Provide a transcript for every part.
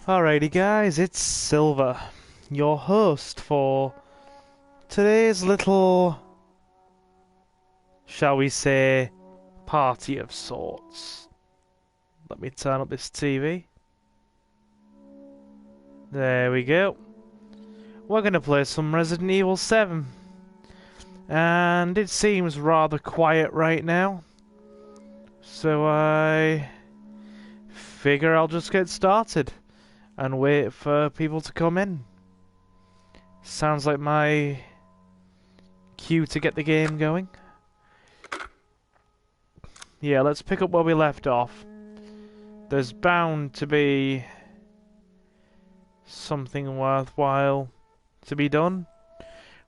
Alrighty guys, it's Silver, your host for today's little, shall we say, party of sorts. Let me turn up this TV. There we go. We're going to play some Resident Evil 7. And it seems rather quiet right now. So I figure I'll just get started and wait for people to come in. Sounds like my cue to get the game going. Yeah, let's pick up where we left off. There's bound to be something worthwhile to be done.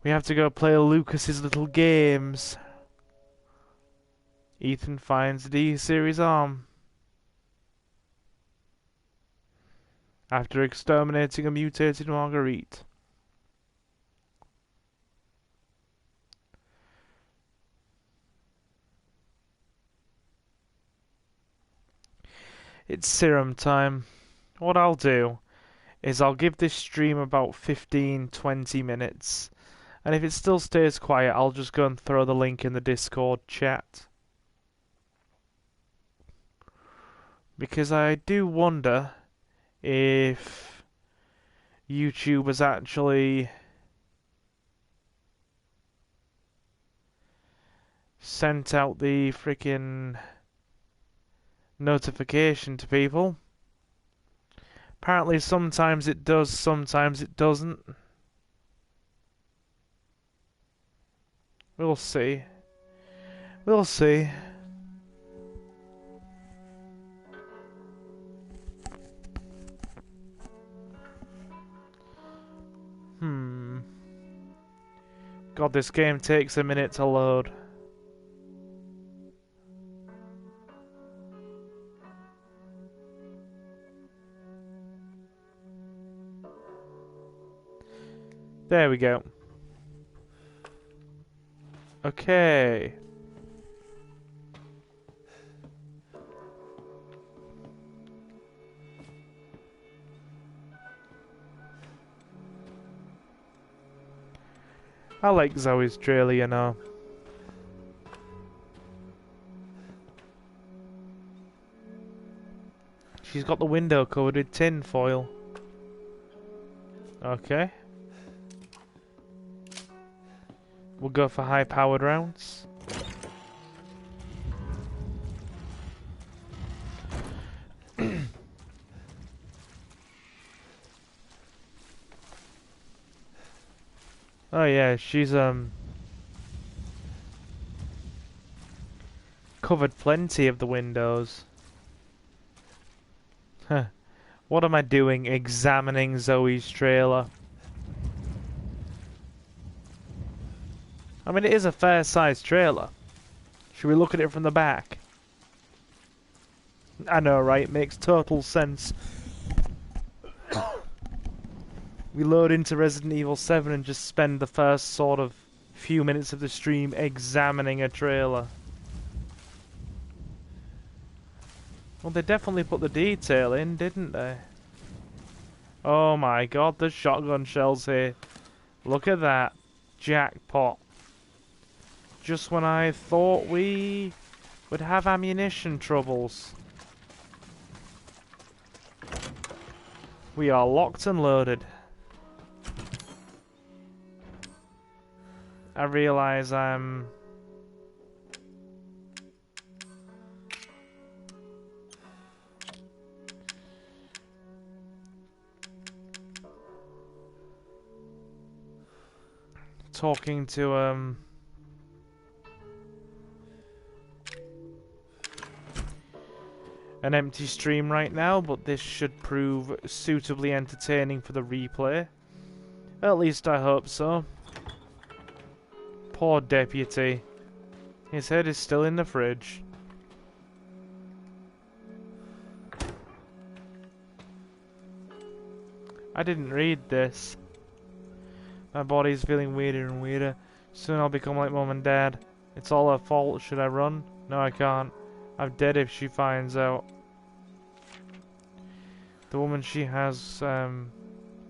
We have to go play Lucas's little games. Ethan finds D-Series arm after exterminating a mutated Marguerite. It's serum time. What I'll do is I'll give this stream about 15-20 minutes, and if it still stays quiet, I'll just go and throw the link in the Discord chat. Because I do wonder if YouTube has actually sent out the freaking notification to people. Apparently sometimes it does, sometimes it doesn't. We'll see. We'll see. God, this game takes a minute to load. There we go. Okay. I like Zoe's trailer, you know. She's got the window covered with tin foil. Okay. We'll go for high-powered rounds. Oh yeah, she's covered plenty of the windows. Huh. What am I doing examining Zoe's trailer? I mean, it is a fair-sized trailer. Should we look at it from the back? I know, right? Makes total sense. We load into Resident Evil 7 and just spend the first sort of few minutes of the stream examining a trailer. Well, they definitely put the detail in, didn't they? Oh my god, there's shotgun shells here. Look at that. Jackpot. Just when I thought we would have ammunition troubles. We are locked and loaded. I realize I'm talking to an empty stream right now, but this should prove suitably entertaining for the replay. At least I hope so. Poor deputy. His head is still in the fridge. I didn't read this. My body's feeling weirder and weirder. Soon I'll become like Mum and Dad. It's all her fault. Should I run? No, I can't. I'm dead if she finds out. The woman she has, the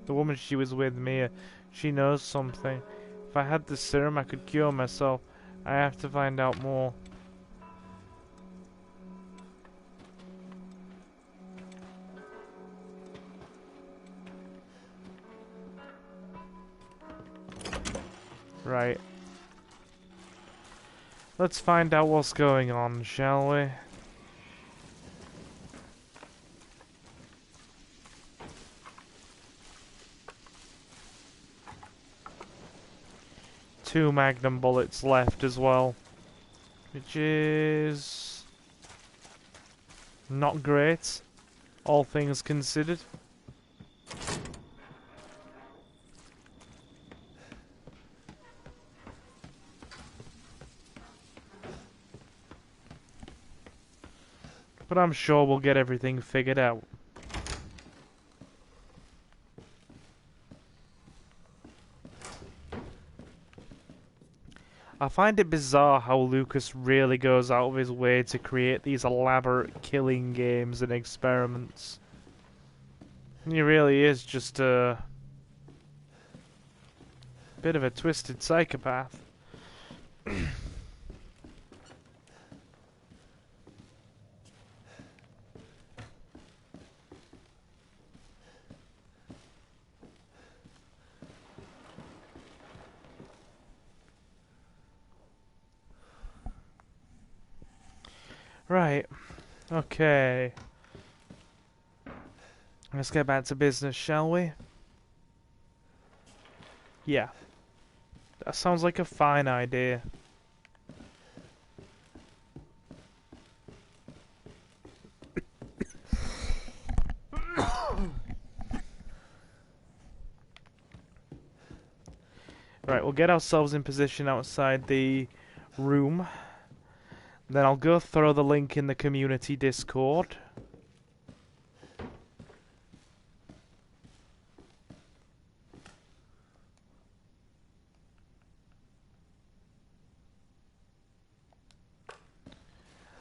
woman she was with, Mia, she knows something. If I had the serum, I could cure myself. I have to find out more. Right. Let's find out what's going on, shall we? Two magnum bullets left as well, which is not great, all things considered. But I'm sure we'll get everything figured out. I find it bizarre how Lucas really goes out of his way to create these elaborate killing games and experiments. He really is just a bit of a twisted psychopath. Right. Okay. Let's get back to business, shall we? Yeah. That sounds like a fine idea. Right, we'll get ourselves in position outside the room. Then I'll go throw the link in the community Discord.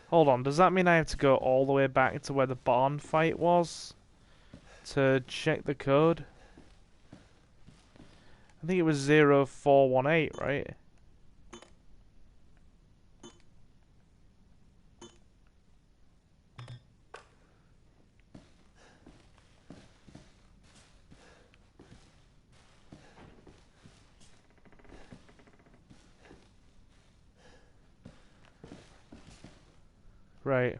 Hold on, does that mean I have to go all the way back to where the barn fight was to check the code? I think it was 0418, right? Right.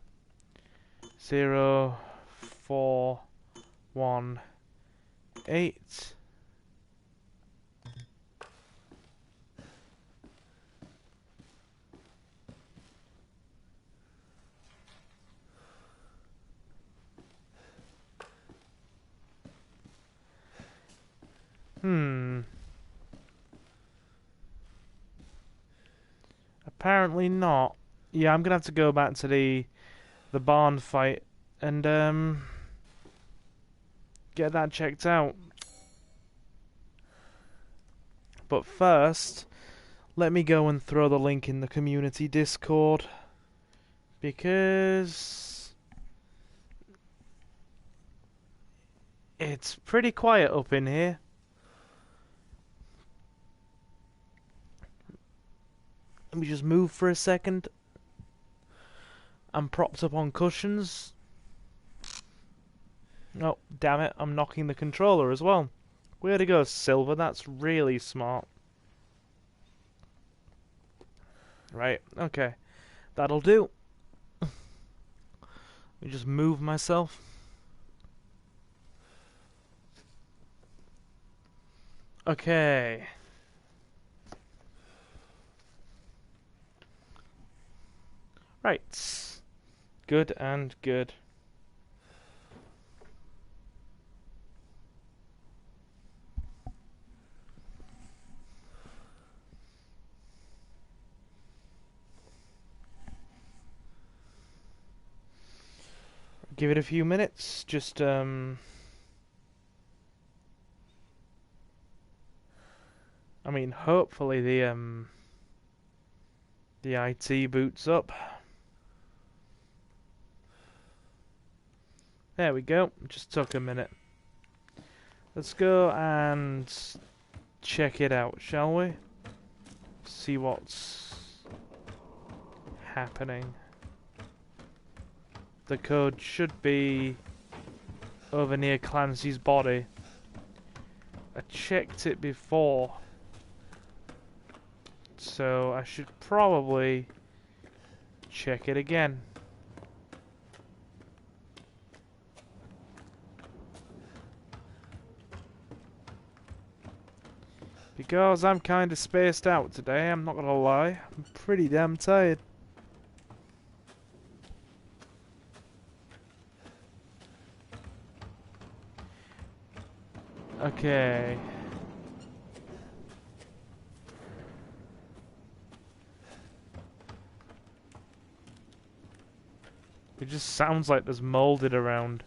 0418. Apparently not. Yeah, I'm gonna have to go back to the barn fight and get that checked out. But first, let me go and throw the link in the community Discord because it's pretty quiet up in here. Let me just move for a second. I'm propped up on cushions. Oh, damn it, I'm knocking the controller as well. Way to go, Silver, that's really smart. Right, okay. That'll do. Let me just move myself. Okay. Right. Good and good. Give it a few minutes, just I mean, hopefully the IT boots up. There we go. Just took a minute. Let's go and check it out, shall we? See what's happening. The code should be over near Clancy's body. I checked it before, so I should probably check it again. Because I'm kind of spaced out today, I'm not gonna lie. I'm pretty damn tired. Okay. It just sounds like there's molded around.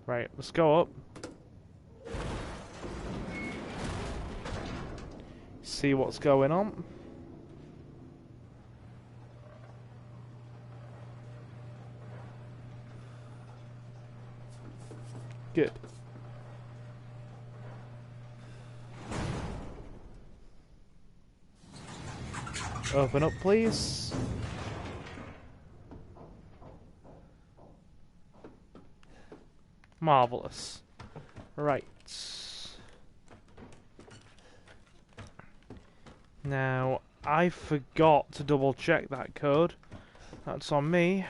Right, let's go up. See what's going on. Good. Open up, please. Marvelous. Right. Now, I forgot to double check that code. That's on me.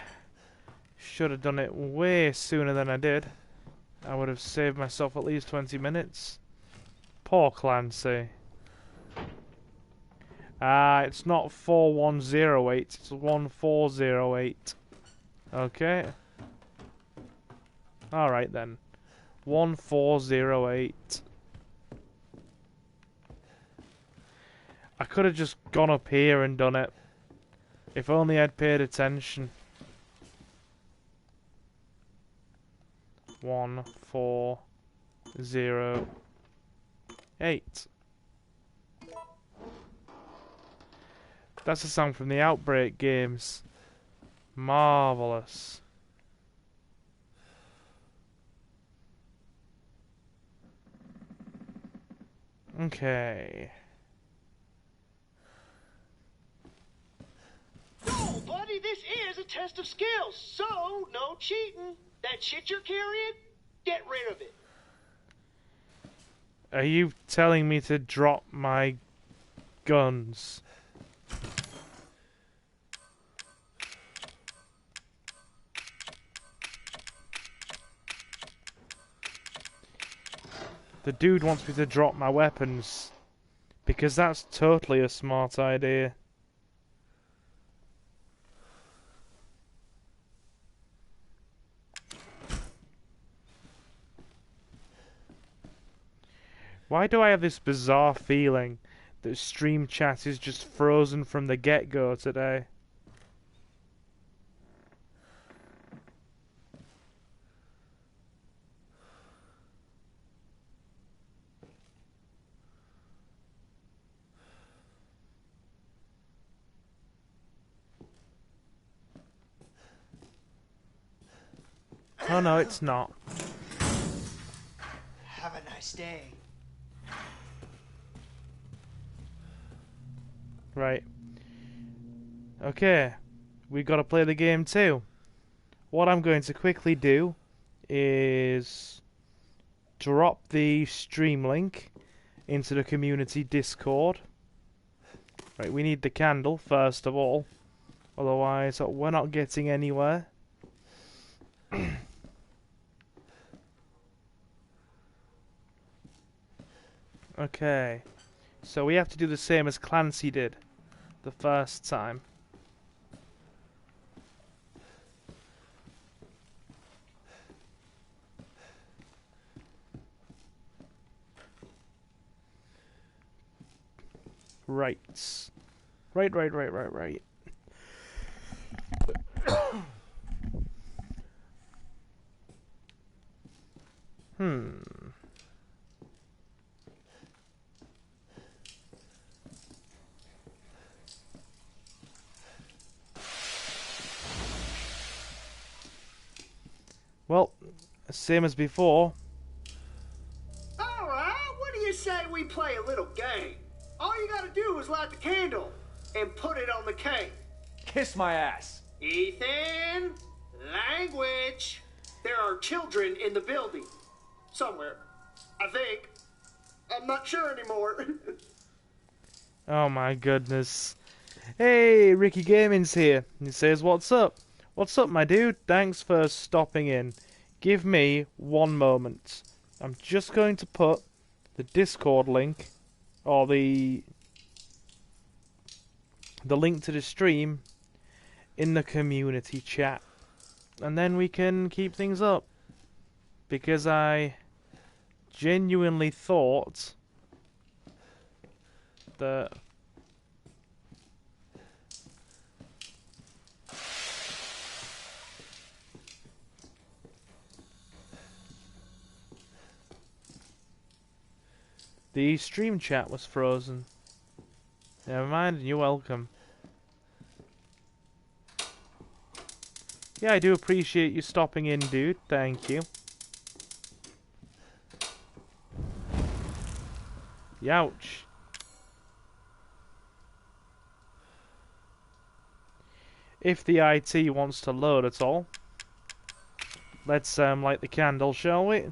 Should have done it way sooner than I did. I would have saved myself at least 20 minutes. Poor Clancy. It's not 4108, it's 1408. Okay. Alright then. 1408. I could have just gone up here and done it. If only I'd paid attention. 1408. That's a song from the Outbreak games. Marvelous. Okay. No, buddy, this is a test of skills, so no cheating. That shit you're carrying, get rid of it. Are you telling me to drop my guns? The dude wants me to drop my weapons. Because that's totally a smart idea. Why do I have this bizarre feeling that stream chat is just frozen from the get-go today? Oh no, it's not. Have a nice day. Right. Okay. We've got to play the game too. What I'm going to quickly do is drop the stream link into the community Discord. Right, we need the candle first of all. Otherwise, we're not getting anywhere. Okay. So we have to do the same as Clancy did the first time. Right. Right. Same as before. Alright, what do you say we play a little game? All you gotta do is light the candle and put it on the cake. Kiss my ass. Ethan, language. There are children in the building. Somewhere. I think. I'm not sure anymore. Oh my goodness. Hey, Ricky Gaming's here. He says, what's up? What's up, my dude? Thanks for stopping in. Give me one moment. I'm just going to put the Discord link, or the link to the stream, in the community chat. And then we can keep things up. Because I genuinely thought that the stream chat was frozen. Never mind, you're welcome. Yeah, I do appreciate you stopping in, dude. Thank you. Youch. If the IT wants to load at all, let's light the candle, shall we?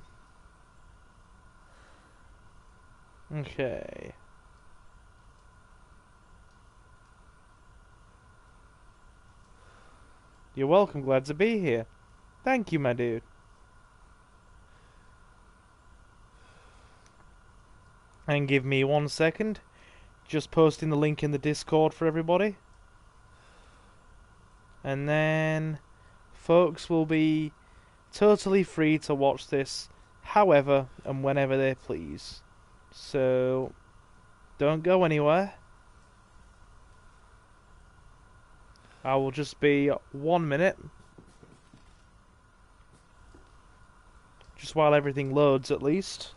Okay. You're welcome, glad to be here. Thank you, my dude. And give me 1 second. Just posting the link in the Discord for everybody. And then folks will be totally free to watch this however and whenever they please. So don't go anywhere. I will just be 1 minute. Just while everything loads at least.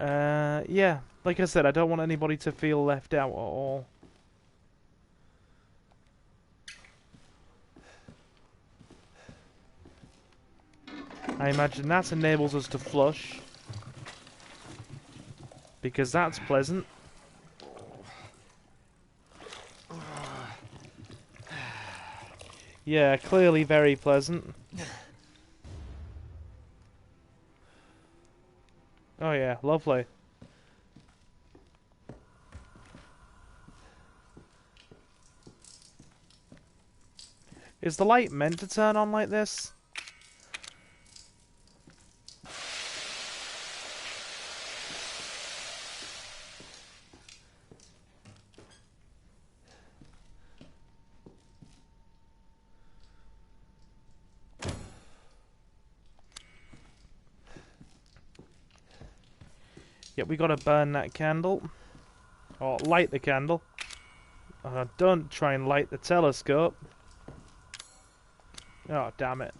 Yeah, like I said, I don't want anybody to feel left out at all. I imagine that enables us to flush. Because that's pleasant. Yeah, clearly very pleasant. Oh yeah, lovely. Is the light meant to turn on like this? Yep, we gotta burn that candle. Or light the candle. Don't try and light the telescope. Oh, damn it.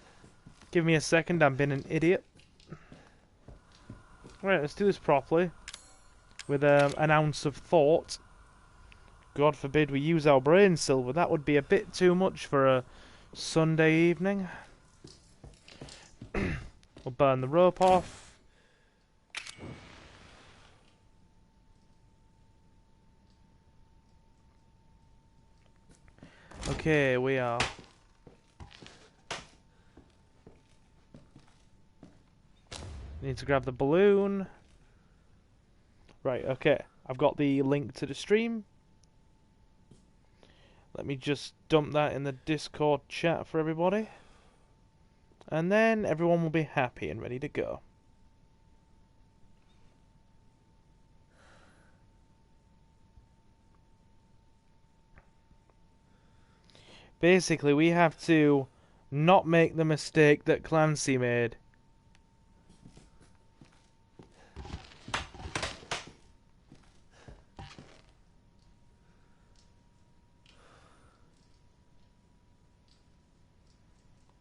Give me a second, I'm being an idiot. Right, let's do this properly. With an ounce of thought. God forbid we use our brain silver. That would be a bit too much for a Sunday evening. We'll burn the rope off. Okay, we are. Need to grab the balloon. Right, okay. I've got the link to the stream. Let me just dump that in the Discord chat for everybody. And then everyone will be happy and ready to go. Basically, we have to not make the mistake that Clancy made.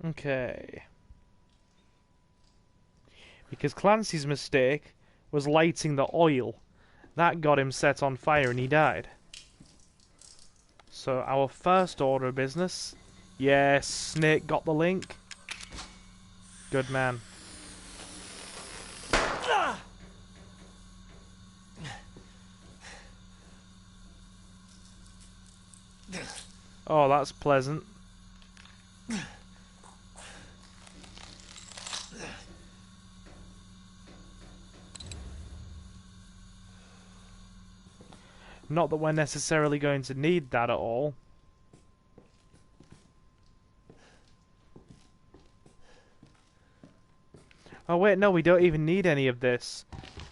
Okay. Because Clancy's mistake was lighting the oil. That got him set on fire and he died. So our first order of business, Yes, Nick got the link. Good man. Oh, that's pleasant. Not that we're necessarily going to need that at all. Oh wait, no, we don't even need any of this.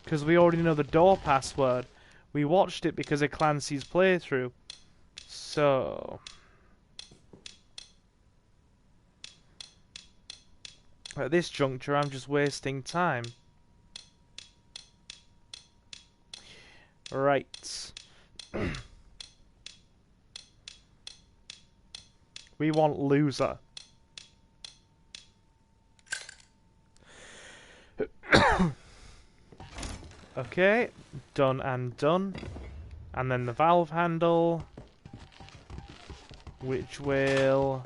Because we already know the door password. We watched it because of Clancy's playthrough. So... at this juncture, I'm just wasting time. Right. We want loser. Okay, done and done. And then the valve handle, which will...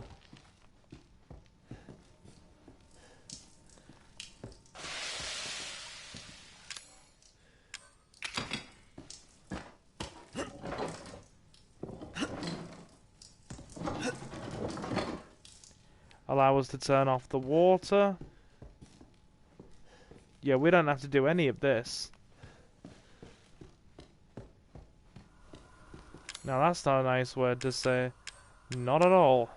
allow us to turn off the water. Yeah, we don't have to do any of this. Now that's not a nice word to say. Not at all.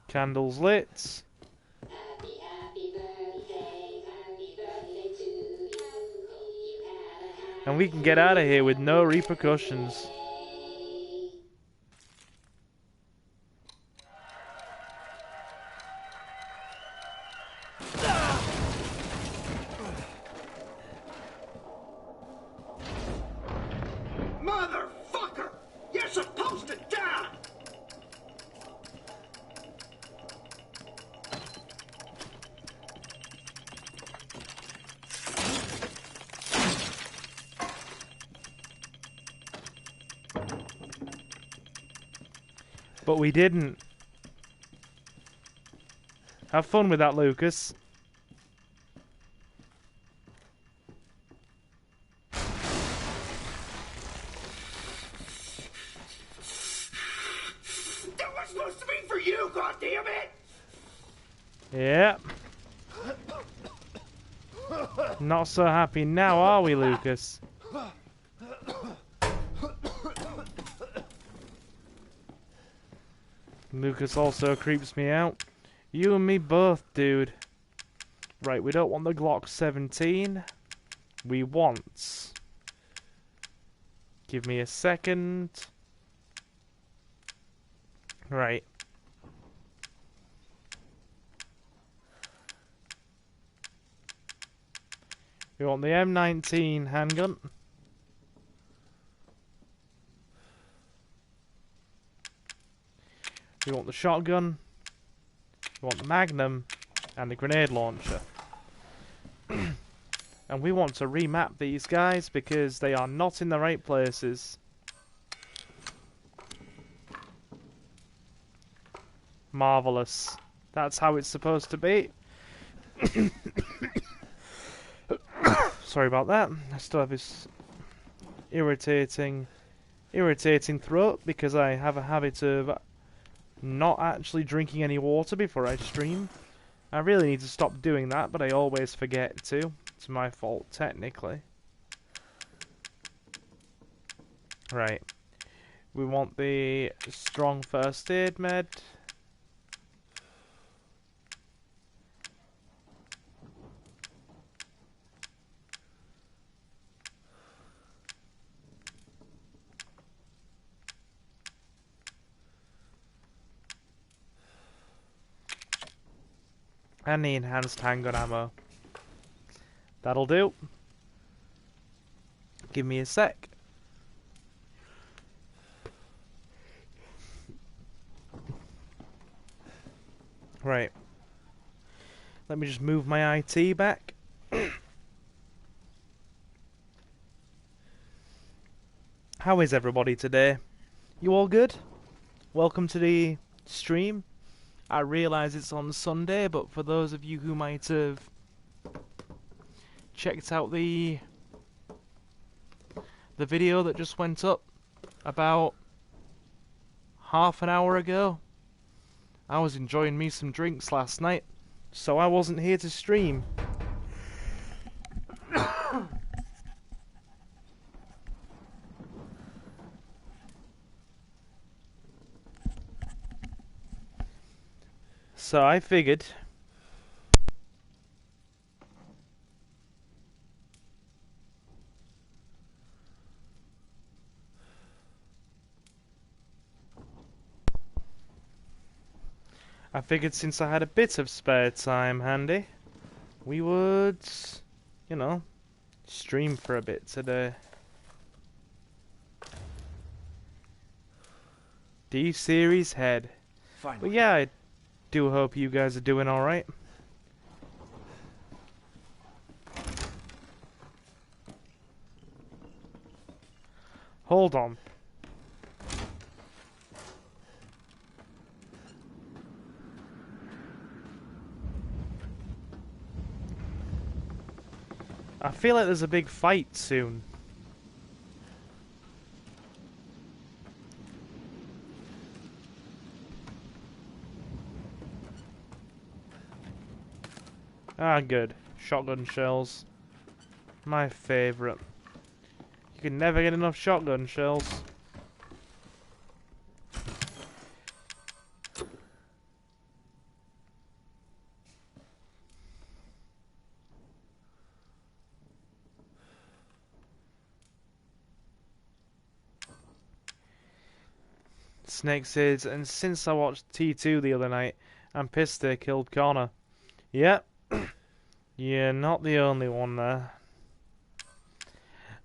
Candles lit. Happy birthday to you. And we can get out of here with no repercussions. Motherfucker! You're supposed to die! But we didn't. Have fun with that, Lucas. That was supposed to be for you, goddammit! Yeah. Not so happy now, are we, Lucas? Lucas also creeps me out. You and me both, dude. Right, we don't want the Glock 17. We want... give me a second. Right. We want the M19 handgun. We want the shotgun. We want the Magnum. And the grenade launcher. And we want to remap these guys because they are not in the right places. Marvelous. That's how it's supposed to be. Sorry about that. I still have this irritating throat because I have a habit of not actually drinking any water before I stream. I really need to stop doing that, but I always forget to. It's my fault, technically. Right. We want the strong first aid med. And the enhanced handgun ammo. That'll do. Give me a sec. Right. Let me just move my IT back. How is everybody today? You all good? Welcome to the stream. I realise it's on Sunday, but for those of you who might have checked out the video that just went up about half an hour ago, I was enjoying me some drinks last night, so I wasn't here to stream. So I figured since I had a bit of spare time handy, we would, you know, stream for a bit today. D-Series head. Finally. But yeah, I do hope you guys are doing alright. Hold on. I feel like there's a big fight soon. Ah, good. Shotgun shells. My favourite. You can never get enough shotgun shells. Snake says, and since I watched T2 the other night, I'm pissed they killed Connor. Yep. You're not the only one there.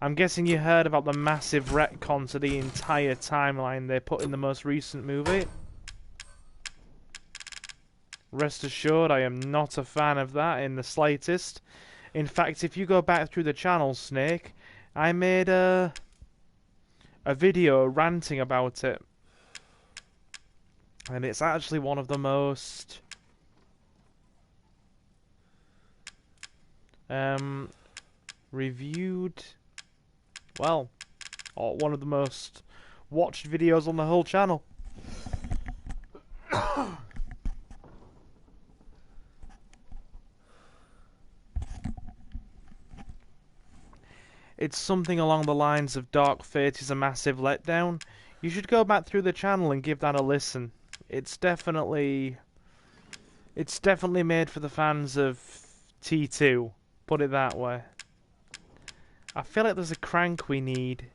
I'm guessing you heard about the massive retcon to the entire timeline they put in the most recent movie. Rest assured, I am not a fan of that in the slightest. In fact, if you go back through the channel, Snake, I made a video ranting about it. And it's actually one of the most reviewed, well, or one of the most watched videos on the whole channel. It's something along the lines of Dark Fate is a massive letdown. You should go back through the channel and give that a listen. It's definitely made for the fans of T2, put it that way. I feel like there's a crank we need.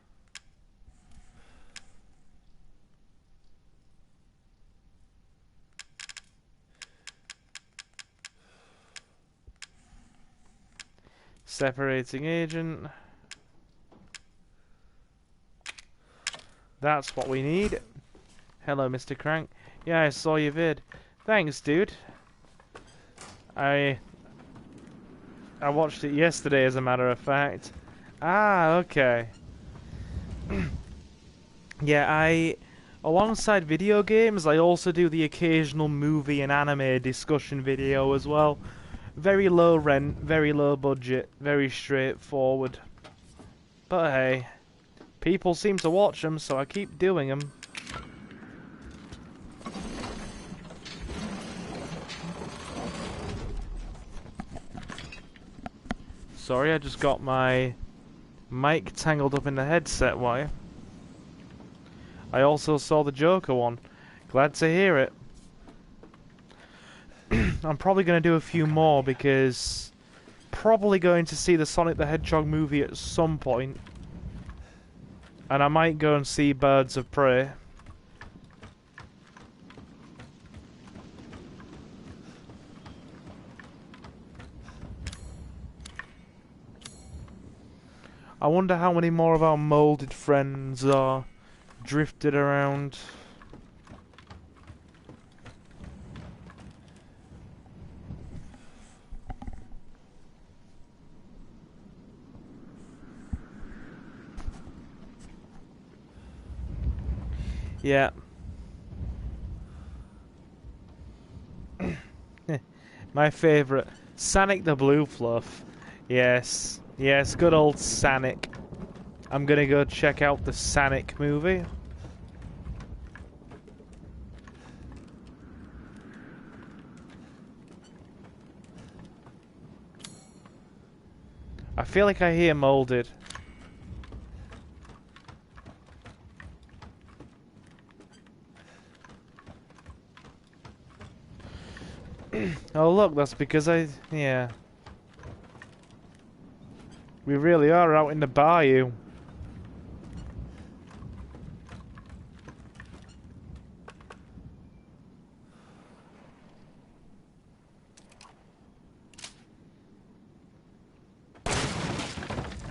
Separating agent. That's what we need. Hello, Mr. Crank. Yeah, I saw your vid. Thanks, dude. I watched it yesterday, as a matter of fact. Ah, okay. Yeah, alongside video games, I also do the occasional movie and anime discussion video as well. Very low rent, very low budget, very straightforward. But hey, people seem to watch them, so I keep doing them. Sorry, I just got my mic tangled up in the headset wire. I also saw the Joker one. Glad to hear it. I'm probably going to do a few more because probably going to see the Sonic the Hedgehog movie at some point. And I might go and see Birds of Prey. I wonder how many more of our molded friends are drifted around. Yeah. My favourite. Sonic the Blue Fluff. Yes. Yes, good old Sonic. I'm gonna go check out the Sonic movie. I feel like I hear molded. Oh look, that's because yeah. We really are out in the bayou.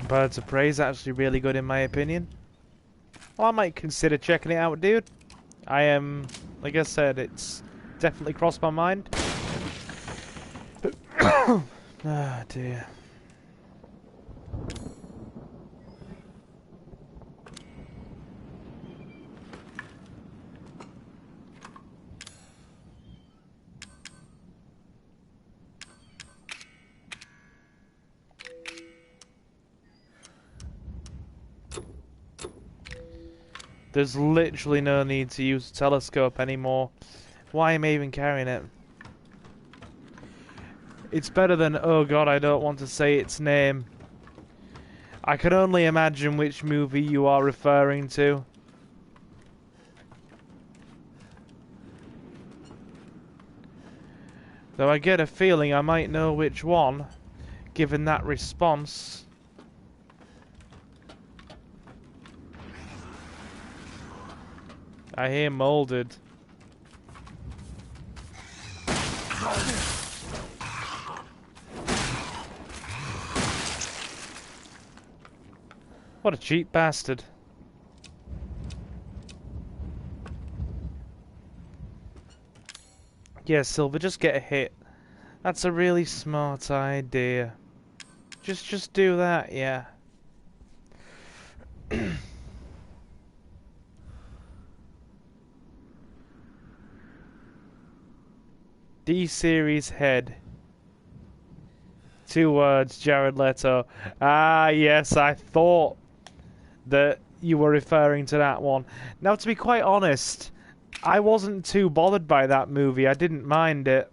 Birds of Prey is actually really good in my opinion. Well, I might consider checking it out, dude. I am, like I said, it's definitely crossed my mind. Ah, dear. There's literally no need to use a telescope anymore. Why am I even carrying it? It's better than, oh god, I don't want to say its name. I can only imagine which movie you are referring to. Though I get a feeling I might know which one, given that response. I hear molded. What a cheap bastard. Yeah, Silver, just get a hit. That's a really smart idea. Just do that, yeah. D-Series head. 2 words, Jared Leto. Ah, yes, I thought that you were referring to that one. Now, to be quite honest, I wasn't too bothered by that movie. I didn't mind it.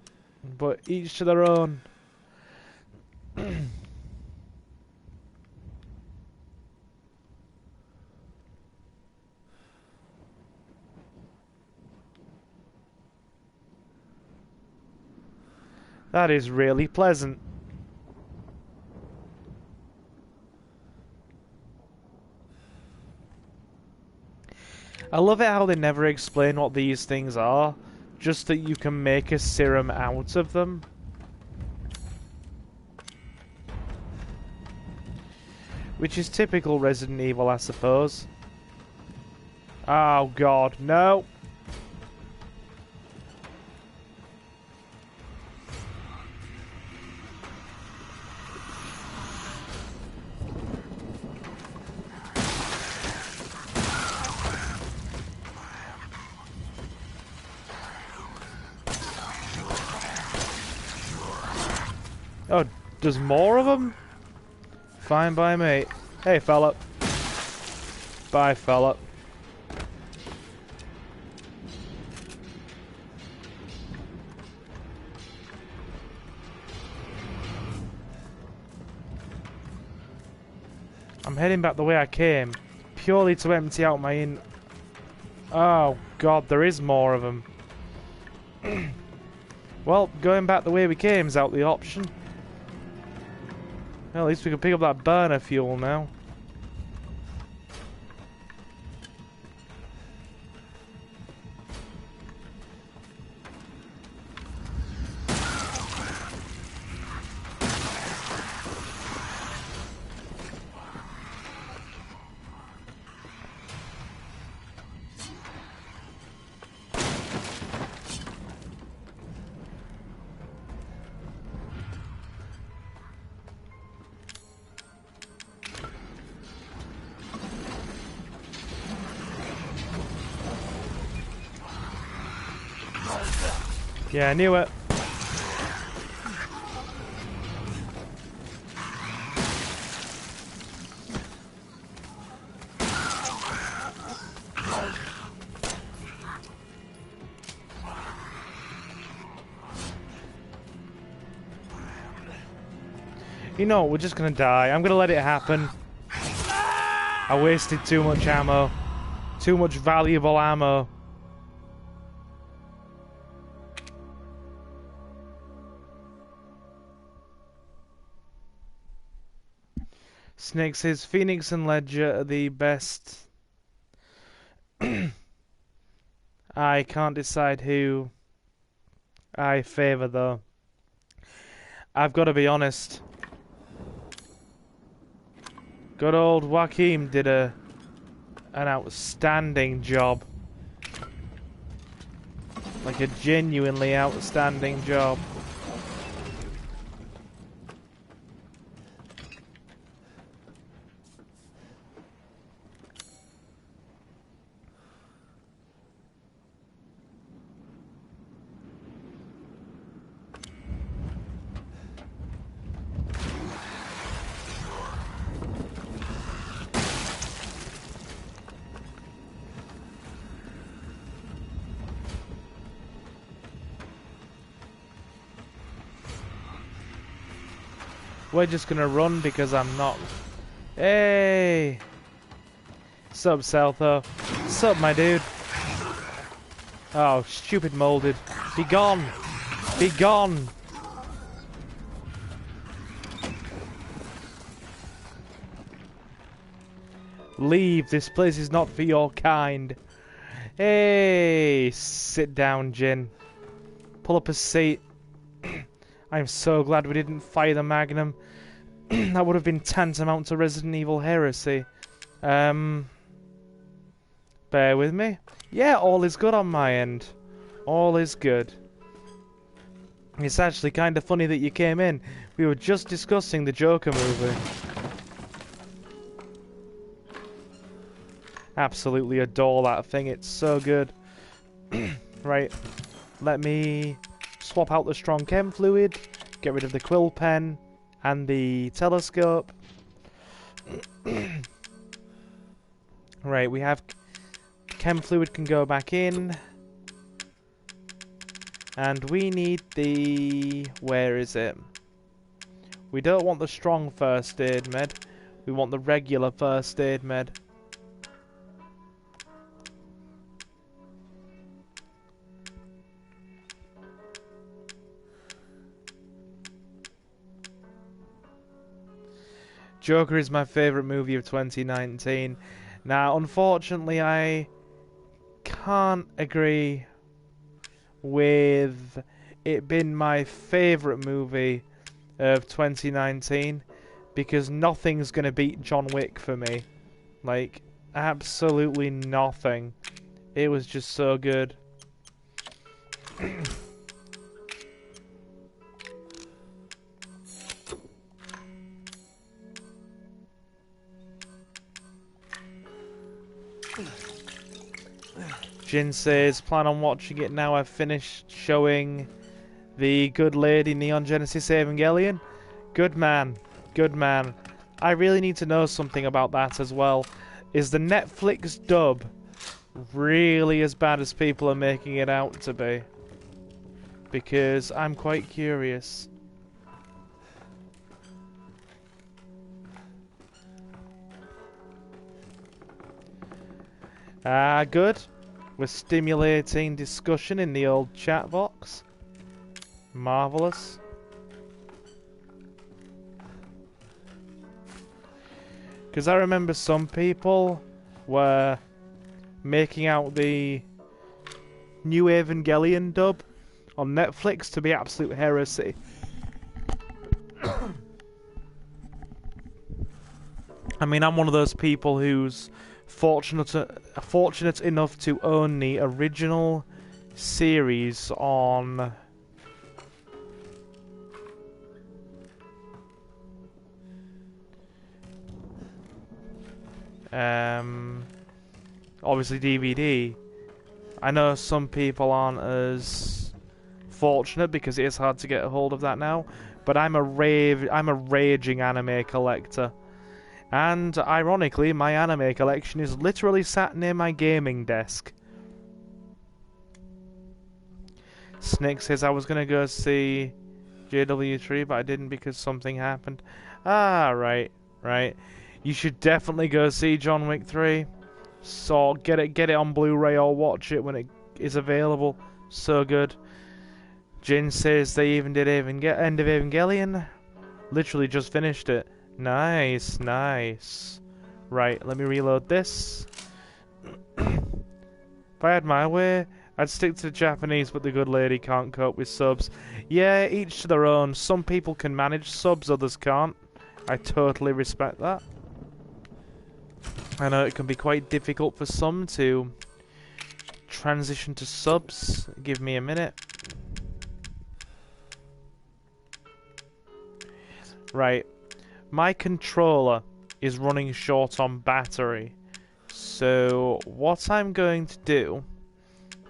But each to their own. That is really pleasant. I love it how they never explain what these things are, just that you can make a serum out of them. Which is typical Resident Evil, I suppose. Oh god, no! Oh, there's more of them? Fine by me. Hey, fella. Bye, fella. I'm heading back the way I came, purely to empty out my Oh, God, there is more of them. Well, going back the way we came is out the option. Well, at least we can pick up that burner fuel now. Yeah, I knew it. You know, we're just gonna die. I'm gonna let it happen. I wasted too much ammo. Too much valuable ammo. Snake says Phoenix and Ledger are the best. I can't decide who I favour though. I've got to be honest. Good old Joaquin did an outstanding job. Like a genuinely outstanding job. We're just gonna run because I'm not. Hey! Sup, Seltho? Sup, my dude? Oh, stupid molded. Be gone! Be gone! Leave, this place is not for your kind. Hey! Sit down, Jin. Pull up a seat. I'm so glad we didn't fire the Magnum. That would have been tantamount to Resident Evil Heresy. Bear with me. Yeah, all is good on my end. All is good. It's actually kind of funny that you came in. We were just discussing the Joker movie. Absolutely adore that thing. It's so good. Right. Let me swap out the strong chem fluid. Get rid of the quill pen. And the telescope. Right, we have chem fluid can go back in. And we need the... where is it? We don't want the strong first aid med. We want the regular first aid med. Joker is my favourite movie of 2019. Now, unfortunately, I can't agree with it being my favourite movie of 2019 because nothing's going to beat John Wick for me. Like, absolutely nothing. It was just so good. Jin says, plan on watching it now I've finished showing the good lady Neon Genesis Evangelion. Good man. Good man. I really need to know something about that as well. Is the Netflix dub really as bad as people are making it out to be? Because I'm quite curious. Good. We're stimulating discussion in the old chat box. Marvellous. Because I remember some people were making out the new Evangelion dub on Netflix to be absolute heresy. I mean, I'm one of those people who's fortunate enough to own the original series on obviously DVD. I know some people aren't as fortunate because it is hard to get a hold of that now. But I'm a raging anime collector. And ironically, my anime collection is literally sat near my gaming desk. Snick says I was gonna go see JW3, but I didn't because something happened. Ah, right. You should definitely go see John Wick 3. So get it on Blu-ray or watch it when it is available. So good. Jin says they even did End of Evangelion. Literally just finished it. Nice. Right, let me reload this. If I had my way, I'd stick to the Japanese, but the good lady can't cope with subs. Yeah, each to their own. Some people can manage subs, others can't. I totally respect that. I know it can be quite difficult for some to transition to subs. Give me a minute. Right. My controller is running short on battery. So what I'm going to do...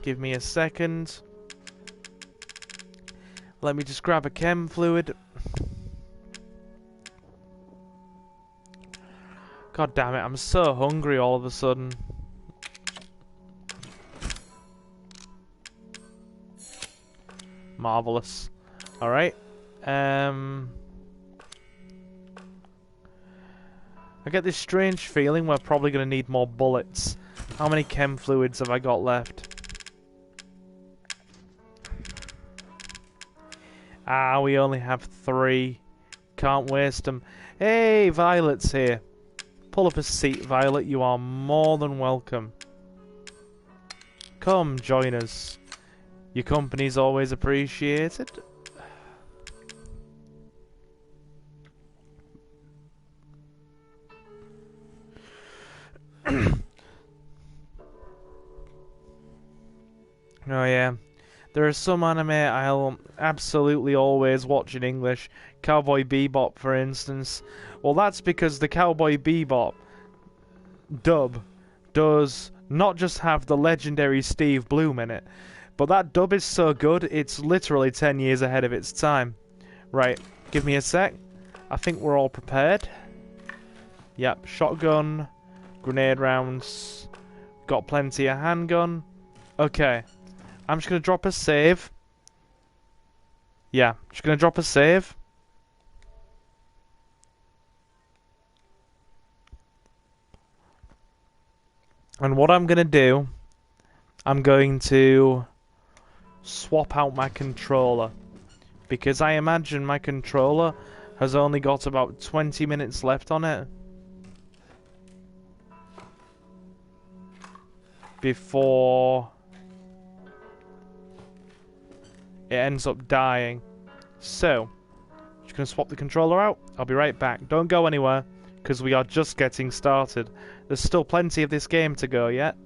Give me a second. Let me just grab a chem fluid. God damn it, I'm so hungry all of a sudden. Marvelous. Alright. I get this strange feeling we're probably going to need more bullets. How many chem fluids have I got left? Ah, we only have 3. Can't waste them. Hey, Violet's here. Pull up a seat, Violet. You are more than welcome. Come, join us. Your company's always appreciated. Oh yeah. There are some anime I'll absolutely always watch in English. Cowboy Bebop, for instance. Well, that's because the Cowboy Bebop dub does not just have the legendary Steve Bloom in it, but that dub is so good, it's literally 10 years ahead of its time. Right, give me a sec. I think we're all prepared. Yep, shotgun, grenade rounds, got plenty of handgun. Okay. I'm just going to drop a save. Yeah, just going to drop a save. And what I'm going to do, I'm going to swap out my controller. Because I imagine my controller has only got about 20 minutes left on it. Before it ends up dying. So, just going to swap the controller out. I'll be right back. Don't go anywhere, because we are just getting started. There's still plenty of this game to go yet.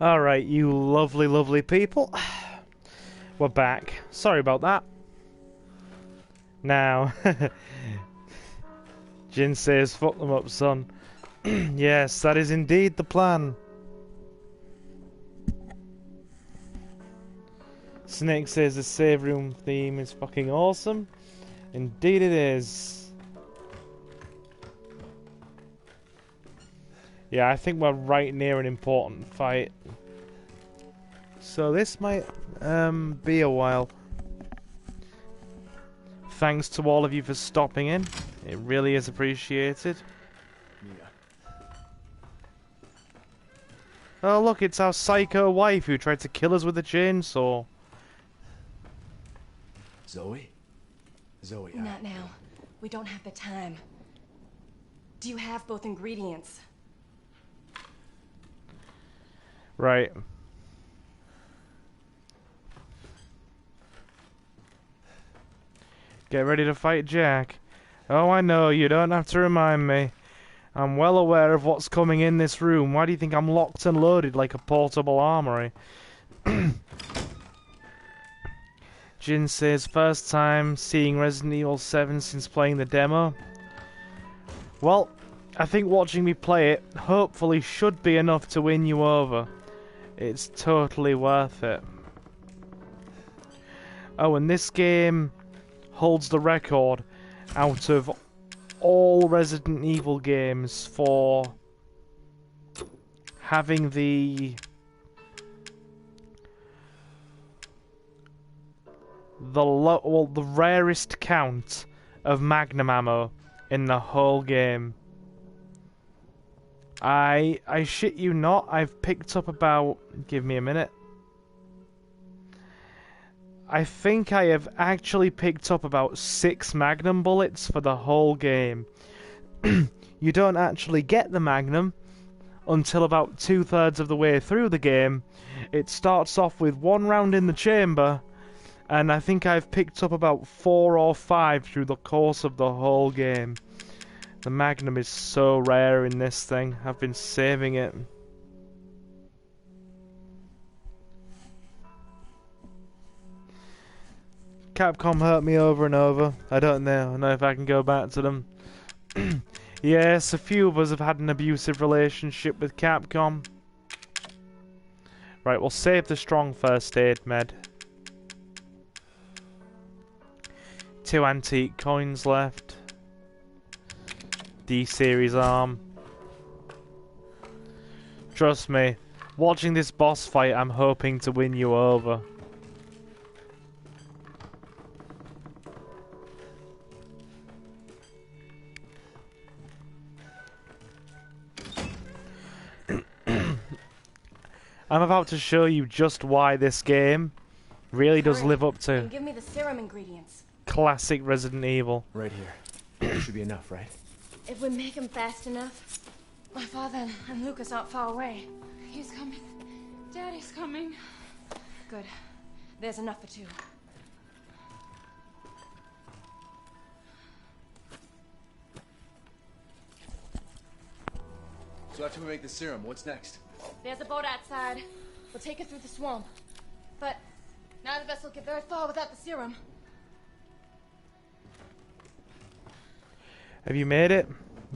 Alright, you lovely, lovely people. We're back. Sorry about that. Now, Jin says, fuck them up, son. Yes, that is indeed the plan. Snake says the save room theme is fucking awesome. Indeed it is. Yeah, I think we're right near an important fight. So this might be a while. Thanks to all of you for stopping in. It really is appreciated. Yeah. Oh look, it's our psycho wife who tried to kill us with a chainsaw. Zoe? Zoe, Not now. We don't have the time. Do you have both ingredients? Right. Get ready to fight Jack. Oh, I know, you don't have to remind me. I'm well aware of what's coming in this room. Why do you think I'm locked and loaded like a portable armory? Jin says, first time seeing Resident Evil 7 since playing the demo. Well, I think watching me play it hopefully should be enough to win you over. It's totally worth it. Oh, and this game holds the record out of all Resident Evil games for having the rarest count of Magnum ammo in the whole game. I shit you not, I've picked up about... Give me a minute. I think I have actually picked up about 6 Magnum bullets for the whole game. You don't actually get the Magnum until about 2/3 of the way through the game. It starts off with 1 round in the chamber, and I think I've picked up about 4 or 5 through the course of the whole game. The Magnum is so rare in this thing. I've been saving it. Capcom hurt me over and over. I don't know if I can go back to them. Yes, a few of us have had an abusive relationship with Capcom. Right, we'll save the strong first aid med. 2 antique coins left. D-series arm. Trust me, watching this boss fight, I'm hoping to win you over. I'm about to show you just why this game really does live up to Give me the serum ingredients. classic Resident Evil. right here. Should be enough, right? If we make him fast enough, my father and Lucas aren't far away. He's coming. Daddy's coming. Good. There's enough for 2. So after we make the serum, what's next? There's a boat outside. We'll take it through the swamp. But none of us will get very far without the serum. Have you made it?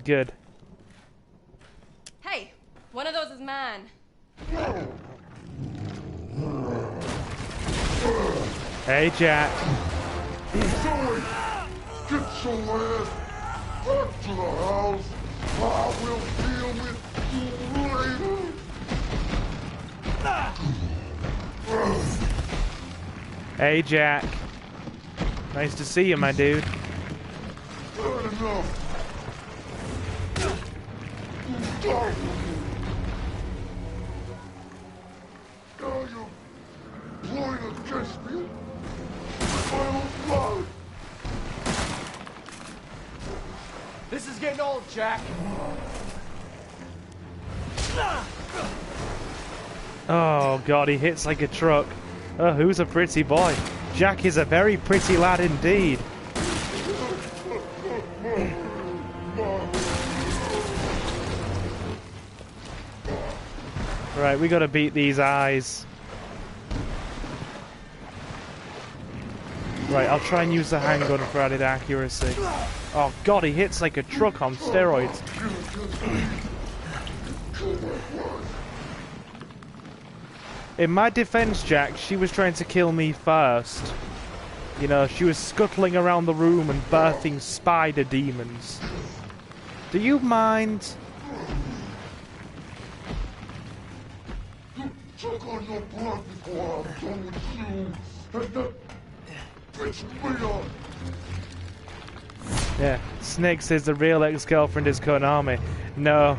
Good. Hey, one of those is mine. Hey, Jack. Zoe, get your ass back to the house. I will deal with you later. Hey, Jack. Nice to see you, my dude. Good enough. Now you're ploying against me with my own blood. This is getting old, Jack. Oh, God, he hits like a truck. Oh, who's a pretty boy? Jack is a very pretty lad indeed. Right, we gotta beat these eyes. Right, I'll try and use the handgun for added accuracy. Oh god, he hits like a truck on steroids. In my defense, Jack, she was trying to kill me first. You know, she was scuttling around the room and birthing spider demons. Do you mind? Check on your blood before I'm done with you. And that bitch me up. Yeah, Snake says the real ex-girlfriend is Konami. No,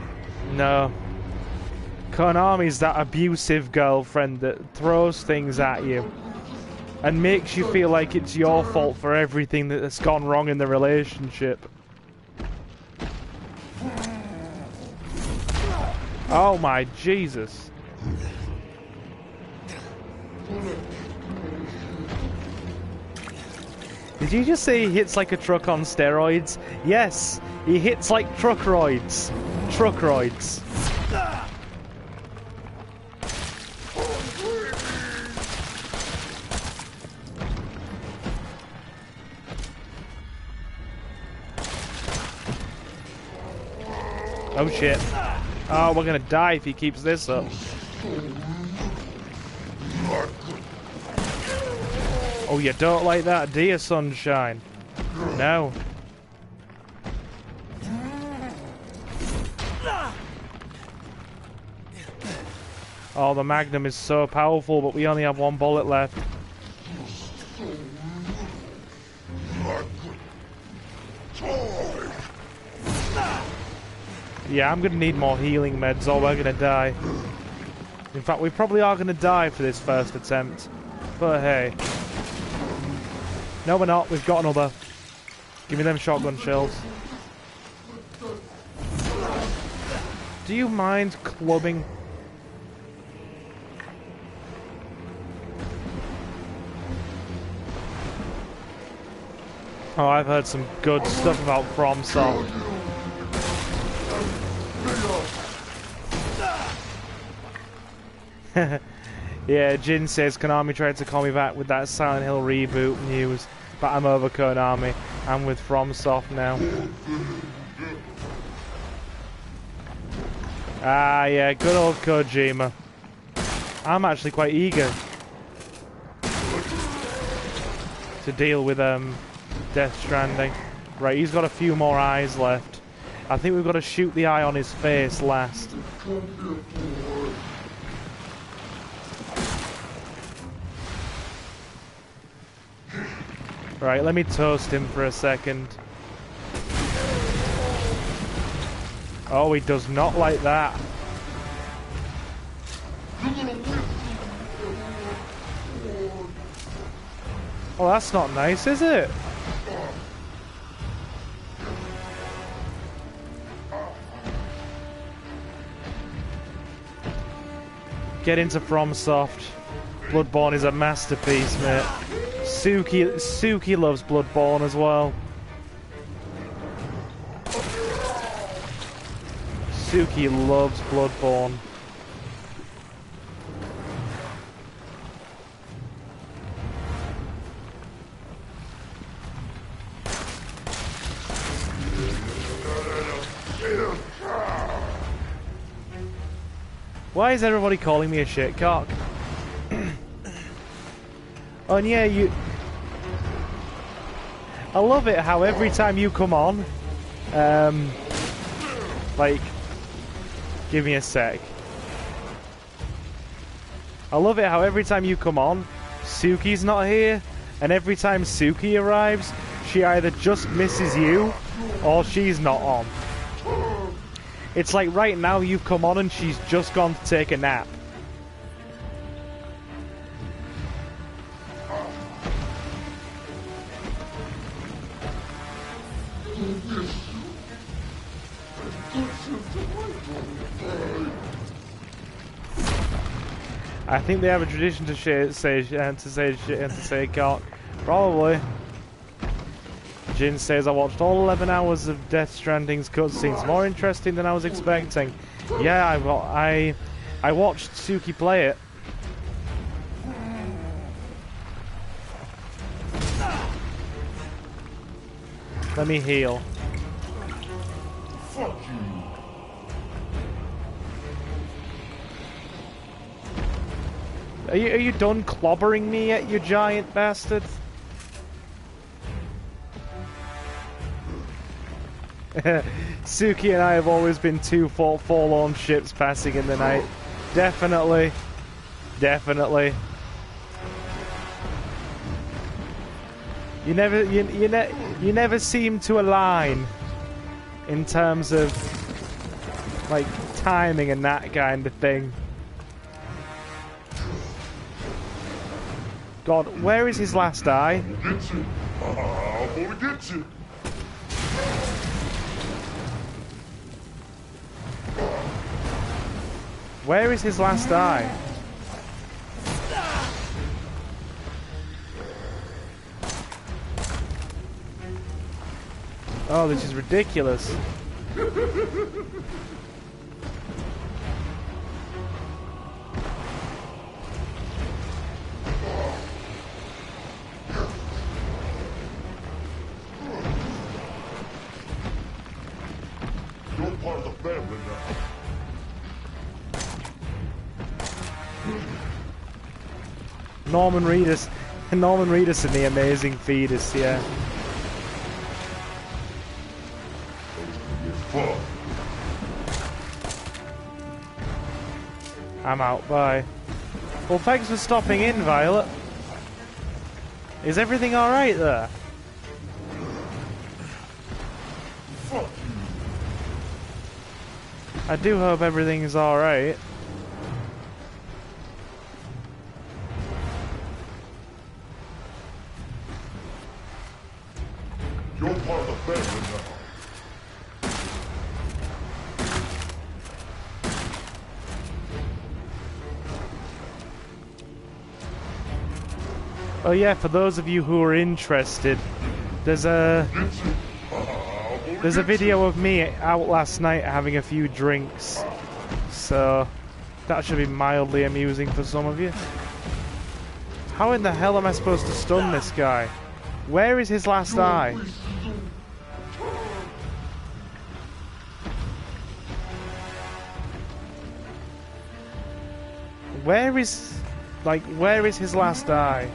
no. Konami's that abusive girlfriend that throws things at you and makes you feel like it's your fault for everything that's gone wrong in the relationship. Oh my Jesus. Did you just say he hits like a truck on steroids? Yes, he hits like truckroids. Truckroids. Oh shit. Oh, we're gonna die if he keeps this up. Oh, you don't like that, do you, Sunshine? No. Oh, the Magnum is so powerful, but we only have one bullet left. Yeah, I'm gonna need more healing meds or we're gonna die. In fact, we probably are gonna die for this first attempt. But hey. No, we're not. We've got another. Give me them shotgun shells. Do you mind clubbing? Oh, I've heard some good stuff about FromSoft. Yeah, Jin says Konami tried to call me back with that Silent Hill reboot news, but I'm over Konami. I'm with FromSoft now. Ah, yeah, good old Kojima. I'm actually quite eager to deal with Death Stranding. Right, he's got a few more eyes left. I think we've got to shoot the eye on his face last. Right, let me toast him for a second. Oh, he does not like that. Oh, that's not nice, is it? Get into FromSoft. Bloodborne is a masterpiece, mate. Suki loves Bloodborne as well. Suki loves Bloodborne. Why is everybody calling me a shitcock? Oh, and yeah, I love it how every time you come on, like, give me a sec. I love it how every time you come on, Suki's not here, and every time Suki arrives, she either just misses you, or she's not on. It's like right now you've come on and she's just gone to take a nap. I think they have a tradition to say cock. Probably. Jin says I watched all 11 hours of Death Stranding's cutscenes. More interesting than I was expecting. Yeah, I watched Suki play it. Let me heal. Fuck you. Are you done clobbering me yet, you giant bastard? Suki and I have always been two forlorn ships passing in the night. Definitely. Definitely. You never seem to align in terms of like timing and that kind of thing. God, where is his last eye? Get you. I'm gonna get you. Where is his last eye? Oh, this is ridiculous. You're part of the family now. Norman Reedus and the Amazing Fetus, yeah. Fuck. I'm out, bye. Well, thanks for stopping in, Violet. Is everything alright there? Fuck you. I do hope everything is alright. You're part of the family now. Oh yeah, for those of you who are interested, there's a video of me out last night having a few drinks. So that should be mildly amusing for some of you. How in the hell am I supposed to stun this guy? Where is his last eye? Where is his last eye?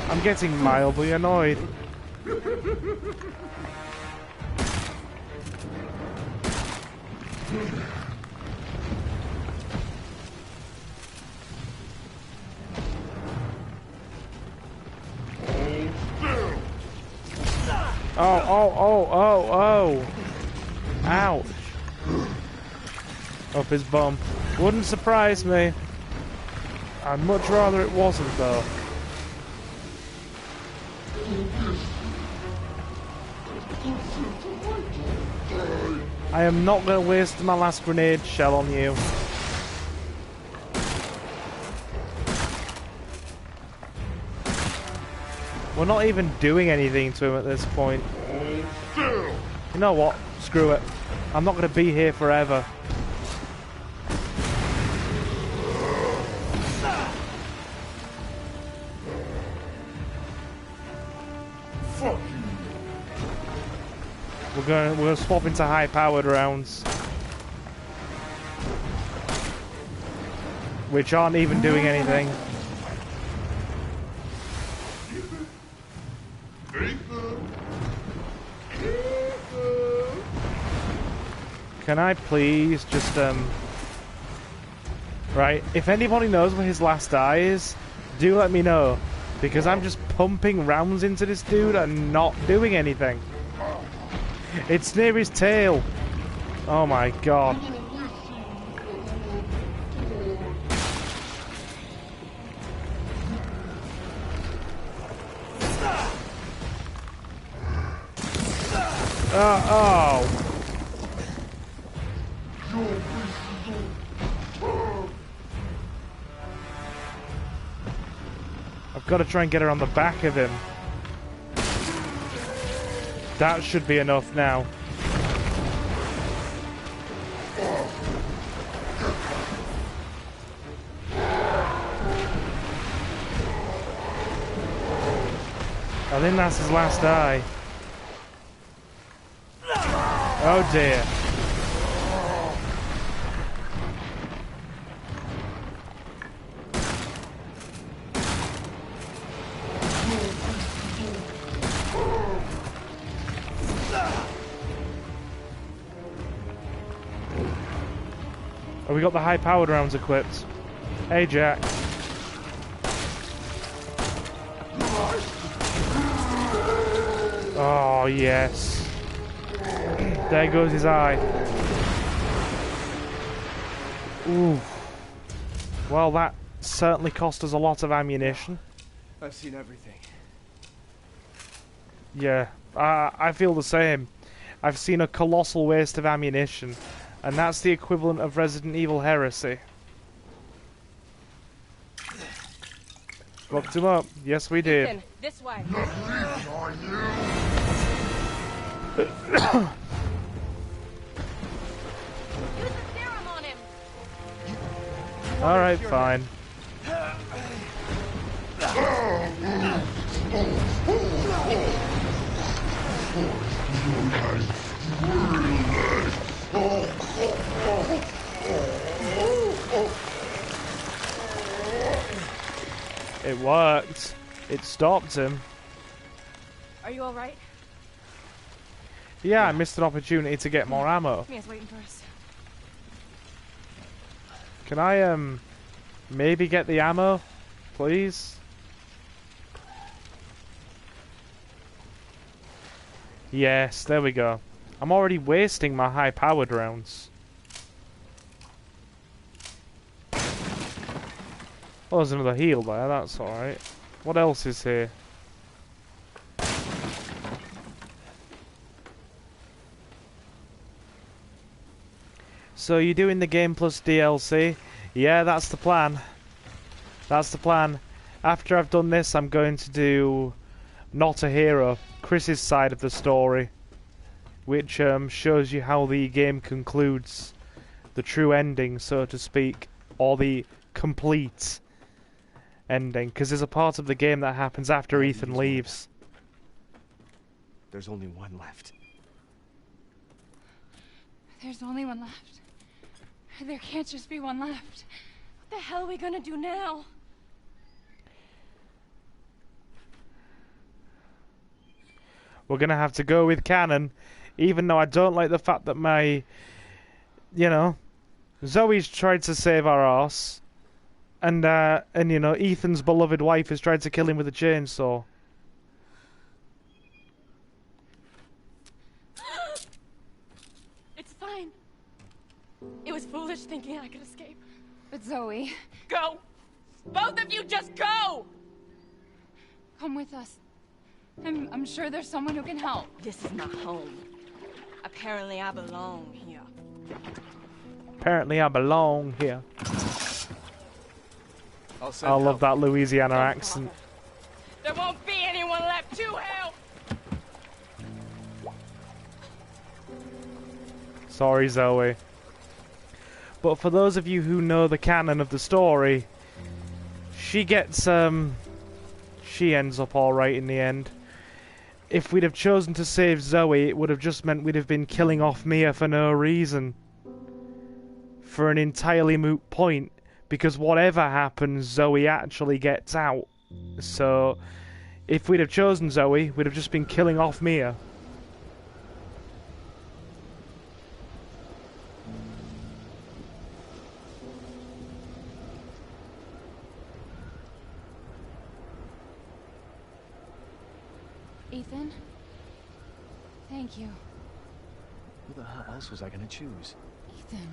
I'm getting mildly annoyed. Oh. Ouch. Up his bum. Wouldn't surprise me. I'd much rather it wasn't, though. I am not going to waste my last grenade shell on you. We're not even doing anything to him at this point. You know what? Screw it. I'm not going to be here forever. Fuck you. We're going to swap into high-powered rounds, which aren't even doing anything. Can I please just right, if anybody knows where his last eye is, do let me know, because I'm just pumping rounds into this dude and not doing anything. It's near his tail. Oh my god. Oh. I've got to try and get her on the back of him. That should be enough now. I think that's his last eye. Oh dear. Oh, we got the high-powered rounds equipped. Hey, Jack. Oh, yes. There goes his eye. Ooh. Well, that certainly cost us a lot of ammunition. I've seen everything. Yeah, I feel the same. I've seen a colossal waste of ammunition, and that's the equivalent of Resident Evil Heresy. Fucked him up. Yes, we did. Ethan, this way. Use the serum on him. Alright, fine. It worked. It stopped him. Are you alright? Yeah, I missed an opportunity to get more ammo. Mia's waiting for us. Can I, maybe get the ammo? Please? Yes, there we go. I'm already wasting my high-powered rounds. Oh, there's another heal there, that's alright. What else is here? So you're doing the game plus DLC? Yeah, that's the plan. That's the plan. After I've done this, I'm going to do Not a Hero, Chris's side of the story, which shows you how the game concludes, the true ending, so to speak, or the complete ending, because there's a part of the game that happens after Ethan leaves. There's only one left. There's only one left. There can't just be one left. What the hell are we gonna do now? We're gonna have to go with canon, even though I don't like the fact that my, you know, Zoe's tried to save our arse, and you know, Ethan's beloved wife has tried to kill him with a chainsaw. It's fine. It was foolish thinking I could escape. But Zoe, Go! Both of you just go! come with us. I'm sure there's someone who can help. This is my home. Apparently I belong here. Apparently I belong here. I'll I love that Louisiana accent. There won't be anyone left to help! Sorry, Zoe. But for those of you who know the canon of the story, she gets, she ends up alright in the end. If we'd have chosen to save Zoe, it would have just meant we'd have been killing off Mia for no reason. For an entirely moot point, because whatever happens, Zoe actually gets out. So, if we'd have chosen Zoe, we'd have just been killing off Mia. Ethan? Thank you. Who the hell else was I gonna choose? Ethan.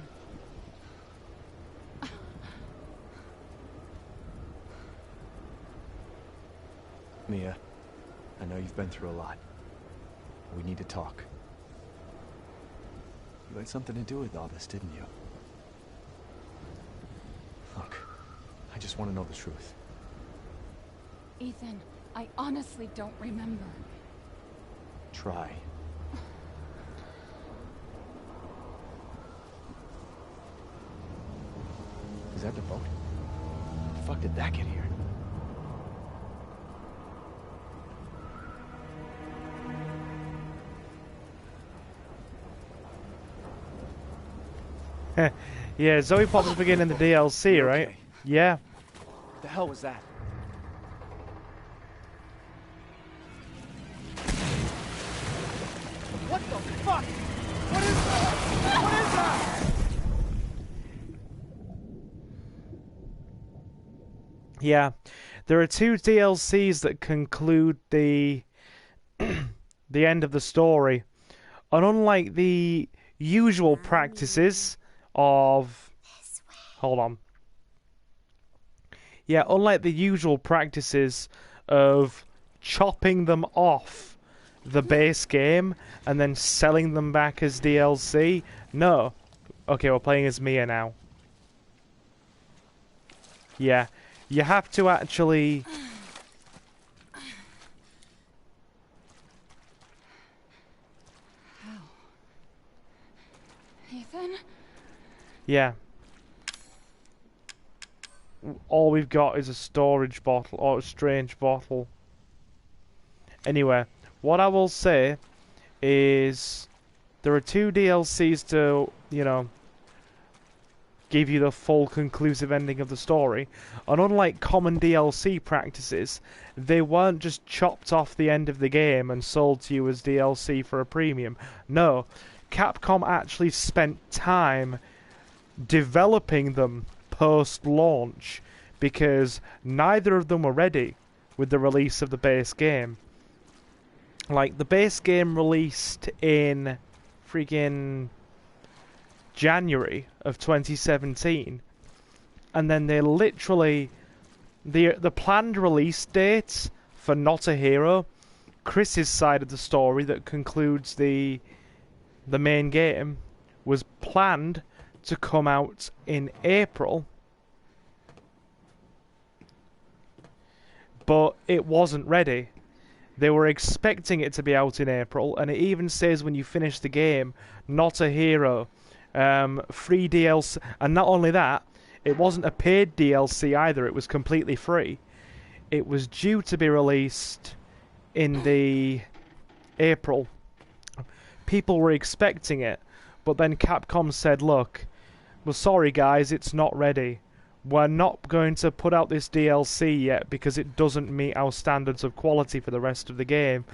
Mia, I know you've been through a lot. We need to talk. You had something to do with all this, didn't you? Look, I just want to know the truth. Ethan, I honestly don't remember. Try. Is that the boat? How the fuck did that get here? Yeah, Zoe pops up again in the DLC, You right? okay? Yeah. What the hell was that? What the fuck? What is that? What is that? Yeah. There are 2 DLCs that conclude the the end of the story. And unlike the usual practices of... Hold on. Yeah, unlike the usual practices of chopping them off the base game and then selling them back as DLC. No. Okay, we're playing as Mia now. Yeah. You have to actually... Ethan? Yeah. All we've got is a storage bottle, or a strange bottle. Anyway, what I will say is there are 2 DLCs to, you know, give you the full conclusive ending of the story. And unlike common DLC practices, they weren't just chopped off the end of the game and sold to you as DLC for a premium. No, Capcom actually spent time developing them post-launch because neither of them were ready with the release of the base game. Like, the base game released in freaking January of 2017, and then they literally... The planned release date for Not a Hero, Chris's side of the story that concludes the main game, was planned to come out in April, but it wasn't ready. They were expecting it to be out in April, and it even says when you finish the game, Not a Hero, free DLC, and not only that, it wasn't a paid DLC either, it was completely free. It was due to be released in the April. People were expecting it, but then Capcom said, look, well, sorry guys, it's not ready. We're not going to put out this DLC yet because it doesn't meet our standards of quality for the rest of the game.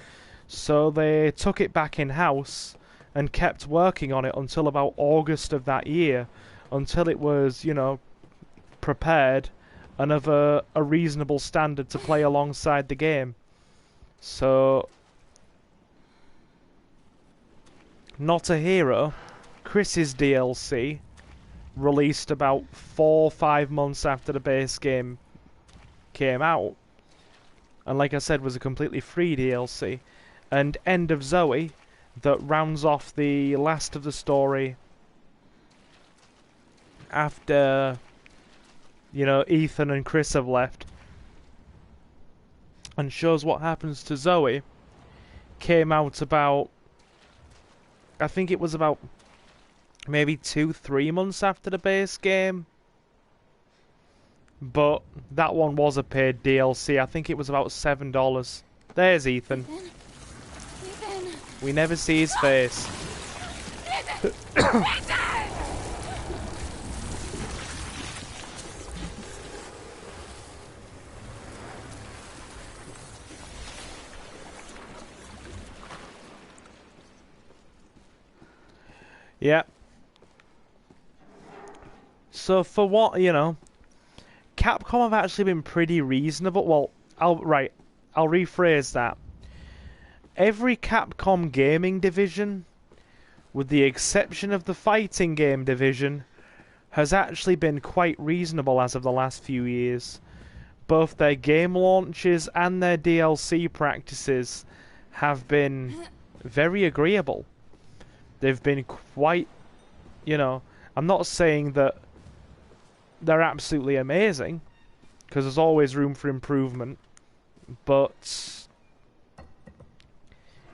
So they took it back in-house and kept working on it until about August of that year, until it was, you know, prepared and of a reasonable standard to play alongside the game. So, Not a Hero, Chris's DLC, released about 4 or 5 months after the base game came out, and like I said, was a completely free DLC. And End of Zoe, that rounds off the last of the story after, you know, Ethan and Chris have left, and shows what happens to Zoe, came out about, I think it was about maybe 2-3 months after the base game. But that one was a paid DLC. I think it was about $7. There's Ethan. Ethan! We never see his face. Yeah. So for what, you know, Capcom have actually been pretty reasonable. Well, I'll rephrase that. Every Capcom gaming division, with the exception of the fighting game division, has actually been quite reasonable as of the last few years. Both their game launches and their DLC practices have been very agreeable. They've been quite, you know, I'm not saying that they're absolutely amazing, because there's always room for improvement, but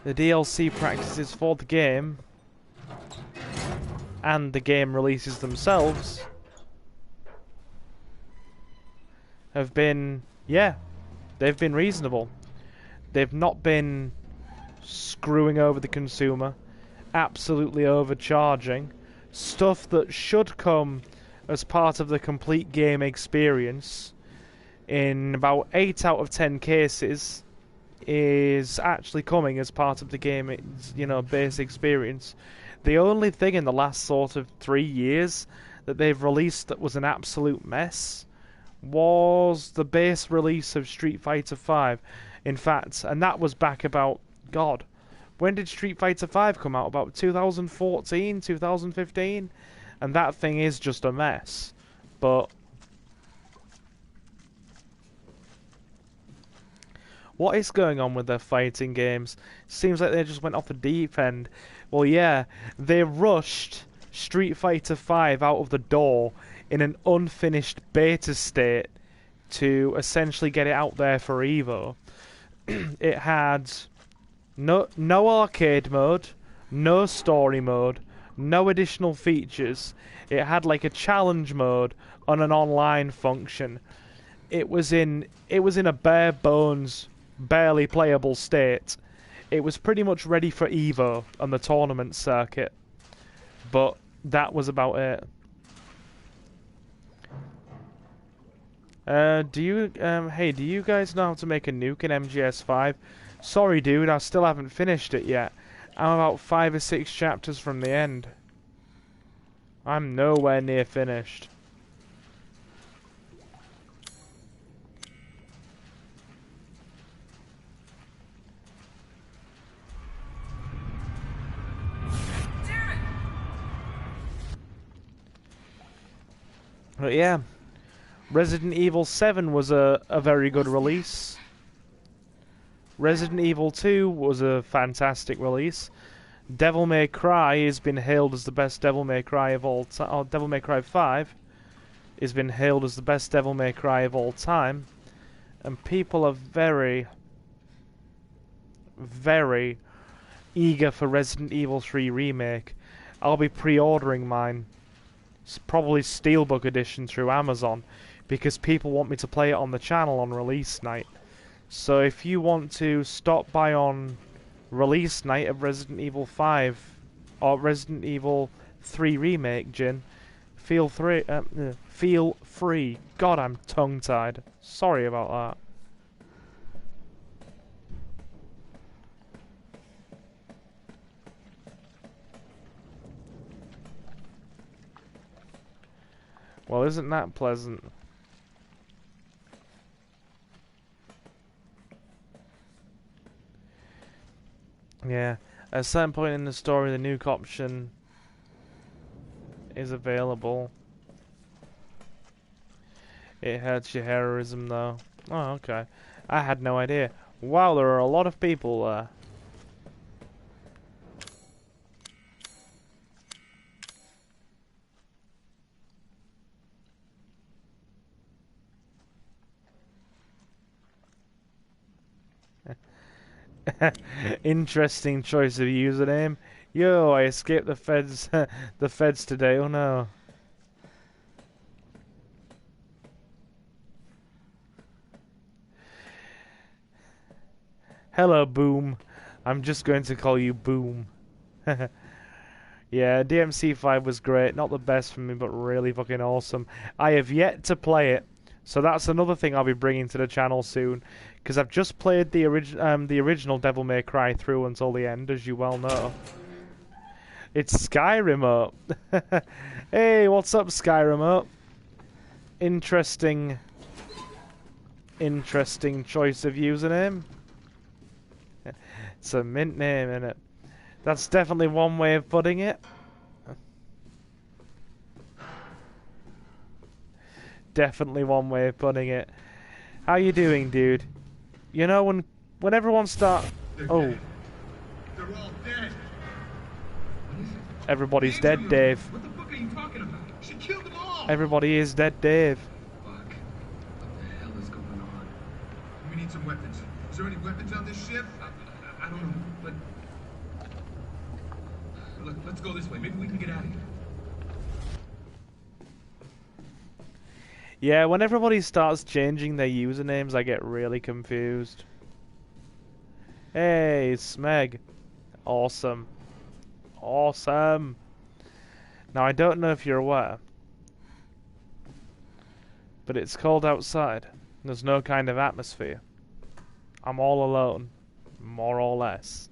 the DLC practices for the game and the game releases themselves have been, yeah, they've been reasonable. They've not been screwing over the consumer, absolutely overcharging, stuff that should come as part of the complete game experience, in about 8 out of 10 cases, is actually coming as part of the game, base experience. The only thing in the last sort of 3 years that they've released that was an absolute mess was the base release of Street Fighter V. In fact, and that was back about, God, when did Street Fighter V come out? About 2014, 2015? And that thing is just a mess. But what is going on with their fighting games? Seems like they just went off the deep end. Well, yeah, they rushed Street Fighter V out of the door in an unfinished beta state to essentially get it out there for Evo. It had no arcade mode, no story mode, no additional features. It had like a challenge mode on an online function. It was in a bare bones, barely playable state. It was pretty much ready for Evo on the tournament circuit, but that was about it. Do you guys know how to make a nuke in MGS5? Sorry, dude, I still haven't finished it yet. I'm about 5 or 6 chapters from the end. I'm nowhere near finished. But yeah, Resident Evil 7 was a very good release. Resident Evil 2 was a fantastic release. Devil May Cry has been hailed as the best Devil May Cry of all time. Oh, Devil May Cry 5 has been hailed as the best Devil May Cry of all time. And people are very, very eager for Resident Evil 3 Remake. I'll be pre-ordering mine. It's probably Steelbook Edition through Amazon, because people want me to play it on the channel on release night. So if you want to stop by on release night of Resident Evil 5 or Resident Evil 3 Remake, Jin, feel free. God, I'm tongue-tied. Sorry about that. Well, isn't that pleasant? Yeah, at a certain point in the story, the nuke option is available. It hurts your heroism, though. Oh, okay. I had no idea. Wow, there are a lot of people there. Interesting choice of username. Yo, I escaped the feds. The feds today. Oh no. Hello, Boom. I'm just going to call you Boom. Yeah, DMC5 was great. Not the best for me, but really fucking awesome. I have yet to play it, so that's another thing I'll be bringing to the channel soon. Because I've just played the original Devil May Cry through until the end, as you well know. It's Skyrim up. Hey, what's up, Skyrim up? Interesting choice of username. It's a mint name, isn't it? That's definitely one way of putting it. Definitely one way of putting it. How you doing, dude? You know, when everyone starts... Oh. They're all dead. Everybody's dead, Dave. What the fuck are you talking about? She killed them all. Everybody is dead, Dave. Fuck. What the hell is going on? We need some weapons. Is there any weapons on this ship? I don't know, but... Let's go this way. Maybe we can get out of here. Yeah, when everybody starts changing their usernames, I get really confused. Hey, Smeg. Awesome. Awesome. Now, I don't know if you're aware, but it's cold outside. There's no kind of atmosphere. I'm all alone, more or less.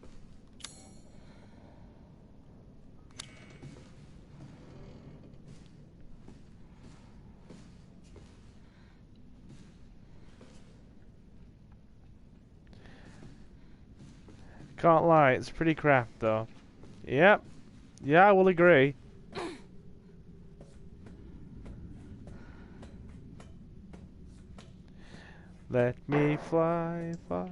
Can't lie, it's pretty crap though. Yep. Yeah, I will agree. Let me fly far.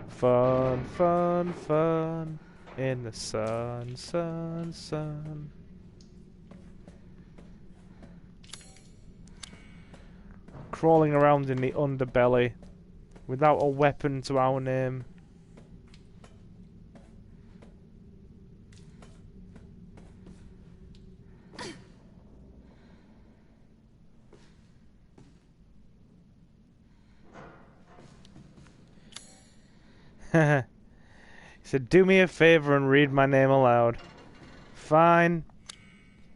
Fun, fun, fun. In the sun, sun, sun. Crawling around in the underbelly. Without a weapon to our name. He said, do me a favor and read my name aloud. Fine.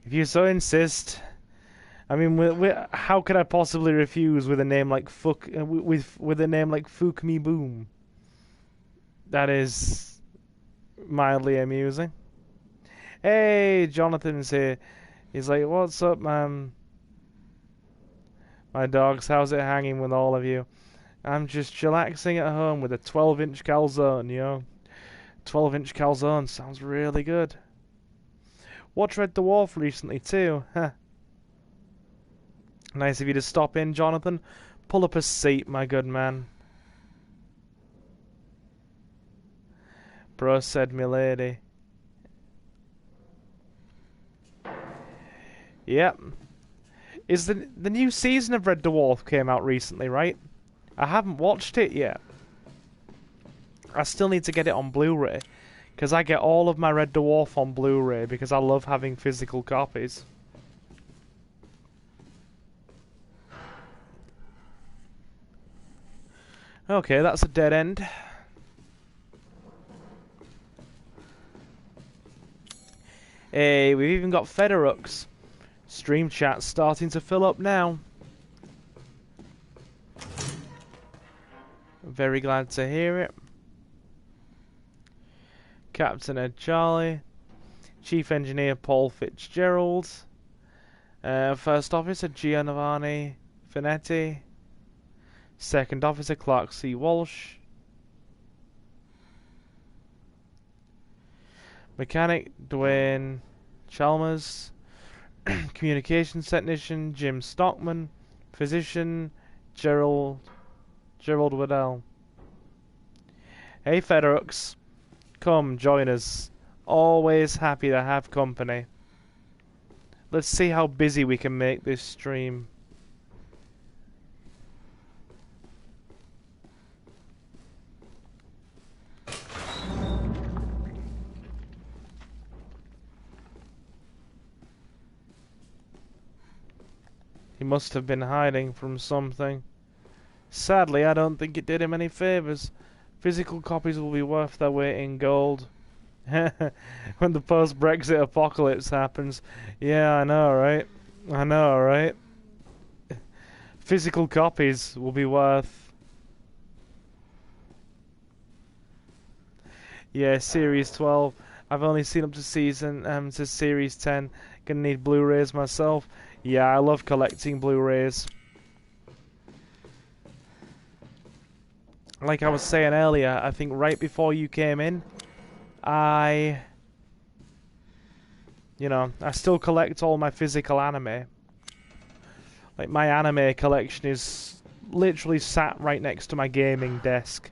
If you so insist. I mean, how could I possibly refuse with a name like with a name like Fook Me Boom? That is mildly amusing. Hey, Jonathan's here. He's like, what's up, man? My dogs, how's it hanging with all of you? I'm just chillaxing at home with a 12-inch calzone, yo. 12-inch calzone sounds really good. Watched Red Dwarf recently too, huh? Nice of you to stop in, Jonathan. Pull up a seat, my good man. Bro said milady. Yep. Is the new season of Red Dwarf came out recently, right? I haven't watched it yet. I still need to get it on Blu-ray. Because I get all of my Red Dwarf on Blu-ray because I love having physical copies. Okay, that's a dead end. Hey, we've even got Federux. Stream chat's starting to fill up now. Very glad to hear it. Captain Ed Charlie. Chief Engineer Paul Fitzgerald. First Officer Giovanni Finetti. Second Officer Clark C. Walsh. Mechanic Dwayne Chalmers. Communications Technician Jim Stockman. Physician Gerald Waddell. Hey Federux, come join us. Always happy to have company. Let's see how busy we can make this stream. He must have been hiding from something. Sadly, I don't think it did him any favours. Physical copies will be worth their weight in gold. When the post-Brexit apocalypse happens. Yeah, I know, right? I know, right? Physical copies will be worth... Yeah, Series 12. I've only seen up to to Series 10. Gonna need Blu-rays myself. Yeah, I love collecting Blu-rays. Like I was saying earlier, I think right before you came in, I still collect all my physical anime. Like, my anime collection is literally sat right next to my gaming desk.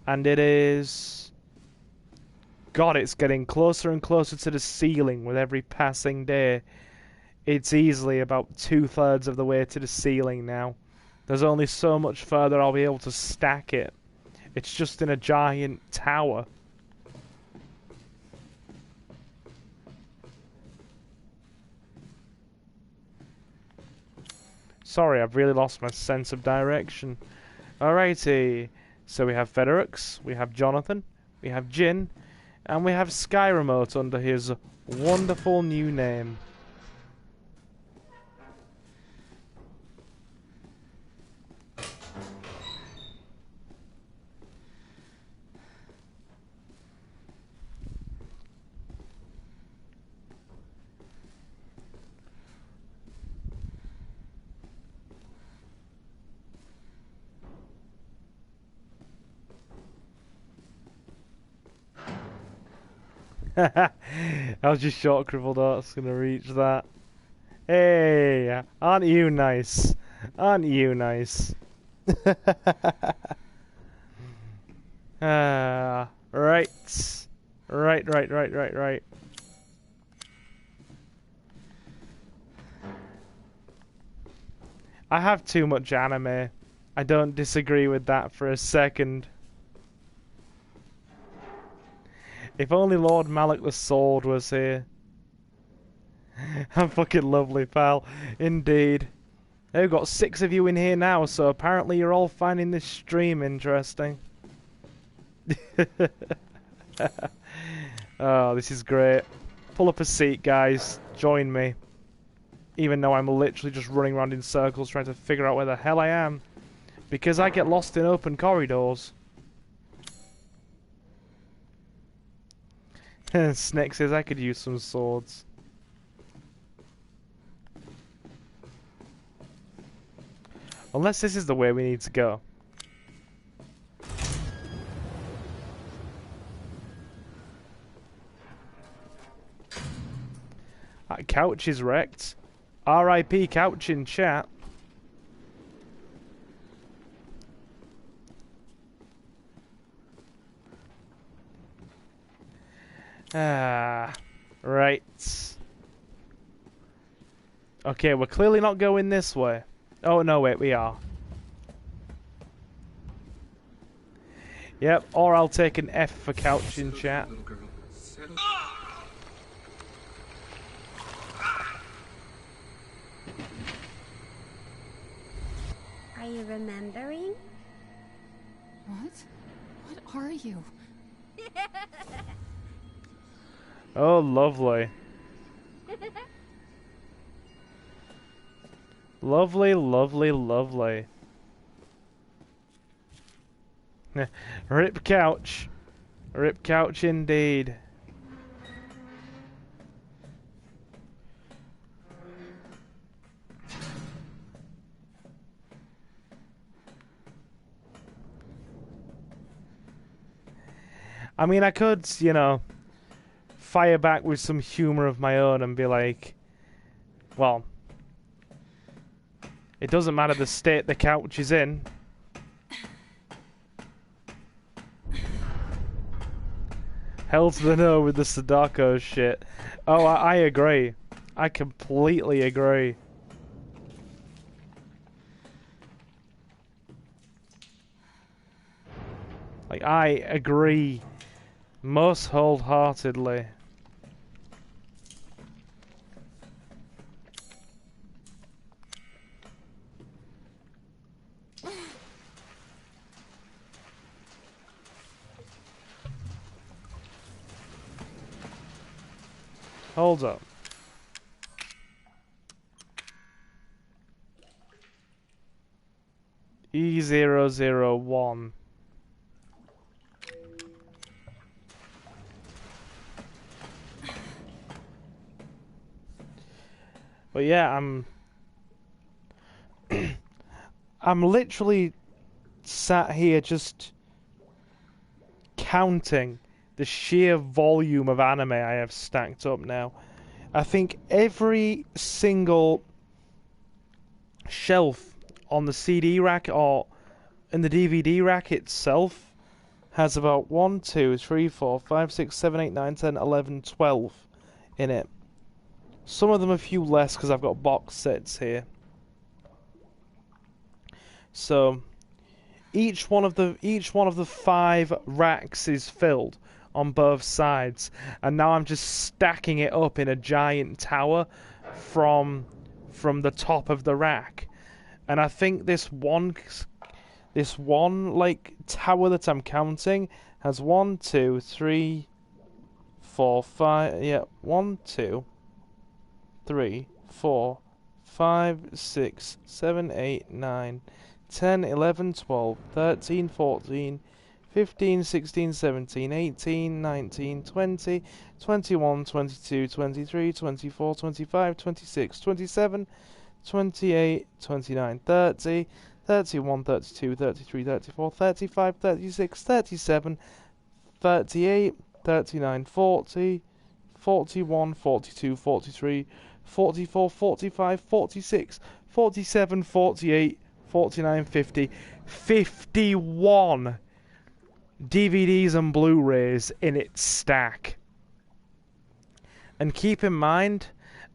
And it is... God, it's getting closer and closer to the ceiling with every passing day. It's easily about 2/3 of the way to the ceiling now. There's only so much further I'll be able to stack it. It's just in a giant tower. Sorry, I've really lost my sense of direction. Alrighty. So we have Federux, we have Jonathan, we have Jin, And we have Sky Remote under his wonderful new name. I was just short crippled art's gonna reach that. Hey, aren't you nice? Aren't you nice? Right. Right. I have too much anime. I don't disagree with that for a second. If only Lord Malik the Sword was here. I'm fucking lovely, pal. Indeed. We've got 6 of you in here now, so apparently you're all finding this stream interesting. Oh, this is great. Pull up a seat, guys. Join me. Even though I'm literally just running around in circles trying to figure out where the hell I am. Because I get lost in open corridors. Snake says I could use some swords. Unless this is the way we need to go. That couch is wrecked. R.I.P. couch in chat. Right. Okay, we're clearly not going this way. Oh, no, wait, we are. Yep, or I'll take an F for couch in chat. Are you remembering? What? What are you? Oh, lovely. Lovely, lovely, lovely. Rip couch. Rip couch indeed. I mean, I could, you know, fire back with some humor of my own and be like, well, it doesn't matter the state the couch is in. Hell to the no with the Sadako shit. Oh, I agree. I completely agree. Like, I agree most wholeheartedly. Hold up. E001. But yeah, I'm literally sat here just counting the sheer volume of anime I have stacked up now. I think every single shelf on the CD rack or in the DVD rack itself has about 1, 2, 3, 4, 5, 6, 7, 8, 9, 10, 11, 12 in it. Some of them a few less because I've got box sets here. So each one of the 5 racks is filled on both sides, and now I'm just stacking it up in a giant tower from the top of the rack. And I think this one like tower that I'm counting has 1, 2, 3, 4, 5, yeah, 1, 2, 3, 4, 5, 6, 7, 8, 9, 10, 11, 12, 13, 14, 15, 16, 17, 18, 19, 20, 21, 22, 23, 24, 25, 26, 27, 28, 29, 30, 31, 32, 33, 34, 35, 36, 37, 38, 39, 40, 41, 42, 43, 44, 45, 46, 47, 48, 49, 50, 51 DVDs and Blu-rays in its stack. And keep in mind,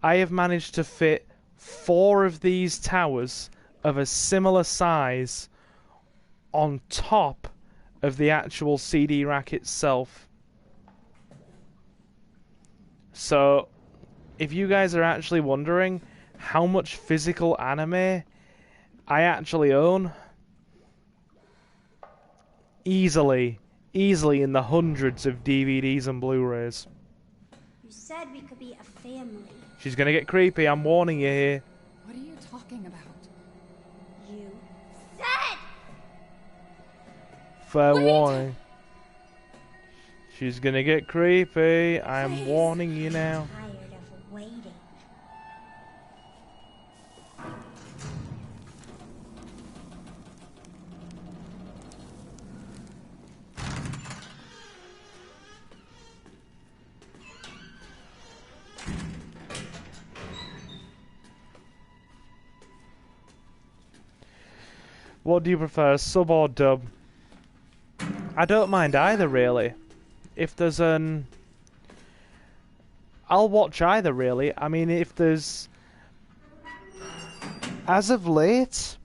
I have managed to fit 4 of these towers of a similar size on top of the actual CD rack itself. So, if you guys are actually wondering how much physical anime I actually own, easily in the hundreds of DVDs and Blu-rays. You said we could be a family. She's gonna get creepy, I'm warning you here. What are you talking about? You said! Fair warning. She's gonna get creepy, I'm warning you now. Tired of waiting. What do you prefer, sub or dub? I don't mind either, really. If there's an... I'll watch either, really. I mean, if there's... As of late,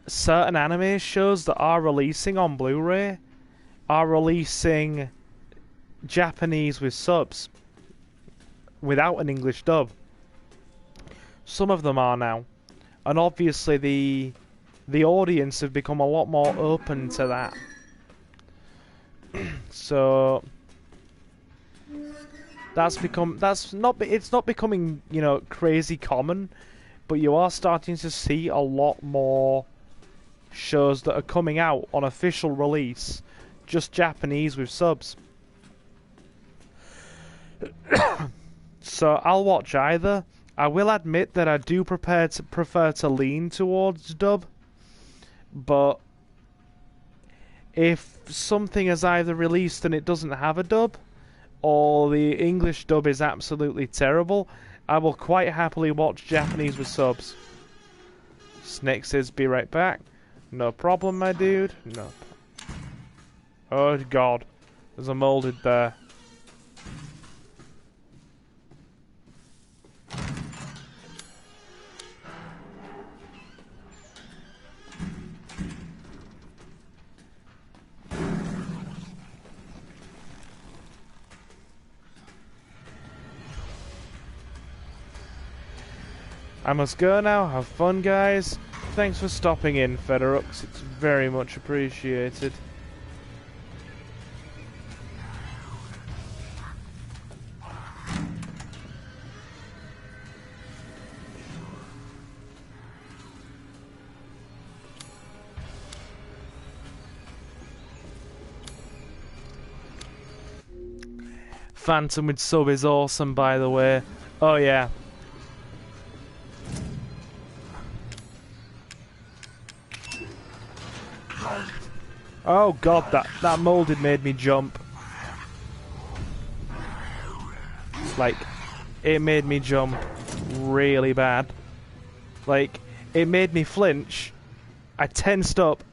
certain anime shows that are releasing on Blu-ray are releasing Japanese with subs without an English dub. Some of them are now. And obviously the audience have become a lot more open to that. So it's not becoming, you know, crazy common, but you are starting to see a lot more shows that are coming out on official release, just Japanese with subs. So I'll watch either. I will admit that I do prefer to lean towards dub, but if something is either released and it doesn't have a dub, or the English dub is absolutely terrible, I will quite happily watch Japanese with subs. Snake says, be right back. No problem, my dude. No. Oh god. There's a molded there. I must go now. Have fun, guys. Thanks for stopping in, Federux. It's very much appreciated. Phantom with sub is awesome, by the way. Oh, yeah. Oh god, that molded made me jump. Like, it made me jump really bad. Like, it made me flinch. I tensed up,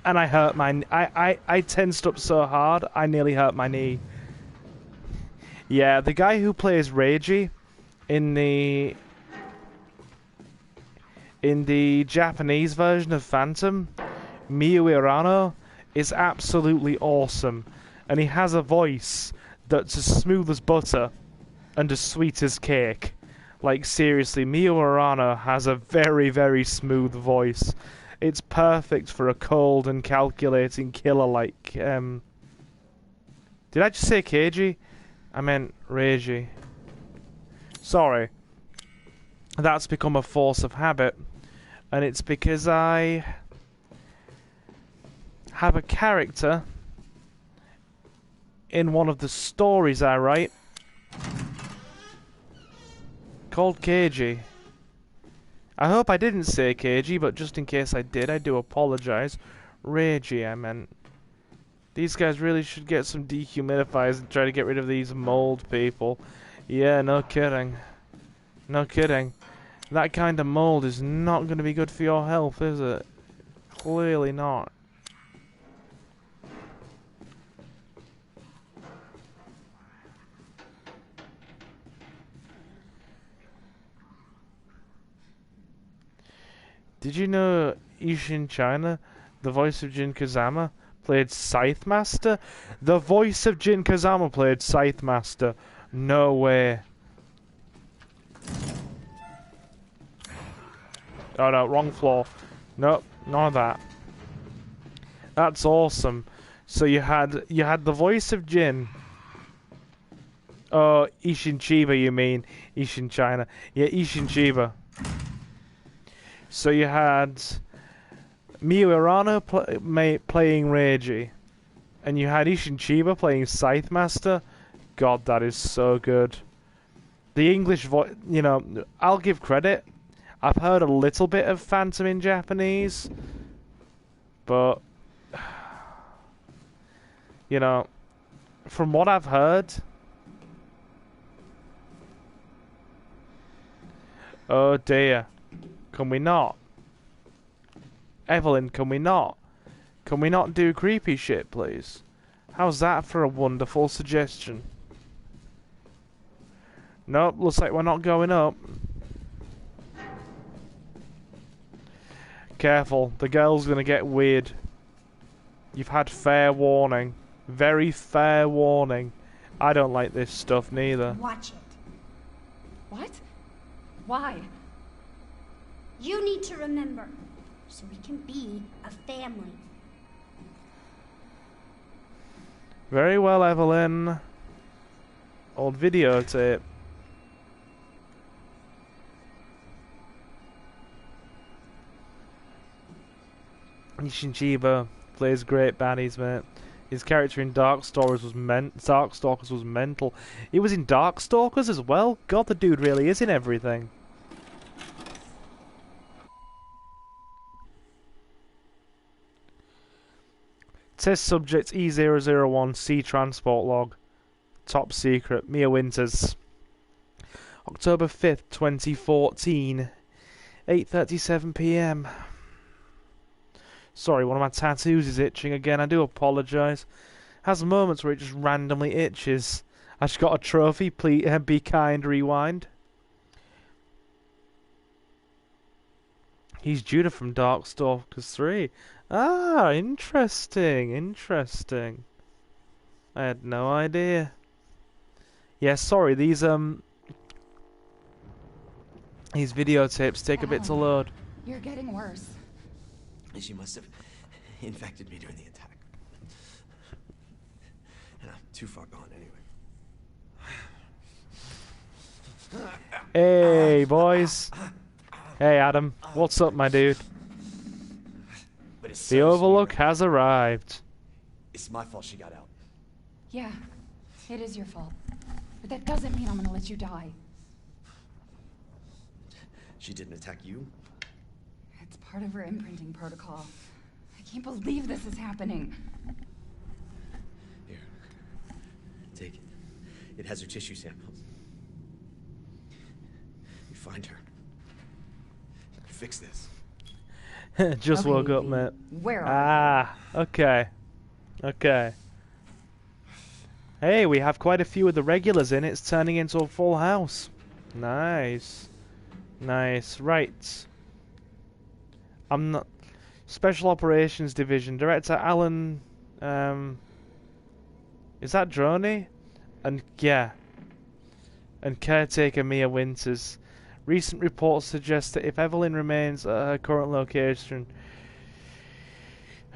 and I hurt my... I tensed up so hard, I nearly hurt my knee. Yeah, the guy who plays Reiji in the Japanese version of Phantom, Miyu Irano, is absolutely awesome, and he has a voice that's as smooth as butter and as sweet as cake. Like, seriously, Miyu Irano has a very, very smooth voice. It's perfect for a cold and calculating killer like Did I just say Keiji? I meant Reiji. Sorry. That's become a force of habit. And it's because I have a character in one of the stories I write called Keiji. I hope I didn't say Keiji, but just in case I did, I do apologize. Reiji, I meant. These guys really should get some dehumidifiers and try to get rid of these mold people. Yeah, no kidding. No kidding. That kind of mold is not going to be good for your health, is it? Clearly not. Did you know Ishin China, the voice of Jin Kazama, played Scythe Master? The voice of Jin Kazama played Scythe Master. No way. Oh no, wrong floor. Nope, none of that. That's awesome. So you had the voice of Jin. Oh, Ishin Chiba, you mean Ishin China? Yeah, Ishin Chiba. So you had Miyu Arano playing Reiji, and you had Ishin Chiba playing Scythe Master. God, that is so good. The English voice, you know, I'll give credit. I've heard a little bit of Phantom in Japanese, but you know, from what I've heard, oh dear, can we not? Evelyn, can we not? Can we not do creepy shit, please? How's that for a wonderful suggestion? Nope, looks like we're not going up. Careful, the girl's gonna get weird. You've had fair warning. Very fair warning. I don't like this stuff neither. Watch it. What? Why? You need to remember, so we can be a family. Very well, Evelyn. Old videotape. Ishin Chiba plays great baddies, mate. His character in Darkstalkers was mental. He was in Darkstalkers as well. God, the dude really is in everything. Test subject E001 C transport log. Top secret. Mia Winters. October 5th, 2014. 8:37 PM. Sorry, one of my tattoos is itching again. I do apologise. Has moments where it just randomly itches. I just got a trophy. Please be kind. Rewind. He's Judah from Darkstalkers 3. Ah, interesting. Interesting. I had no idea. Yeah, sorry. These videotapes take a bit to load. You're getting worse. She must have infected me during the attack. And I'm too far gone anyway. Hey, boys. Hey, Adam. What's up, my dude? But it's The Overlook has arrived. It's my fault she got out. Yeah, it is your fault. But that doesn't mean I'm gonna let you die. She didn't attack you? It's part of her imprinting protocol. I can't believe this is happening. Here. Take it. It has her tissue samples. You find her. Fix this. Just Okay, woke up, V. mate. Where are Ah, okay. Okay. Hey, we have quite a few of the regulars in. It's turning into a full house. Nice. Nice. Right. I'm not... Special Operations Division. Director Alan... Is that Droney? And, yeah. And caretaker Mia Winters. Recent reports suggest that if Evelyn remains at her current location,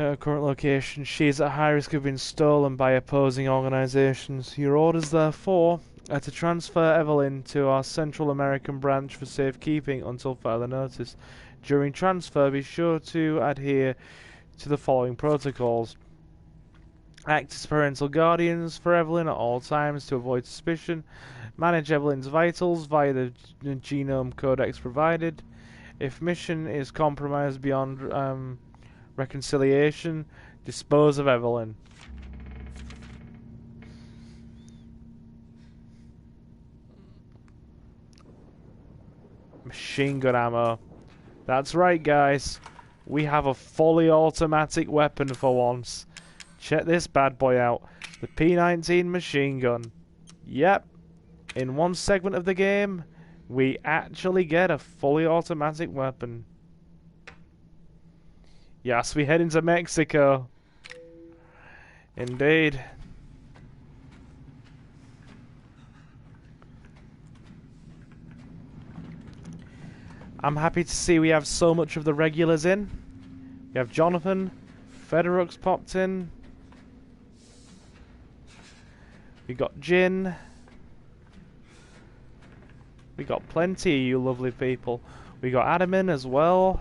Her current location. She is at high risk of being stolen by opposing organizations. Your orders, therefore, are to transfer Evelyn to our Central American branch for safekeeping until further notice. During transfer, be sure to adhere to the following protocols. Act as parental guardians for Evelyn at all times to avoid suspicion. Manage Evelyn's vitals via the genome codex provided. If mission is compromised beyond reconciliation, dispose of Evelyn. Machine gun ammo. That's right, guys. We have a fully automatic weapon for once. Check this bad boy out. The P19 machine gun. Yep. In one segment of the game, we actually get a fully automatic weapon. Yes, we head into Mexico. Indeed. I'm happy to see we have so much of the regulars in. We have Jonathan, Federux popped in. We got Jin. We got plenty of you lovely people. We got Adam in as well.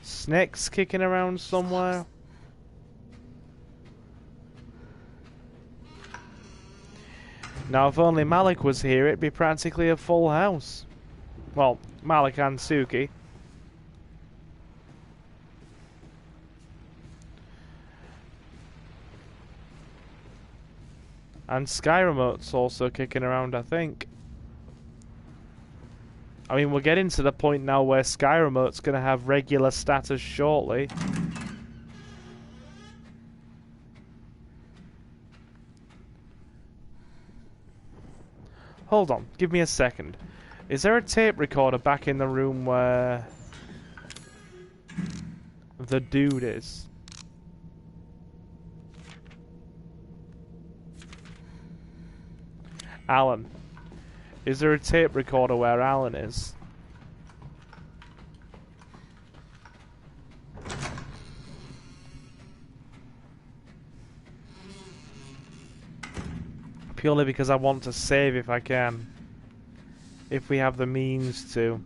Snake's kicking around somewhere. Now, if only Malik was here, it'd be practically a full house. Well, Malik and Suki. And Sky Remote's also kicking around, I think. I mean, we're getting to the point now where Sky Remote's going to have regular status shortly. Hold on, give me a second. Is there a tape recorder back in the room where the dude is? Alan. Is there a tape recorder where Alan is? Purely because I want to save if I can. If we have the means to.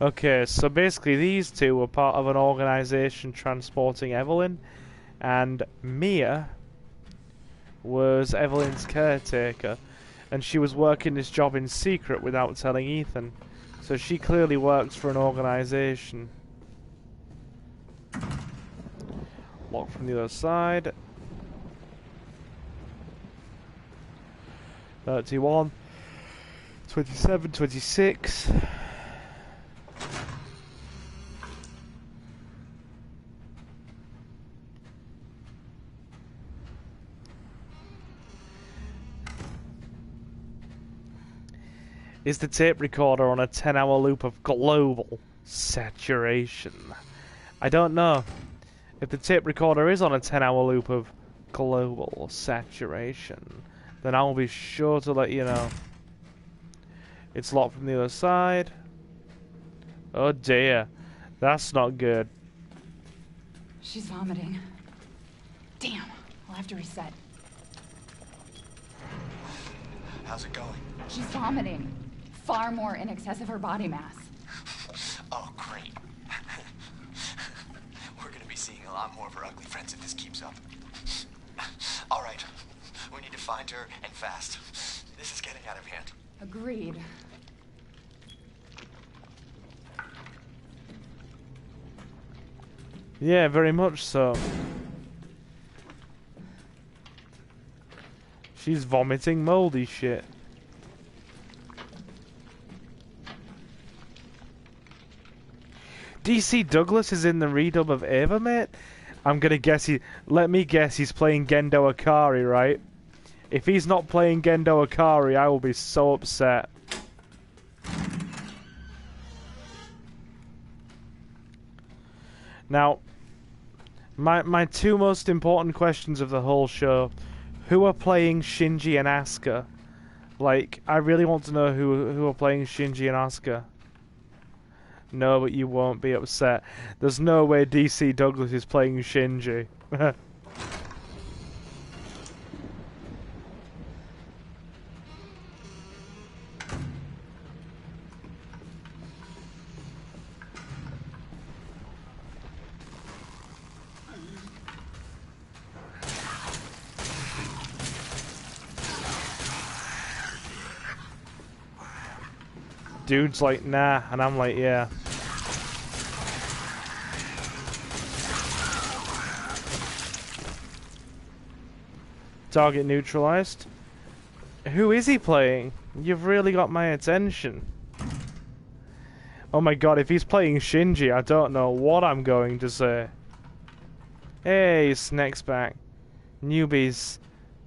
Okay, so basically these two were part of an organization transporting Evelyn, and Mia was Evelyn's caretaker, and she was working this job in secret without telling Ethan. So she clearly works for an organization. Lock from the other side. 31, 27, 26. Is the tape recorder on a 10-hour loop of global saturation? I don't know. If the tape recorder is on a 10-hour loop of global saturation, then I'll be sure to let you know. It's locked from the other side. Oh dear. That's not good. She's vomiting. Damn, I'll have to reset. How's it going? She's vomiting. Far more in excess of her body mass. Oh, great. We're gonna be seeing a lot more of her ugly friends if this keeps up. All right, we need to find her, and fast. This is getting out of hand. Agreed. Yeah, very much so. She's vomiting moldy shit. DC Douglas is in the redub of Ava, mate. I'm gonna guess let me guess he's playing Gendo Akari, right? If he's not playing Gendo Akari, I will be so upset. Now, my two most important questions of the whole show: who are playing Shinji and Asuka? Like, I really want to know who are playing Shinji and Asuka. No, but you won't be upset. There's no way DC Douglas is playing Shinji. Dude's like, nah, and I'm like, yeah. Target neutralized. Who is he playing? You've really got my attention. Oh my god, if he's playing Shinji, I don't know what I'm going to say. Hey, Snake's back. Newbies.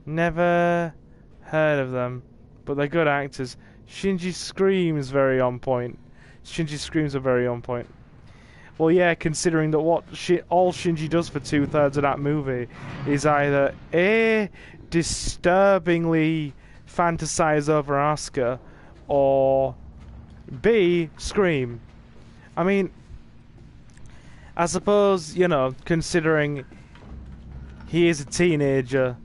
Never heard of them, but they're good actors. Shinji's screams very on point. Shinji's screams are very on point. Well, yeah, considering that all Shinji does for 2/3 of that movie is either A, disturbingly fantasize over Asuka, or B, scream. I mean, I suppose, you know, considering he is a teenager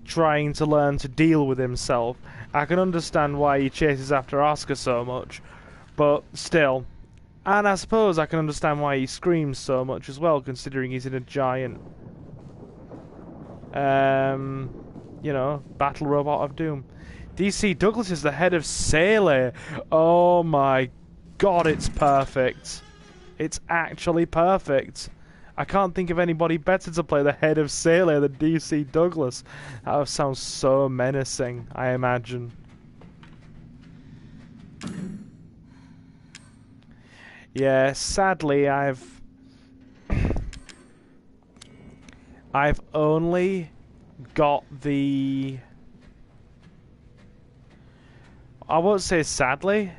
trying to learn to deal with himself, I can understand why he chases after Asuka so much, but still. And I suppose I can understand why he screams so much as well, considering he's in a giant, you know, battle robot of doom. DC Douglas is the head of Sele. Oh my god, it's perfect. It's actually perfect. I can't think of anybody better to play the head of Sele than DC Douglas. That sounds so menacing, I imagine. Yeah, sadly I've only got the... I won't say sadly.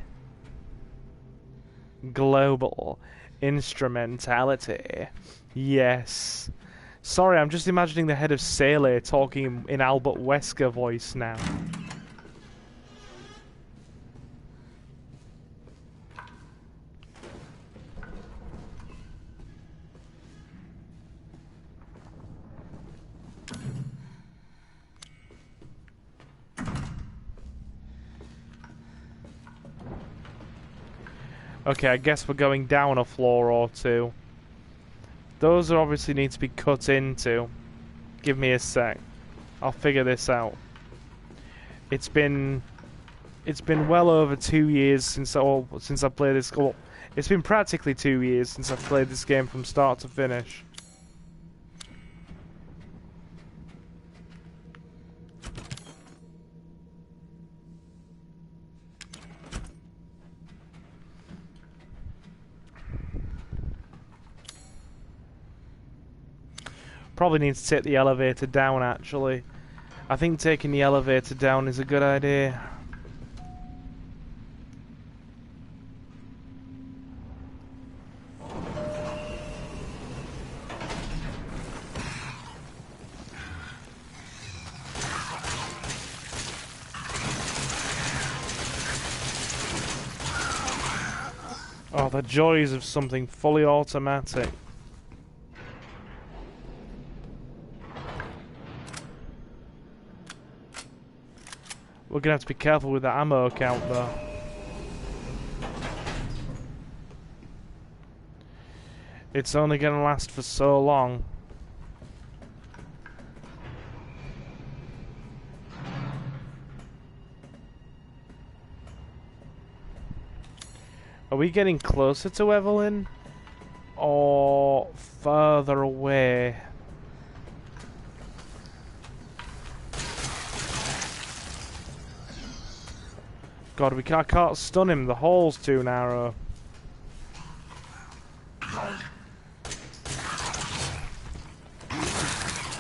Global instrumentality. Yes. Sorry, I'm just imagining the head of Sele talking in Albert Wesker voice now. Okay, I guess we're going down a floor or two. Those obviously need to be cut into. Give me a sec. I'll figure this out. It's been well over 2 years since I played this. Well, it's been practically 2 years since I've played this game from start to finish. Probably need to take the elevator down, actually. I think taking the elevator down is a good idea. Oh, the joys of something fully automatic. We're gonna have to be careful with the ammo count, though. It's only gonna last for so long. Are we getting closer to Evelyn? Or further away? God, I can't stun him. The hole's too narrow.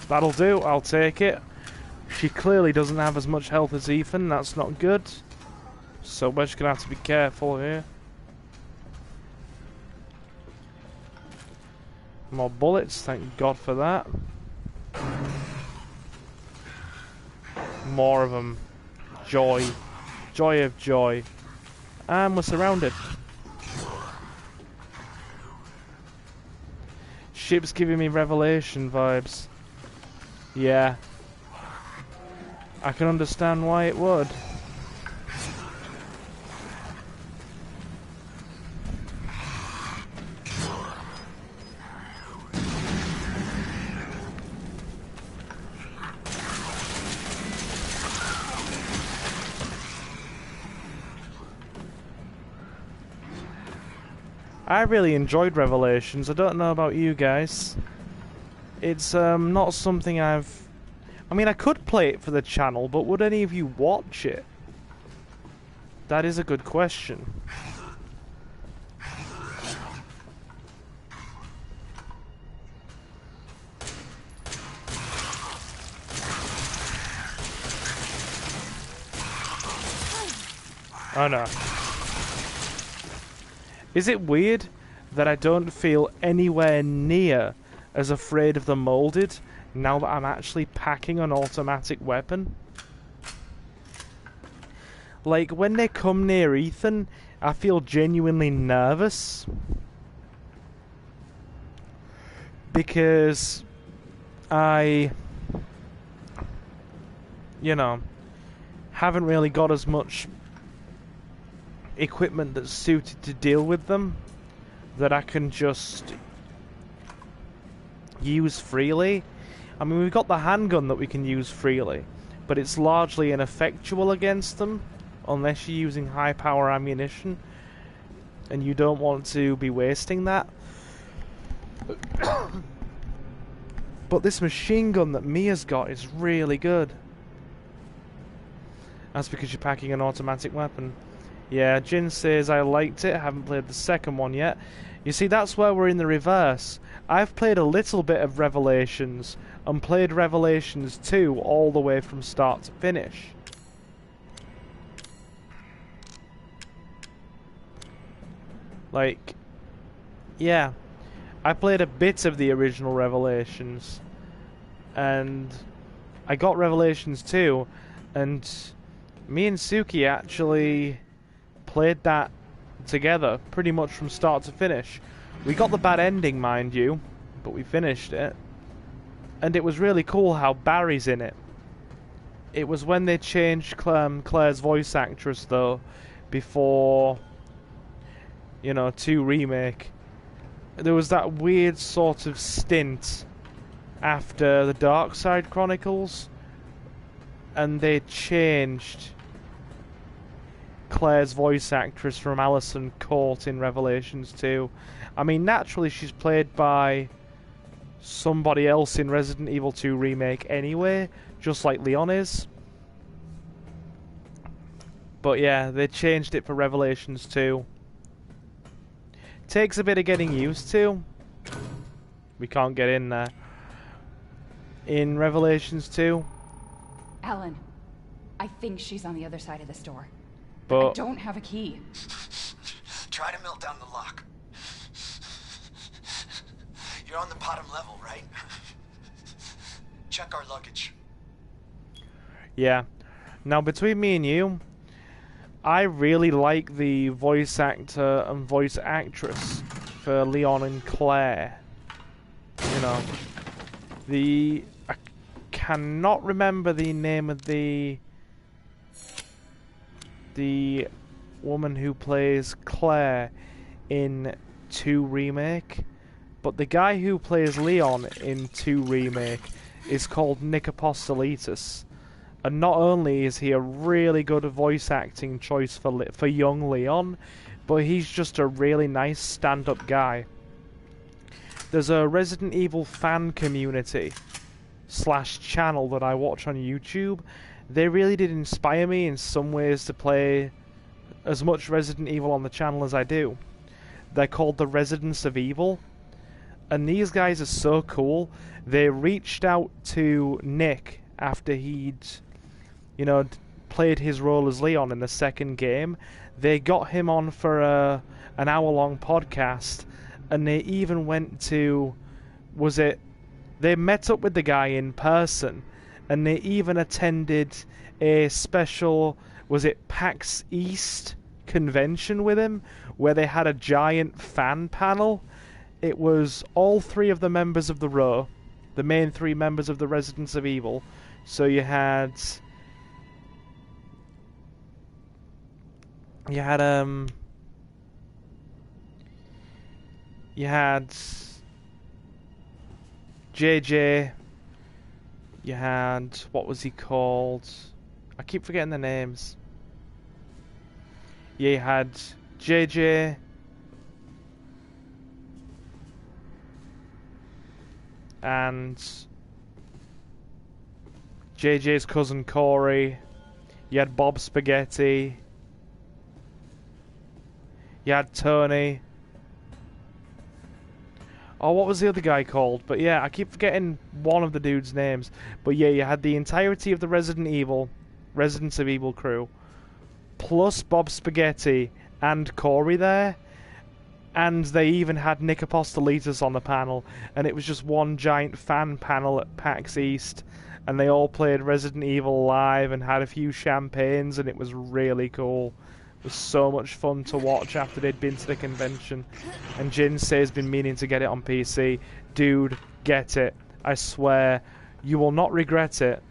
That'll do. I'll take it. She clearly doesn't have as much health as Ethan. That's not good. So we're just gonna have to be careful here. More bullets. Thank God for that. More of them. Joy. joy of joy. And we're surrounded. Ship's giving me Revelation vibes. Yeah. I can understand why it would. I really enjoyed Revelations. I don't know about you guys. It's not something I mean, I could play it for the channel, but would any of you watch it? That is a good question. Oh no. Is it weird that I don't feel anywhere near as afraid of the molded now that I'm actually packing an automatic weapon? Like, when they come near Ethan, I feel genuinely nervous. Because I, you know, haven't really got as much equipment that's suited to deal with them that I can just use freely. I mean, we've got the handgun that we can use freely, but it's largely ineffectual against them unless you're using high power ammunition, and you don't want to be wasting that. But this machine gun that Mia's got is really good. That's because you're packing an automatic weapon. Yeah, Jin says I liked it, I haven't played the second one yet. You see, that's where we're in the reverse. I've played a little bit of Revelations, and played Revelations 2 all the way from start to finish. Like, yeah. I played a bit of the original Revelations, and I got Revelations 2, and me and Suki actually played that together pretty much from start to finish. We got the bad ending, mind you, but we finished it. And it was really cool how Barry's in it. It was when they changed Claire's voice actress, though, before, you know, 2 Remake. There was that weird sort of stint after the Dark Side Chronicles, and they changed Claire's voice actress from Alison Court in Revelations 2. I mean, naturally she's played by somebody else in Resident Evil 2 Remake anyway, just like Leon is. But yeah, they changed it for Revelations 2. Takes a bit of getting used to. We can't get in there. In Revelations 2. Alan, I think she's on the other side of this door. But I don't have a key. Try to melt down the lock. You're on the bottom level, right? Check our luggage. yeah. Now, between me and you, I really like the voice actor and voice actress for Leon and Claire. You know, I cannot remember the name of the woman who plays Claire in 2 Remake, but the guy who plays Leon in 2 Remake is called Nick Apostolitis, and not only is he a really good voice acting choice for young Leon, but he's just a really nice stand-up guy. There's a Resident Evil fan community / channel that I watch on YouTube. They really did inspire me in some ways to play as much Resident Evil on the channel as I do. They're called the Residents of Evil, and these guys are so cool. They reached out to Nick after he'd, you know, played his role as Leon in the second game. They got him on for an hour-long podcast, and they even went to, they met up with the guy in person, and they even attended a special was it PAX East convention with him, where they had a giant fan panel. It was all three of the members of the row, the main three members of the Residents of Evil. So you had JJ, you had, what was he called? I keep forgetting the names. Yeah, you had JJ, and JJ's cousin Corey. You had Bob Spaghetti. You had Tony. Oh, what was the other guy called? But yeah, I keep forgetting one of the dudes' names. But yeah, you had the entirety of the Residents of Evil crew, plus Bob Spaghetti and Corey there. And they even had Nick Apostolitis on the panel. And it was just one giant fan panel at PAX East. And they all played Resident Evil live and had a few champagnes, and it was really cool. It was so much fun to watch after they'd been to the convention. And Jinsei's been meaning to get it on PC. Dude, get it. I swear, you will not regret it.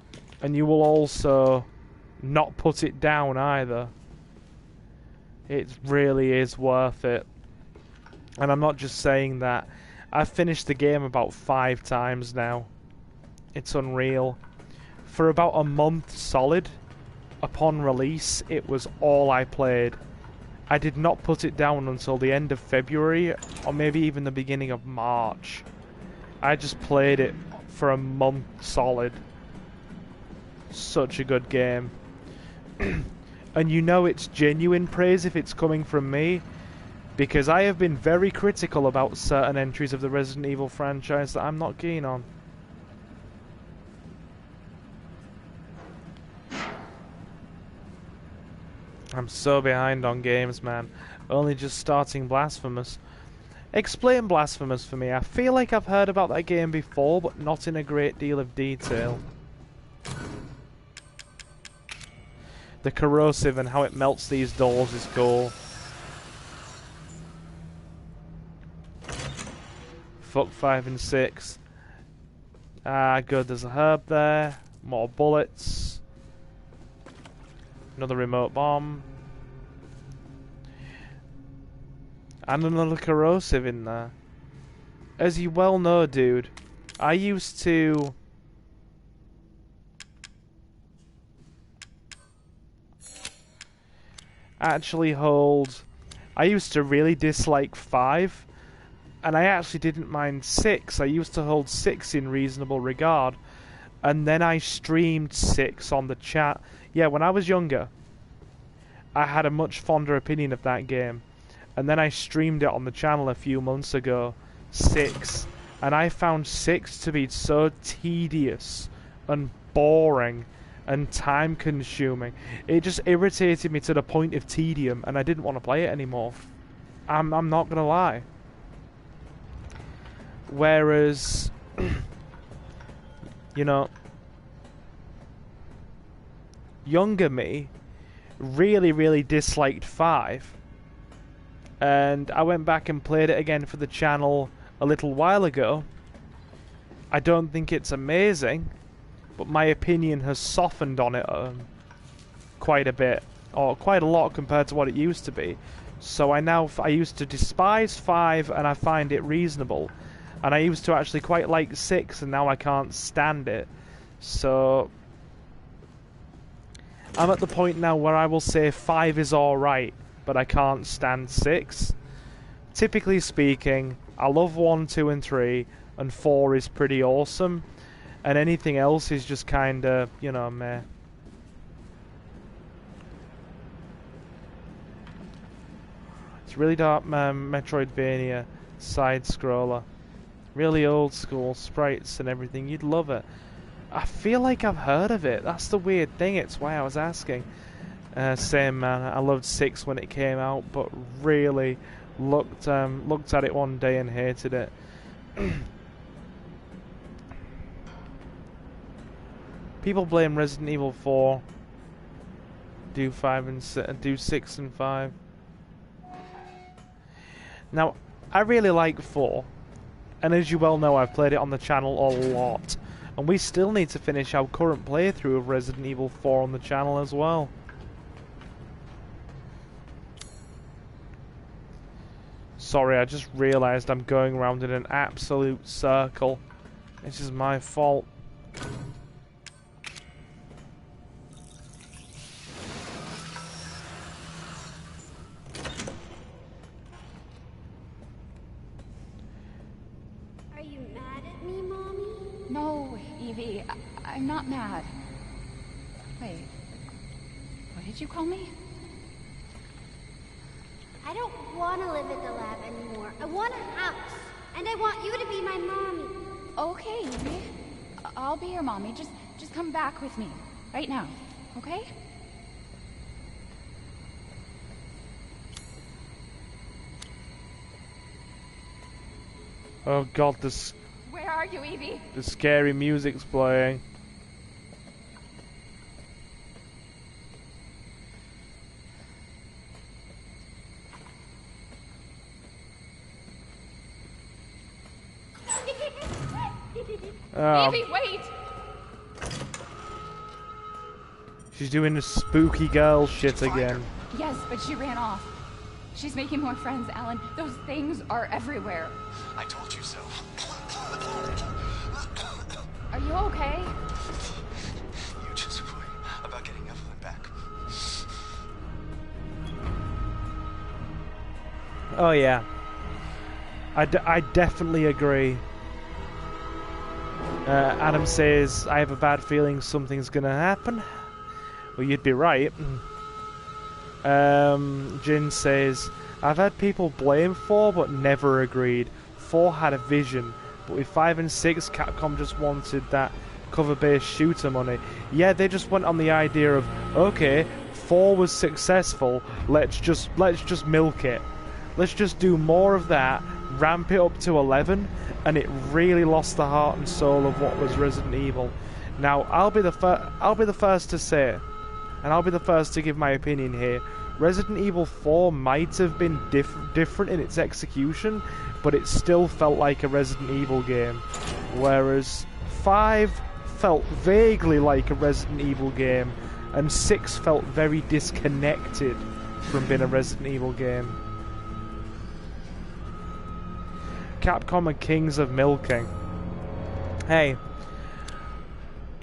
And you will also not put it down either. It really is worth it. And I'm not just saying that. I've finished the game about 5 times now. It's unreal. For about a month solid, upon release, it was all I played. I did not put it down until the end of February, or maybe even the beginning of March. I just played it for a month solid. Such a good game. And you know it's genuine praise if it's coming from me, because I have been very critical about certain entries of the Resident Evil franchise that I'm not keen on. I'm so behind on games, man. Only just starting Blasphemous. Explain Blasphemous for me. I feel like I've heard about that game before, but not in a great deal of detail. The corrosive and how it melts these dolls is cool. Fuck 5 and 6. Ah, good. There's a herb there. More bullets. Another remote bomb. And another corrosive in there. As you well know, dude, I used to... actually hold... I used to really dislike 5. And I actually didn't mind 6. I used to hold 6 in reasonable regard. And then I streamed 6 on the chat. Yeah, when I was younger, I had a much fonder opinion of that game. And then I streamed it on the channel a few months ago. 6. And I found 6 to be so tedious and boring and time consuming. It just irritated me to the point of tedium, and I didn't want to play it anymore. I'm not gonna lie. Whereas, you know, younger me really, really disliked 5. And I went back and played it again for the channel a little while ago. I don't think it's amazing, but my opinion has softened on it quite a bit, or quite a lot compared to what it used to be. So I used to despise 5, and I find it reasonable. And I used to actually quite like 6, and now I can't stand it. So I'm at the point now where I will say 5 is alright, but I can't stand 6. Typically speaking, I love 1, 2, and 3, and 4 is pretty awesome. And anything else is just kinda, you know, meh. It's really dark, Metroidvania side-scroller. Really old school sprites and everything. You'd love it. I feel like I've heard of it. That's the weird thing. It's why I was asking. Same man. I loved 6 when it came out, but really looked at it one day and hated it. People blame Resident Evil 4 do 5 and do 6 and 5. Now, I really like 4, and as you well know, I've played it on the channel a lot, and we still need to finish our current playthrough of Resident Evil 4 on the channel as well. Sorry, I just realised I'm going around in an absolute circle. This is my fault. Are you mad at me, Mommy? No, Evie, I'm not mad. Wait, what did you call me? I don't want to live at the lab anymore. I want a house. And I want you to be my mommy. Okay, Evie. I'll be your mommy. Just come back with me. Right now, okay? Oh god, Where are you, Evie? the scary music's playing. Oh, Evie, wait! she's doing the spooky girl shit again. Yes, but she ran off. She's making more friends, Alan. Those things are everywhere. I told you so. Are you okay? You just worry about getting Evelyn back. Oh yeah. I definitely agree. Adam says, I have a bad feeling something's gonna happen. Well, you'd be right. Jin says, I've had people blame 4 but never agreed. 4 had a vision, but with 5 and 6, Capcom just wanted that cover-based shooter money. Yeah, they just went on the idea of, okay, 4 was successful, let's just milk it. Let's just do more of that, ramp it up to 11, and it really lost the heart and soul of what was Resident Evil. Now, I'll be the first to say, and I'll be the first to give my opinion here. Resident Evil 4 might have been different in its execution, but it still felt like a Resident Evil game. Whereas 5 felt vaguely like a Resident Evil game, and 6 felt very disconnected from being a Resident Evil game. Capcom are kings of milking. Hey,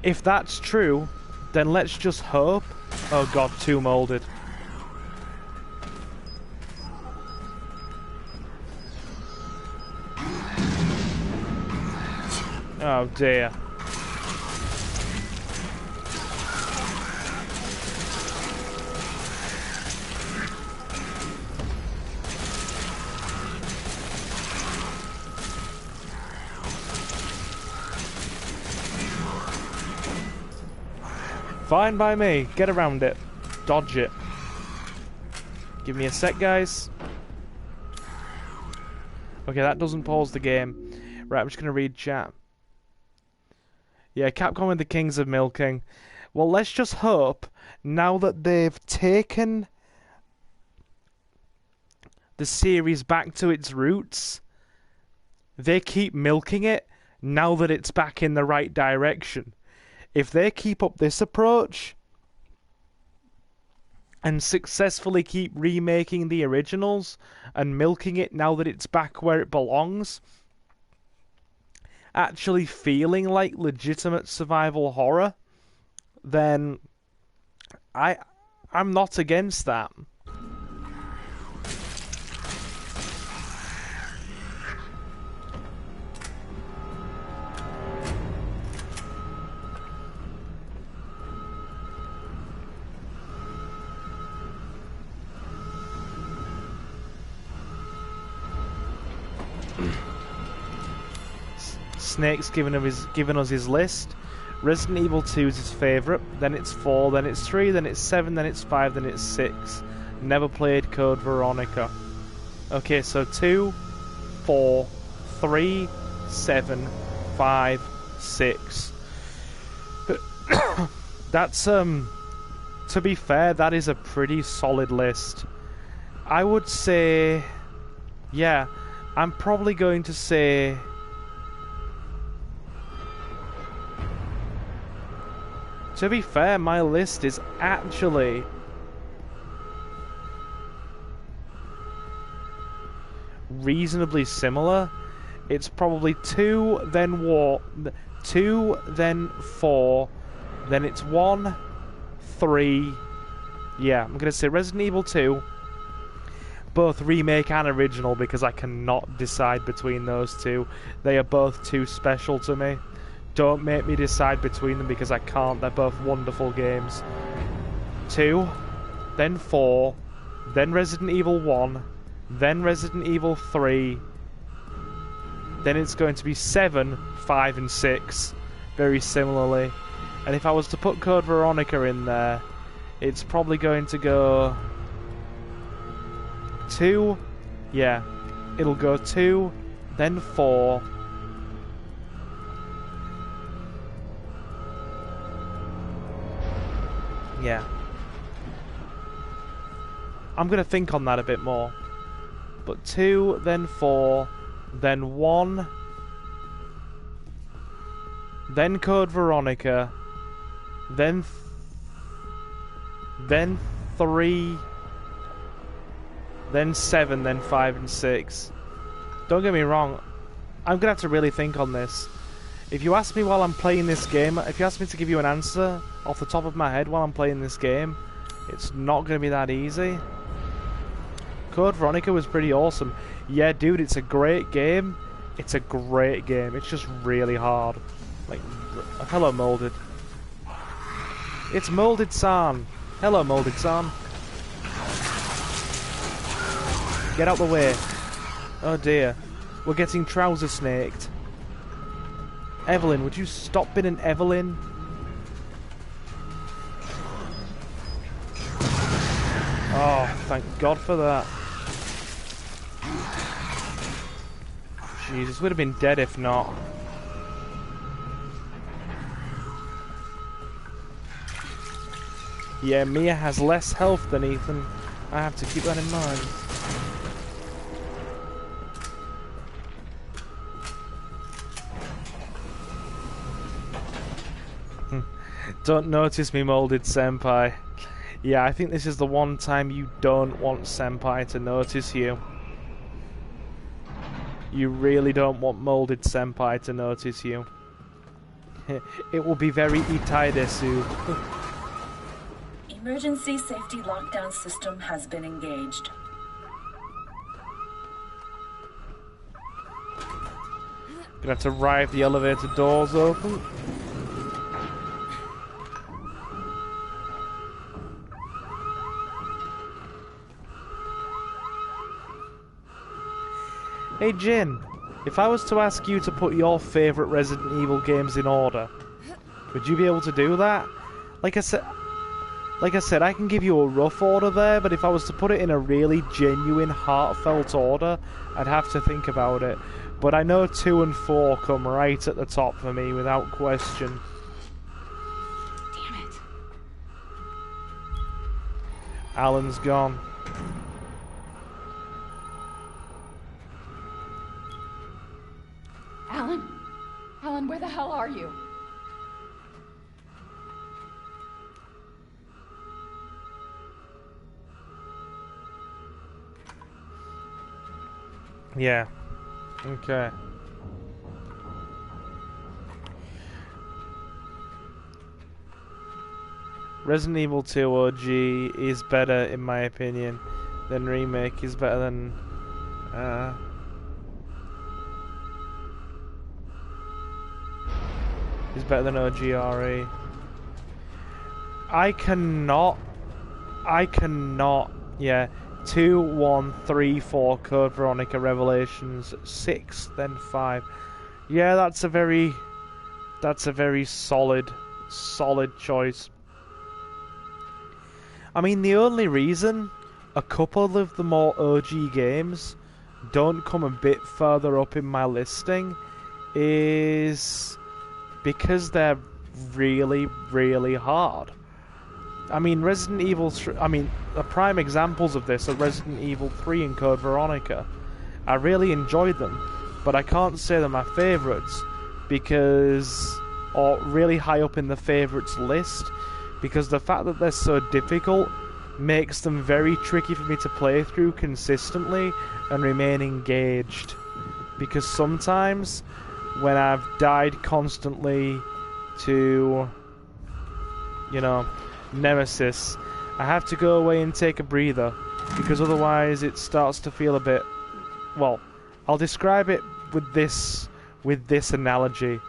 if that's true, then let's just hope... Oh god, 2 molded. Oh dear. Fine by me. Get around it. Dodge it. Give me a sec, guys. Okay, that doesn't pause the game. Right, I'm just going to read chat. Yeah, Capcom are the kings of milking. Well, let's just hope, now that they've taken the series back to its roots, they keep milking it now that it's back in the right direction. If they keep up this approach and successfully keep remaking the originals and milking it now that it's back where it belongs, actually feeling like legitimate survival horror, then I'm not against that. Snake's given us his list. Resident Evil 2 is his favourite, then it's 4, then it's 3, then it's 7, then it's 5, then it's 6. Never played Code Veronica. Okay, so 2, 4, 3, 7, 5, 6. That's to be fair, that is a pretty solid list. I would say, yeah, I'm probably going to say, to be fair, my list is actually reasonably similar. It's probably 2, then 2, then 4, then it's 1, 3. Yeah, I'm gonna say Resident Evil 2, both remake and original, because I cannot decide between those two. They are both too special to me. Don't make me decide between them, because I can't. They're both wonderful games. 2, then 4, then Resident Evil 1, then Resident Evil 3, then it's going to be 7, 5 and 6, very similarly. And if I was to put Code Veronica in there, it's probably going to go 2, yeah, it'll go 2, then 4, yeah. I'm going to think on that a bit more. But 2, then 4, then 1, then Code Veronica, then 3, then 7, then 5 and 6. Don't get me wrong, I'm gonna have to really think on this. If you ask me while I'm playing this game, if you ask me to give you an answer off the top of my head while I'm playing this game, it's not gonna be that easy. Code Veronica was pretty awesome. Yeah, dude, it's a great game. It's a great game. It's just really hard. Like, hello, Molded. It's Molded-san. Hello, Molded-san. Get out the way. Oh dear. We're getting trouser snaked. Evelyn, would you stop being an Evelyn? Oh, thank God for that. Jesus, would have been dead if not. Yeah, Mia has less health than Ethan. I have to keep that in mind. Don't notice me, Molded Senpai. Yeah, I think this is the one time you don't want Senpai to notice you. You really don't want Molded Senpai to notice you. It will be very itai desu. Emergency safety lockdown system has been engaged. Gonna have to ride the elevator doors open. Hey Jin, if I was to ask you to put your favourite Resident Evil games in order, would you be able to do that? Like I said, I can give you a rough order there, but if I was to put it in a really genuine, heartfelt order, I'd have to think about it. But I know 2 and 4 come right at the top for me, without question. Damn it. Alan's gone. Alan? Alan, where the hell are you? Yeah. Okay. Resident Evil 2 OG is better, in my opinion, than Remake. Is better than... is better than OG RE. I cannot, yeah. 2, 1, 3, 4, Code Veronica Revelations, 6, then 5. Yeah, that's a very solid choice. I mean, the only reason a couple of the more OG games don't come a bit further up in my listing is because they're really, really hard. I mean, Resident Evil 3, I mean, the prime examples of this are Resident Evil 3 and Code Veronica. I really enjoyed them, but I can't say they're my favourites because, or really high up in the favourites list, because the fact that they're so difficult makes them very tricky for me to play through consistently and remain engaged. Because sometimes, when I've died constantly to, you know, Nemesis, I have to go away and take a breather, because otherwise it starts to feel a bit, well, I'll describe it with this analogy.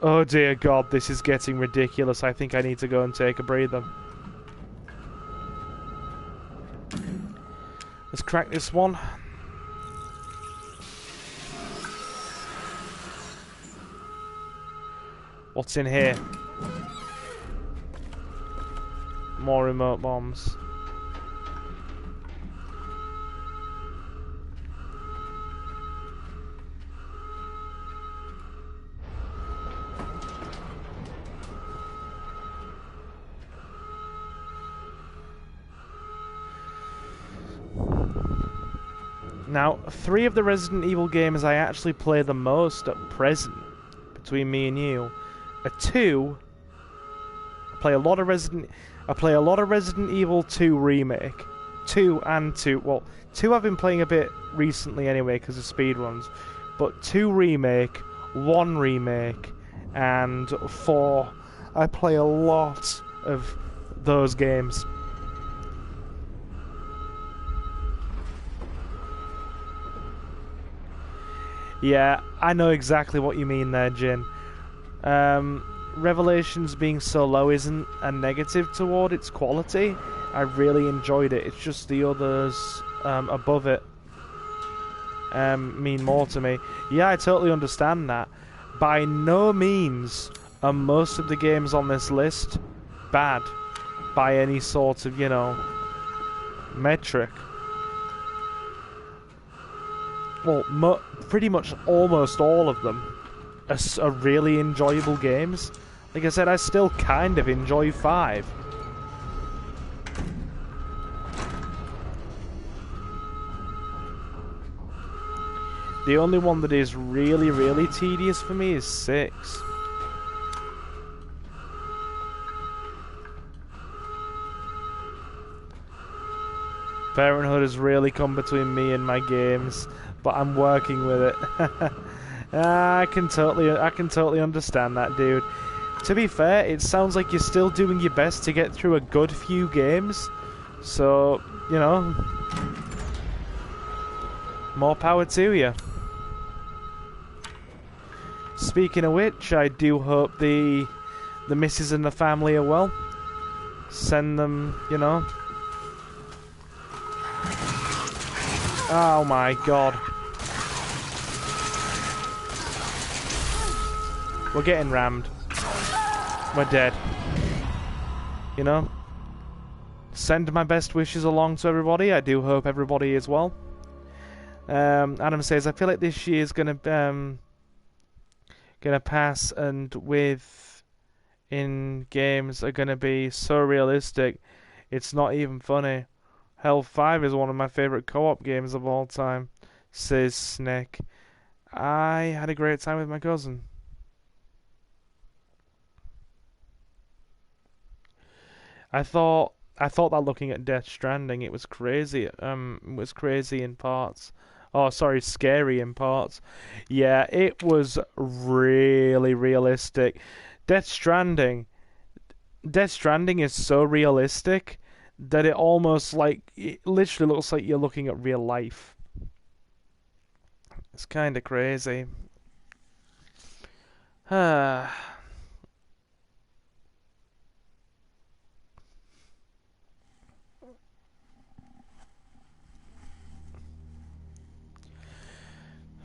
Oh dear God, this is getting ridiculous. I think I need to go and take a breather. Let's crack this one. What's in here? More remote bombs. Now, 3 of the Resident Evil games I actually play the most at present, between me and you, are 2. I play a lot of Resident Evil 2 Remake. 2 and 2. Well, 2 I've been playing a bit recently anyway because of speedruns. But 2 Remake, 1 Remake, and 4. I play a lot of those games. Yeah, I know exactly what you mean there, Jin. Revelations being so low isn't a negative toward its quality. I really enjoyed it. It's just the others above it mean more to me. Yeah, I totally understand that. By no means are most of the games on this list bad by any sort of, you know, metric. Well, pretty much almost all of them are really enjoyable games. Like I said, I still kind of enjoy 5. The only one that is really, really tedious for me is 6. Parenthood has really come between me and my games, but I'm working with it. I can totally understand that, dude. To be fair, it sounds like you're still doing your best to get through a good few games. So, you know, more power to you. Speaking of which, I do hope the missus and the family are well. Send them, you know. Oh my God. We're getting rammed. We're dead. You know? Send my best wishes along to everybody. I do hope everybody is well. Adam says, I feel like this year's gonna pass, and in games are gonna be so realistic it's not even funny. Hell 5 is one of my favourite co-op games of all time, says Snick. I had a great time with my cousin. I thought that looking at Death Stranding, it was crazy. It was crazy in parts. Oh, sorry, scary in parts. Yeah, it was really realistic. Death Stranding is so realistic that it almost it literally looks like you're looking at real life. It's kind of crazy.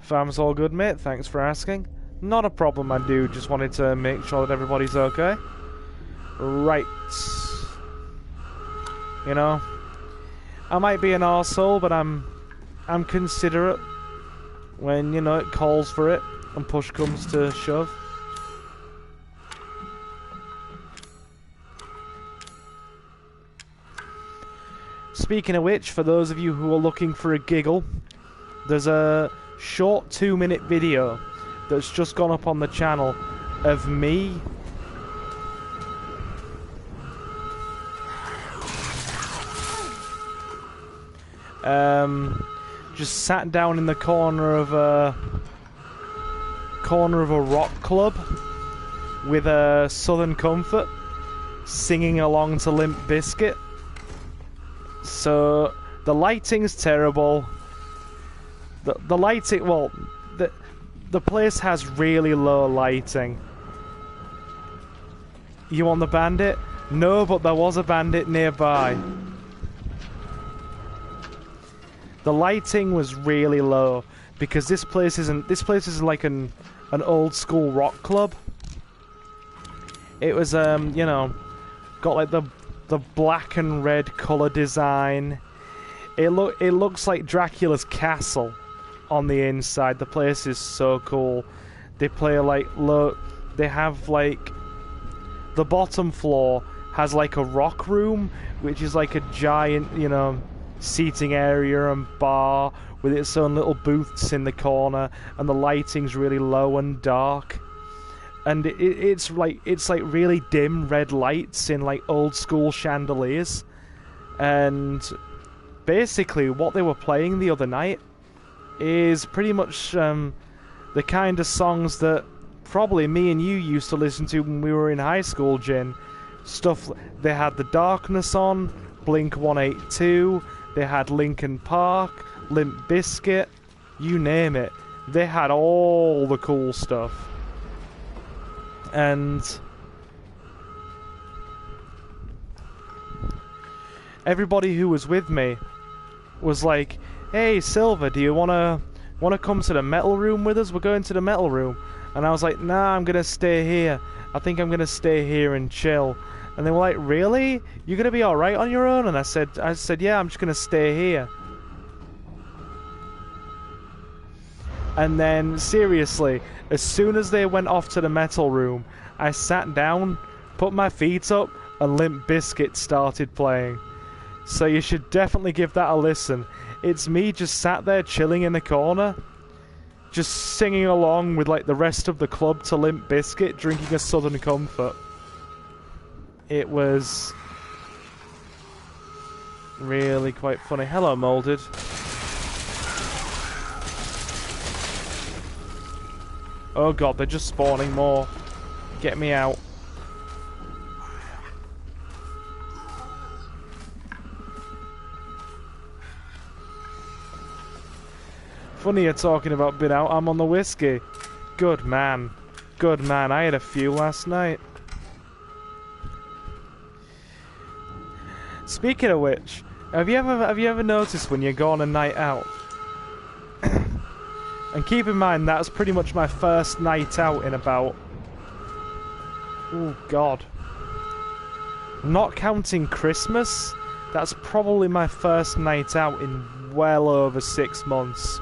Fam's all good, mate. Thanks for asking. Not a problem, I do. Just wanted to make sure that everybody's okay. Right. You know, I might be an arsehole, but I'm considerate when, you know, it calls for it and push comes to shove. speaking of which, for those of you who are looking for a giggle, there's a short 2-minute video that's just gone up on the channel of me just sat down in the corner of a rock club with a Southern Comfort, singing along to Limp Bizkit. So the lighting's terrible. The lighting, well, the place has really low lighting. You want the bandit? No, but there was a bandit nearby. The lighting was really low because this place is like an old school rock club. It was you know, got like the black and red color design. It looks like Dracula's castle on the inside. The place is so cool. They play like they have like the bottom floor has like a rock room, which is like a giant, you know, seating area and bar with its own little booths in the corner, and the lighting's really low and dark, and it's like really dim red lights in like old school chandeliers. And basically what they were playing the other night is pretty much the kind of songs that probably me and you used to listen to when we were in high school, Jin. Stuff, they had The Darkness on, Blink 182, they had Linkin Park, Limp Bizkit, you name it. They had all the cool stuff. And everybody who was with me was like, "Hey Silver, do you wanna come to the metal room with us? We're going to the metal room." And I was like, "Nah, I'm gonna stay here. I think I'm gonna stay here and chill." And they were like, "Really? You're gonna be alright on your own?" And I said, "Yeah, I'm just gonna stay here." And then, seriously, as soon as they went off to the metal room, I sat down, put my feet up, and Limp Bizkit started playing. So you should definitely give that a listen. It's me just sat there chilling in the corner, just singing along with like the rest of the club to Limp Bizkit, drinking a Southern Comfort. It was really quite funny. Hello, Molded. Oh god, they're just spawning more. Get me out. Funny you're talking about been out. I'm on the whiskey. Good man. Good man. I had a few last night. Speaking of which, have you ever noticed when you go on a night out? And keep in mind that's pretty much my first night out in about, oh god, not counting Christmas, that's probably my first night out in well over 6 months.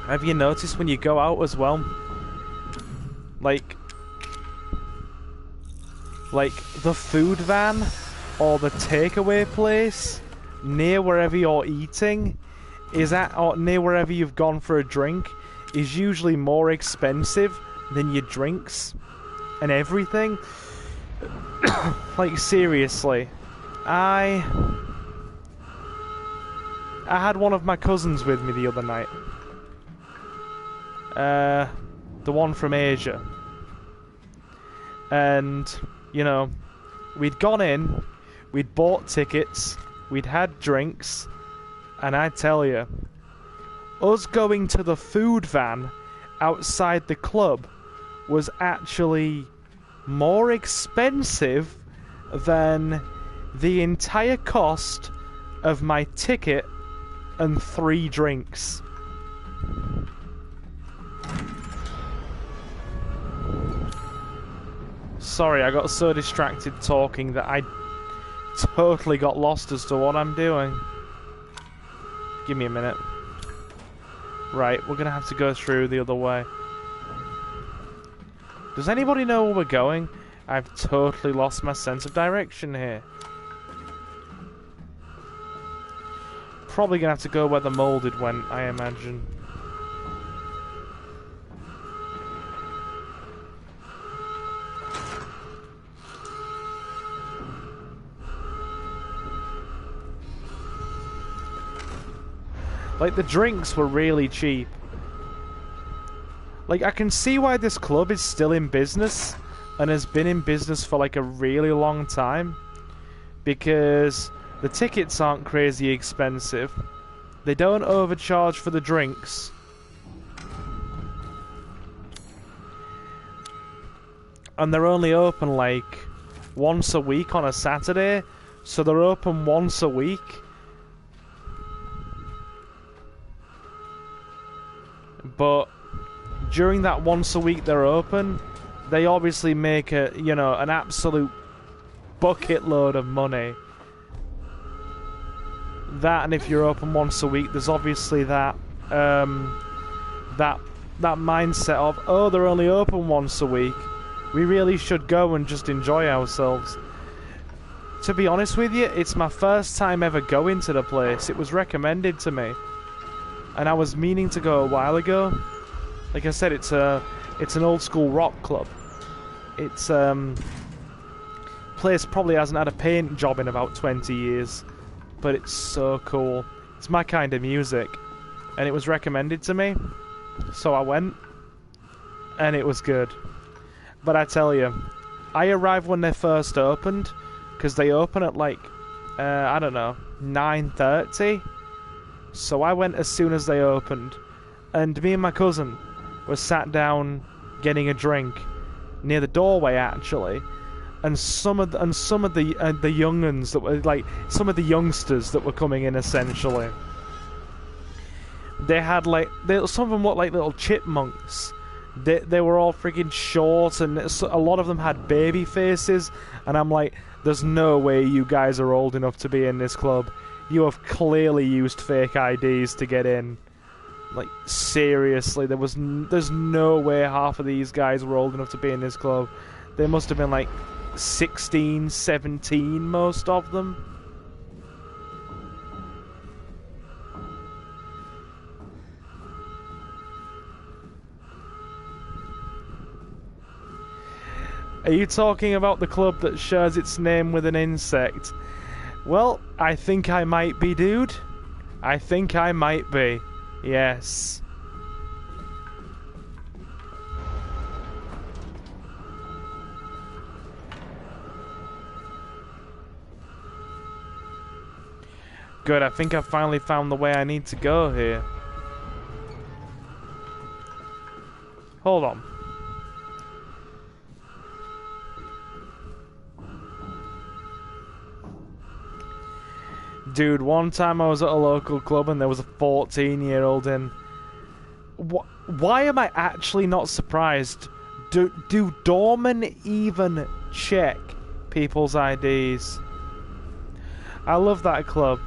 Have you noticed when you go out as well, like the food van or the takeaway place near wherever you're eating is at, or near wherever you've gone for a drink, is usually more expensive than your drinks and everything. Like seriously, I had one of my cousins with me the other night. The one from Asia. And, you know, we'd gone in, we'd bought tickets, we'd had drinks, and I tell you, us going to the food van outside the club was actually more expensive than the entire cost of my ticket and 3 drinks. Sorry, I got so distracted talking that I totally got lost as to what I'm doing. Give me a minute. Right, we're gonna have to go through the other way. Does anybody know where we're going? I've totally lost my sense of direction here. probably gonna have to go where the molded went, I imagine. Like, the drinks were really cheap. Like, I can see why this club is still in business and has been in business for like a really long time, because the tickets aren't crazy expensive, they don't overcharge for the drinks, and they're only open like once a week on a Saturday, so they're open once a week. But during that once a week they're open, they obviously make a, you know, an absolute bucket load of money. That, and if you're open once a week, there's obviously that that mindset of, oh, they're only open once a week, we really should go and just enjoy ourselves. To be honest with you, it's my first time ever going to the place. It was recommended to me, and I was meaning to go a while ago. Like I said, it's an old school rock club. It's place probably hasn't had a paint job in about 20 years, but it's so cool. It's my kind of music, and it was recommended to me, so I went, and it was good. But I tell you, I arrived when they first opened, because they open at like I don't know, 9:30. So I went as soon as they opened, and me and my cousin were sat down getting a drink near the doorway actually, and some of the young'uns that were like, some of the youngsters that were coming in essentially, they had like, some of them looked like little chipmunks. They were all freaking short, and a lot of them had baby faces, and I'm like, there's no way you guys are old enough to be in this club. You have clearly used fake IDs to get in. Like, seriously, there's no way half of these guys were old enough to be in this club. They must have been like 16, 17, most of them. Are you talking about the club that shares its name with an insect? Well, I think I might be, dude. I think I might be. Yes. Good, I think I finally found the way I need to go here. Hold on. Dude, one time I was at a local club and there was a 14-year-old in. Why am I actually not surprised? Do doormen even check people's IDs? I love that club.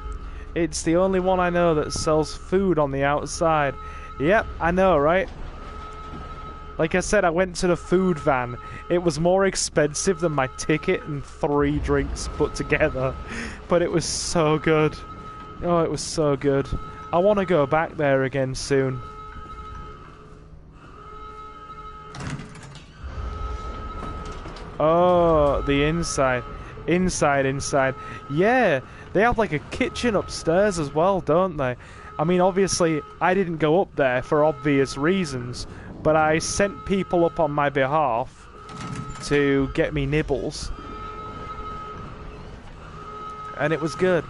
It's the only one I know that sells food on the outside. Yep, I know, right? Like I said, I went to the food van. It was more expensive than my ticket and 3 drinks put together. But it was so good. Oh, it was so good. I want to go back there again soon. Oh, the inside. Inside. Yeah, they have like a kitchen upstairs as well, don't they? I mean, obviously, I didn't go up there for obvious reasons, but I sent people up on my behalf to get me nibbles. And it was good.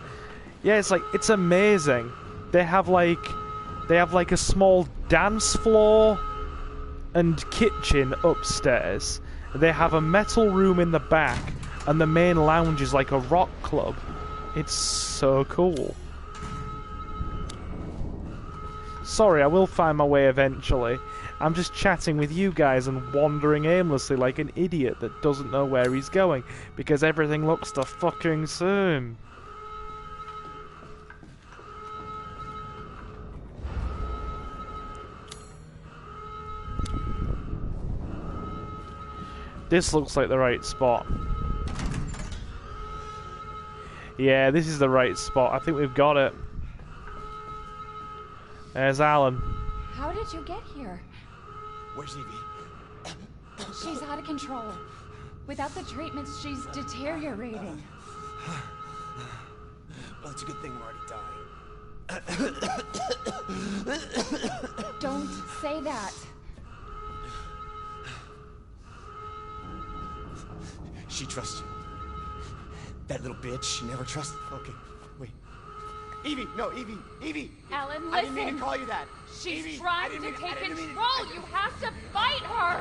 Yeah, it's amazing. They have like a small dance floor and kitchen upstairs. They have a metal room in the back, and the main lounge is like a rock club. It's so cool. Sorry, I will find my way eventually. I'm just chatting with you guys and wandering aimlessly like an idiot that doesn't know where he's going, because everything looks the fucking same. This looks like the right spot. Yeah, this is the right spot. I think we've got it. There's Alan. How did you get here? Where's Evie? She's out of control. Without the treatments, she's deteriorating. Well, it's a good thing we're already dying. Don't say that. She trusts you. That little bitch, she never trusted. Okay, wait. Evie, no, Evie. Alan, listen. I didn't mean to call you that. She's Evie, trying to take control. You have to fight her.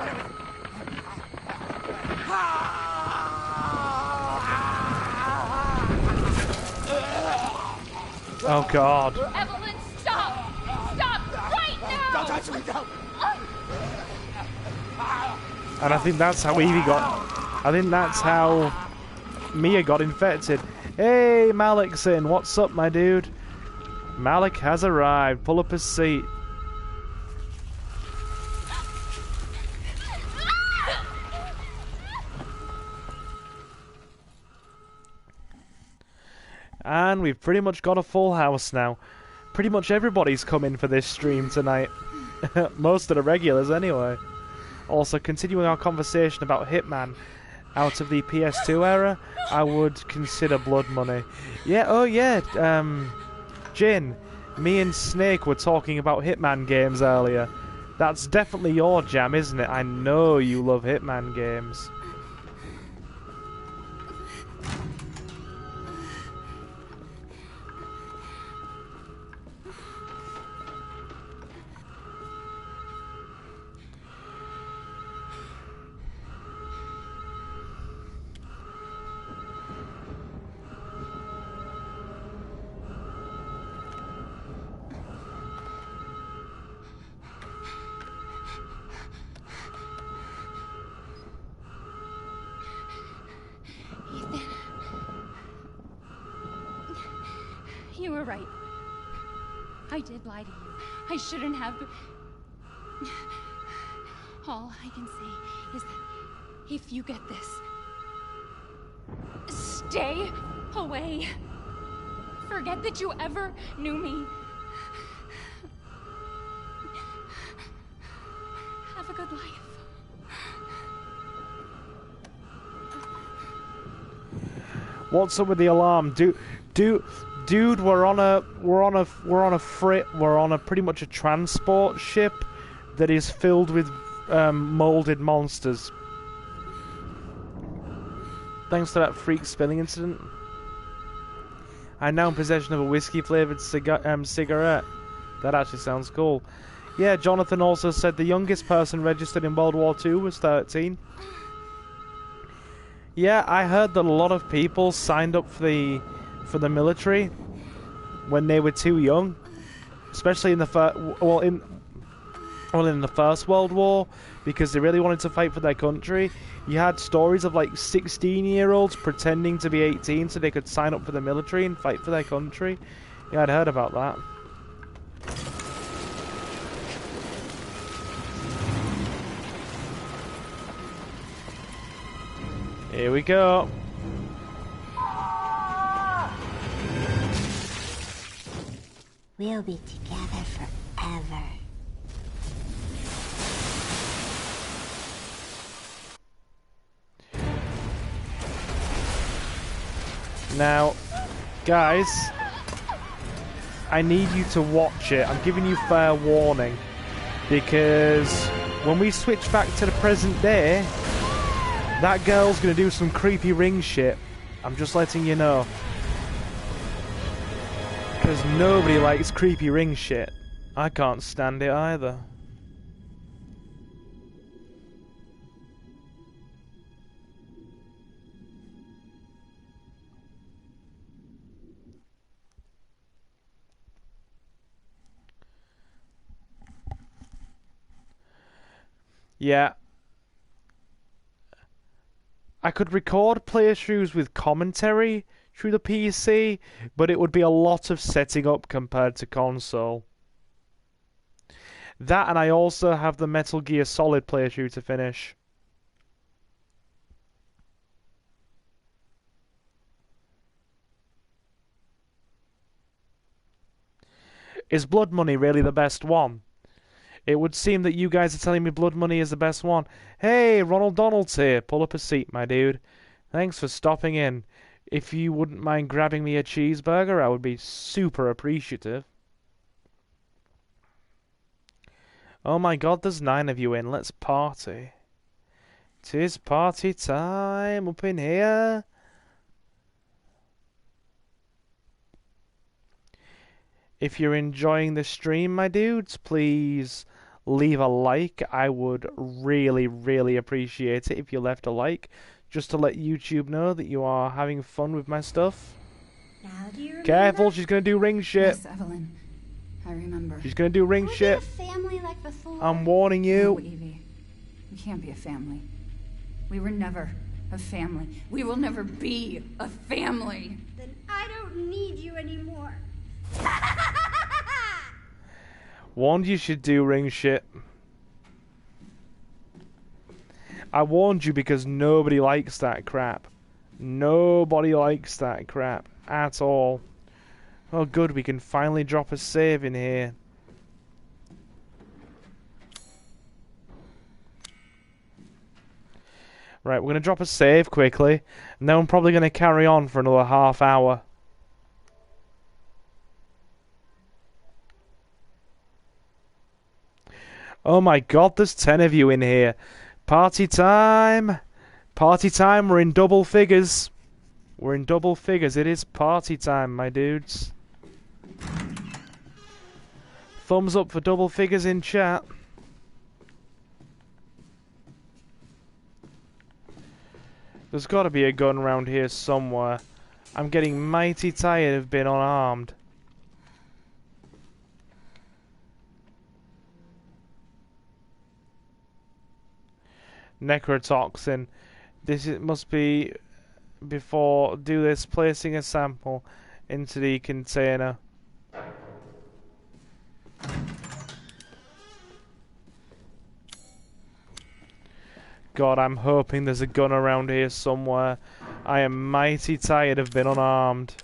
Oh God. Evelyn, stop! Stop right now! Don't touch me, don't! And I think that's how Evie got. I think that's how Mia got infected. Hey, Malik's in. What's up, my dude? Malik has arrived. Pull up his seat. And we've pretty much got a full house now. Pretty much everybody's coming for this stream tonight. Most of the regulars, anyway. Also, continuing our conversation about Hitman, out of the PS2 era, I would consider Blood Money. Yeah, oh yeah, Jin, me and Snake were talking about Hitman games earlier. That's definitely your jam, isn't it? I know you love Hitman games. You were right. I did lie to you. I shouldn't have. All I can say is that if you get this, stay away. Forget that you ever knew me. Have a good life. What's up with the alarm? Dude, we're on a pretty much a transport ship that is filled with molded monsters. Thanks to that freak spilling incident. I'm now in possession of a whiskey-flavoured cigarette. That actually sounds cool. Yeah, Jonathan also said the youngest person registered in World War II was 13. Yeah, I heard that a lot of people signed up for the military when they were too young, especially in the in the First World War, because they really wanted to fight for their country. You had stories of like 16-year-olds pretending to be 18 so they could sign up for the military and fight for their country. Yeah, I'd heard about that. Here we go. We'll be together forever. Now, guys, I need you to watch it. I'm giving you fair warning, because when we switch back to the present day, that girl's gonna do some creepy ring shit. I'm just letting you know. Because nobody likes creepy ring shit. I can't stand it either. Yeah. I could record playthroughs with commentary through the PC, but it would be a lot of setting up compared to console. That, and I also have the Metal Gear Solid playthrough to finish. Is Blood Money really the best one? It would seem that you guys are telling me Blood Money is the best one. Hey, Ronald Donald's here. Pull up a seat, my dude. Thanks for stopping in. If you wouldn't mind grabbing me a cheeseburger, I would be super appreciative. Oh my god, there's 9 of you in. Let's party. 'Tis party time up in here. If you're enjoying the stream, my dudes, please leave a like. I would really, really appreciate it if you left a like, just to let YouTube know that you are having fun with my stuff. Now do you remember? Careful, she's gonna do ring shit. Yes, Evelyn. I remember. She's gonna do ring Are we shit. a family like before? I'm warning No, you. Evie. We can't be a family. We were never a family. We will never be a family. Then I don't need you anymore. Warned you should do ring shit. I warned you because nobody likes that crap. Nobody likes that crap at all. Oh good, we can finally drop a save in here. Right, we're going to drop a save quickly, and then I'm probably going to carry on for another half hour. Oh my god, there's 10 of you in here. Party time! Party time, we're in double figures. We're in double figures, it is party time, my dudes. Thumbs up for double figures in chat. There's got to be a gun around here somewhere. I'm getting mighty tired of being unarmed. Necrotoxin. Must be before do this, placing a sample into the container. God, I'm hoping there's a gun around here somewhere. I am mighty tired of being unarmed.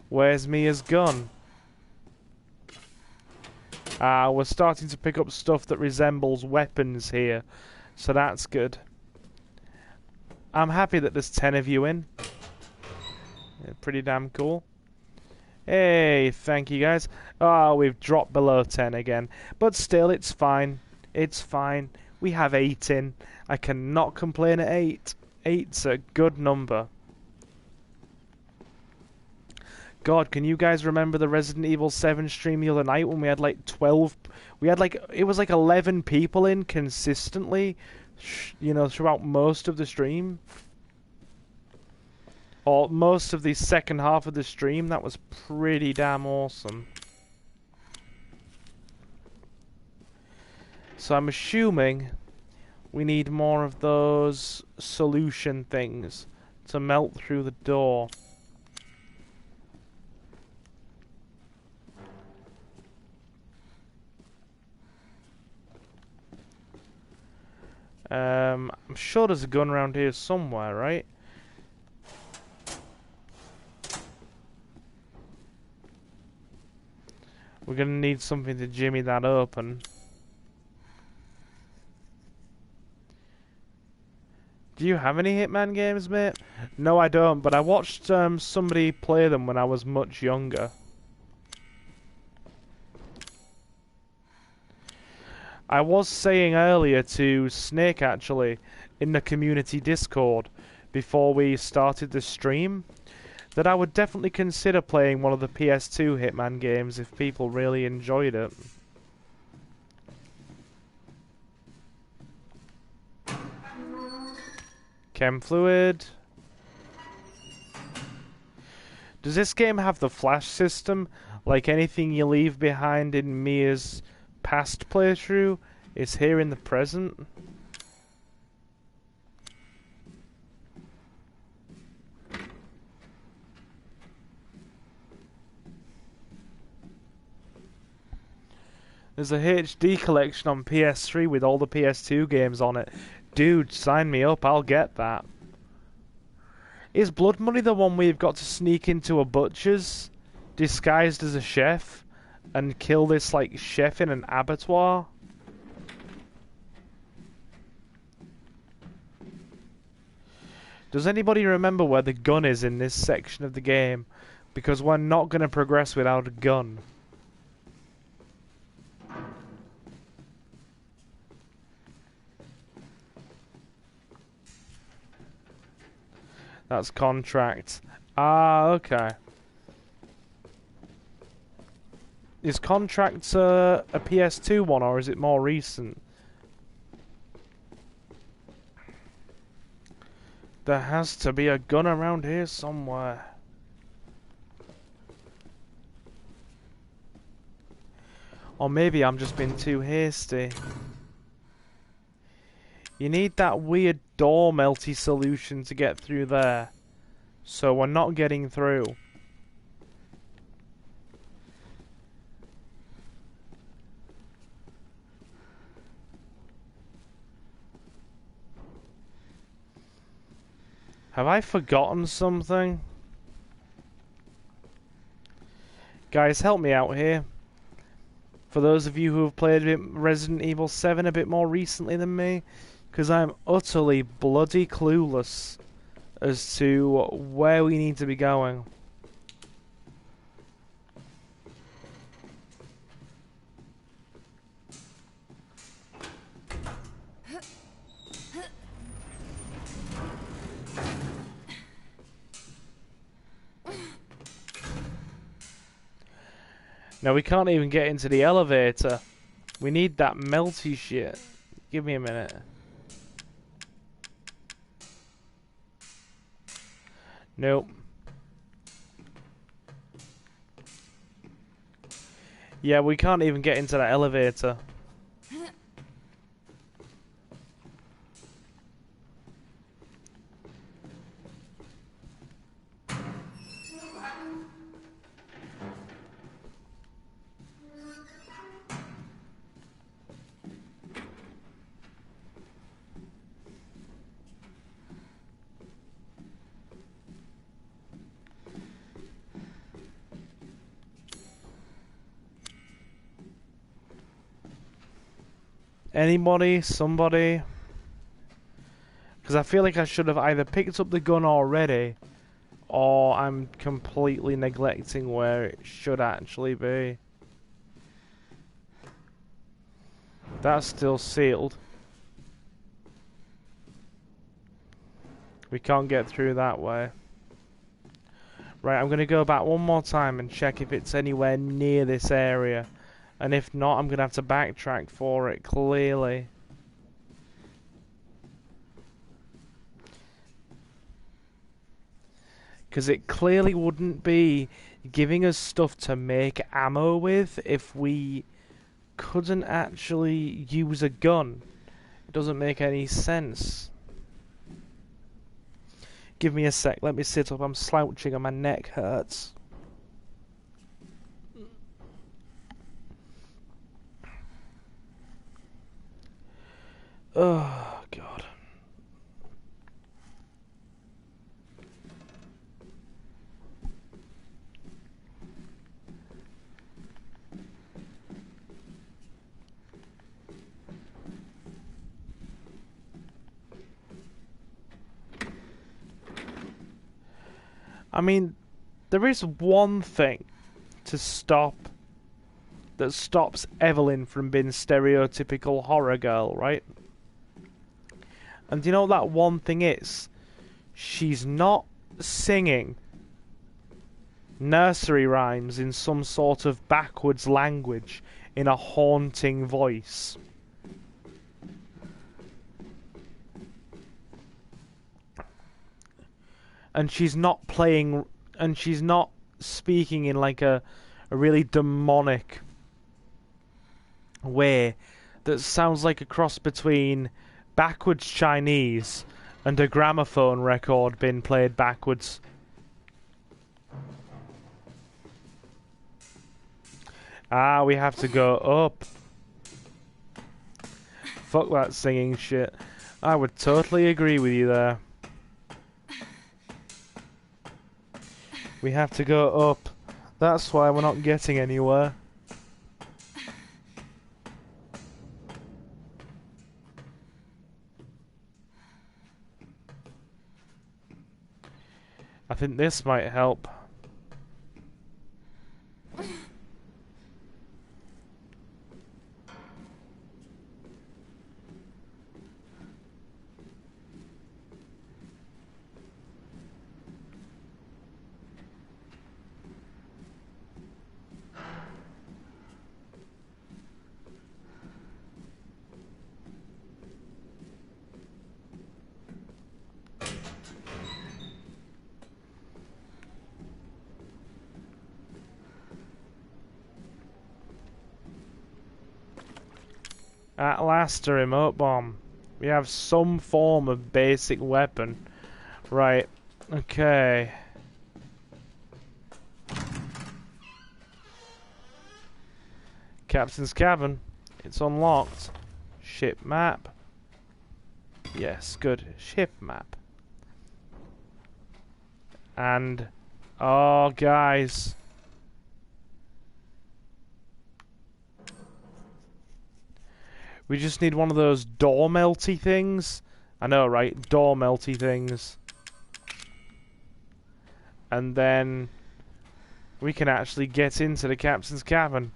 Where's Mia's gun? Ah, we're starting to pick up stuff that resembles weapons here. So that's good. I'm happy that there's 10 of you in. Yeah, pretty damn cool. Hey, thank you guys. Oh, we've dropped below 10 again. But still, it's fine. It's fine. We have 8 in. I cannot complain at 8. 8's a good number. God, can you guys remember the Resident Evil 7 stream the other night when we had like 12... We had like... It was like 11 people in consistently, you know, throughout most of the stream. Or most of the second half of the stream. That was pretty damn awesome. So I'm assuming we need more of those solution things to melt through the door. I'm sure there's a gun around here somewhere, right? We're gonna need something to jimmy that open. Do you have any Hitman games, mate? No, I don't, but I watched somebody play them when I was much younger. I was saying earlier to Snake, actually, in the community Discord, before we started the stream, that I would definitely consider playing one of the PS2 Hitman games if people really enjoyed it. Chem fluid. Does this game have the flash system? Like anything you leave behind in Mia's past playthrough is here in the present? There's a HD collection on PS3 with all the PS2 games on it. Dude, sign me up, I'll get that. Is Blood Money the one where you've got to sneak into a butcher's disguised as a chef and kill this like chef in an abattoir? Does anybody remember where the gun is in this section of the game? Because we're not going to progress without a gun. That's contract. Ah, okay. Is contract a PS2 one, or is it more recent? There has to be a gun around here somewhere. Or maybe I'm just being too hasty. You need that weird door melty solution to get through there. So we're not getting through. Have I forgotten something? Guys, help me out here. For those of you who have played Resident Evil 7 a bit more recently than me, because I'm utterly bloody clueless as to where we need to be going. Now we can't even get into the elevator. We need that melty shit. Give me a minute. Nope. Yeah, we can't even get into that elevator. Anybody? Somebody? Because I feel like I should have either picked up the gun already, or I'm completely neglecting where it should actually be. That's still sealed. We can't get through that way. Right, I'm going to go back one more time and check if it's anywhere near this area. And if not, I'm going to have to backtrack for it, clearly. Because it clearly wouldn't be giving us stuff to make ammo with if we couldn't actually use a gun. It doesn't make any sense. Give me a sec, let me sit up, I'm slouching and my neck hurts. Oh, God. I mean, there is one thing to stop that stops Evelyn from being stereotypical horror girl, right? And do you know what that one thing is? She's not singing nursery rhymes in some sort of backwards language in a haunting voice. And she's not playing, and she's not speaking in like a really demonic way that sounds like a cross between backwards Chinese and a gramophone record being played backwards. Ah, we have to go up. Fuck that singing shit. I would totally agree with you there. We have to go up. That's why we're not getting anywhere. I think this might help. At last, a remote bomb. We have some form of basic weapon. Right. Okay. Captain's cabin. It's unlocked. Ship map. Yes, good. Ship map. And... oh, guys. We just need one of those door melty things. I know, right? Door melty things. And then we can actually get into the captain's cabin,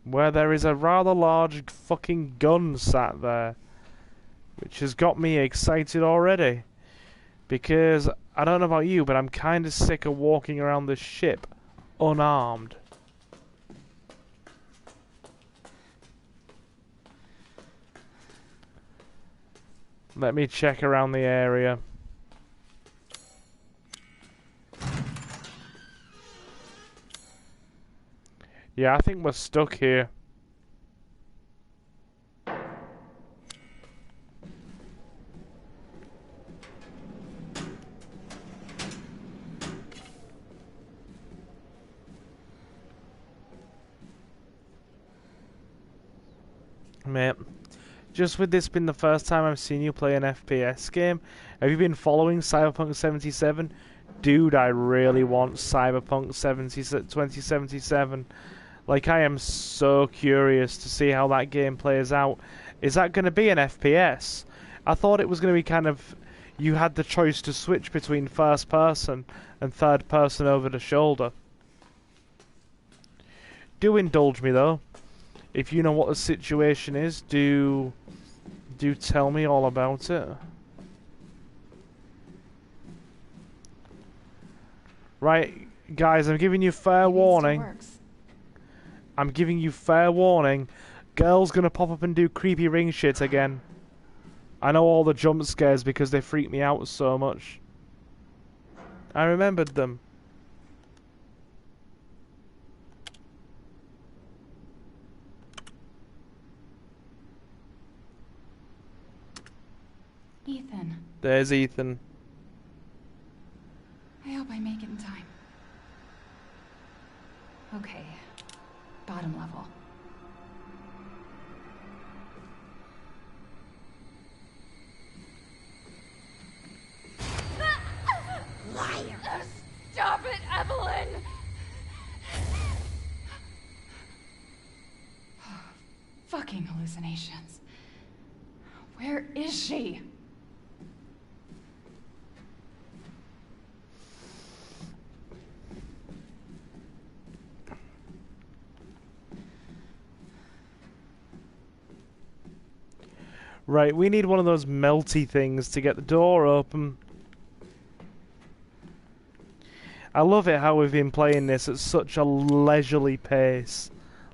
where there is a rather large fucking gun sat there, which has got me excited already. Because, I don't know about you, but I'm kind of sick of walking around this ship unarmed. Let me check around the area. Yeah, I think we're stuck here. Mate, just with this being the first time I've seen you play an FPS game, have you been following Cyberpunk 77? Dude, I really want Cyberpunk 2077. Like, I am so curious to see how that game plays out. Is that going to be an FPS? I thought it was going to be kind of... you had the choice to switch between first person and third person over the shoulder. Do indulge me, though. If you know what the situation is, do tell me all about it. Right, guys, I'm giving you fair warning. I'm giving you fair warning. Girl's gonna pop up and do creepy ring shit again. I know all the jump scares because they freak me out so much. I remembered them. Ethan. There's Ethan. I hope I make it in time. Okay. Bottom level. Liar! Stop it, Evelyn! Fucking hallucinations. Where is she? Right, we need one of those melty things to get the door open. I love it how we've been playing this at such a leisurely pace.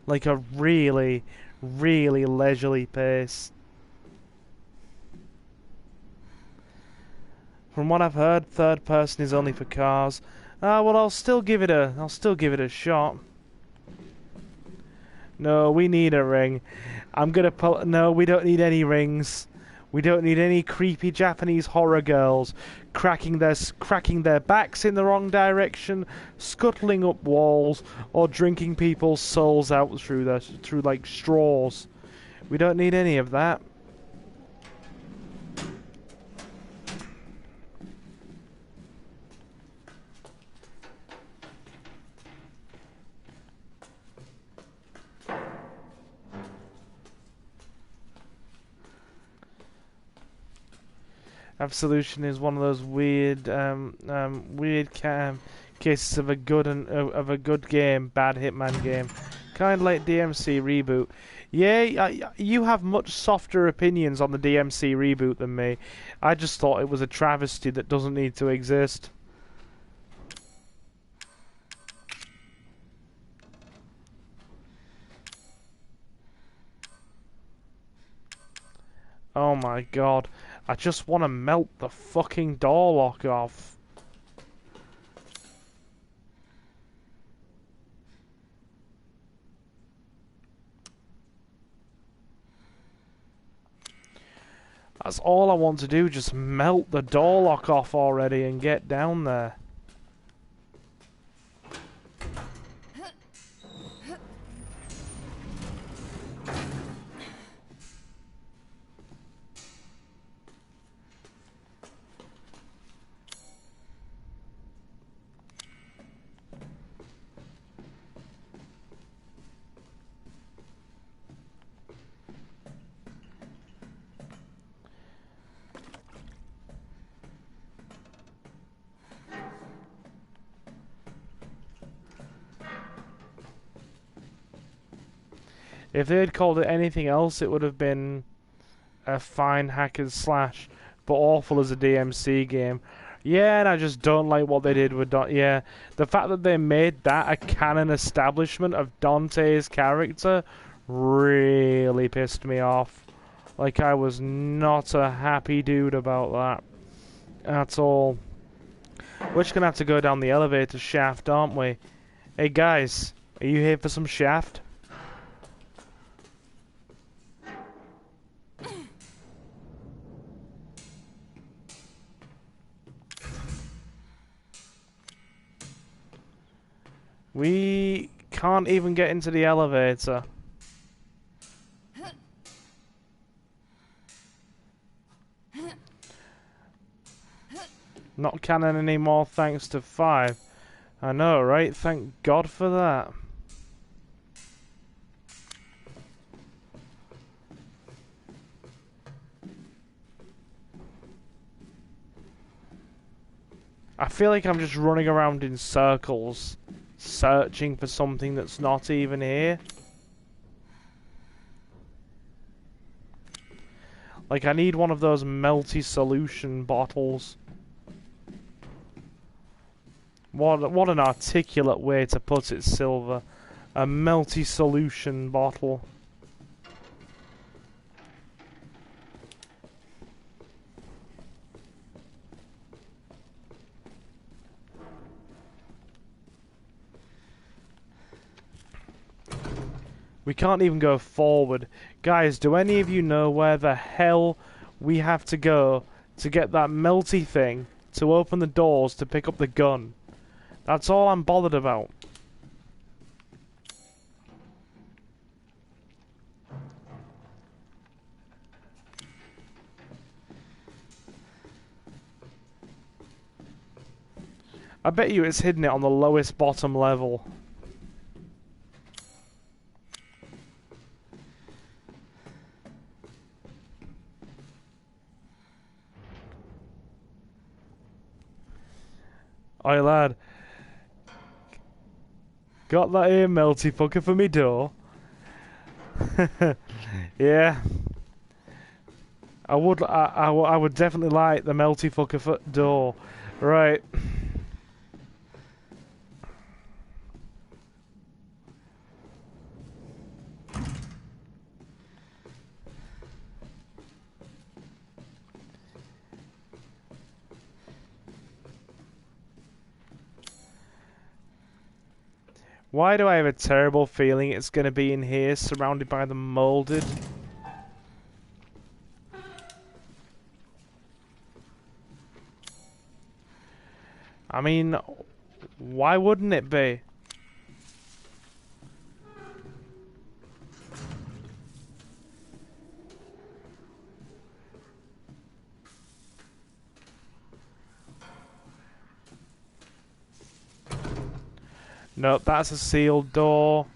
Like a really, really leisurely pace. From what I've heard, third person is only for cars. Well, I'll still give it a shot. No, we need a ring. I'm gonna pull. No, we don't need any rings. We don't need any creepy Japanese horror girls cracking their backs in the wrong direction, scuttling up walls, or drinking people's souls out through like straws. We don't need any of that. Absolution is one of those weird, cases of a good game, bad Hitman game, kind of like DMC reboot. Yeah, you have much softer opinions on the DMC reboot than me. I just thought it was a travesty that doesn't need to exist. Oh my god. I just want to melt the fucking door lock off. That's all I want to do, just melt the door lock off already and get down there. If they had called it anything else, it would have been a fine hack and slash, but awful as a DMC game. Yeah, and I just don't like what they did with yeah, the fact that they made that a canon establishment of Dante's character really pissed me off. Like, I was not a happy dude about that at all. We're just gonna have to go down the elevator shaft, aren't we? Hey guys, are you here for some shaft? We can't even get into the elevator. Not canon anymore thanks to 5. I know, right? Thank God for that. I feel like I'm just running around in circles, searching for something that's not even here. Like, I need one of those melty solution bottles. What an articulate way to put it, Silver. A melty solution bottle. We can't even go forward. Guys, do any of you know where the hell we have to go to get that melty thing to open the doors to pick up the gun? That's all I'm bothered about. I bet you it's hidden it on the lowest bottom level. Oi lad, got that here melty fucker for me door? Yeah, I would definitely like the melty fucker for door. Right. Why do I have a terrible feeling it's going to be in here, surrounded by the molded? I mean, why wouldn't it be? Nope, that's a sealed door.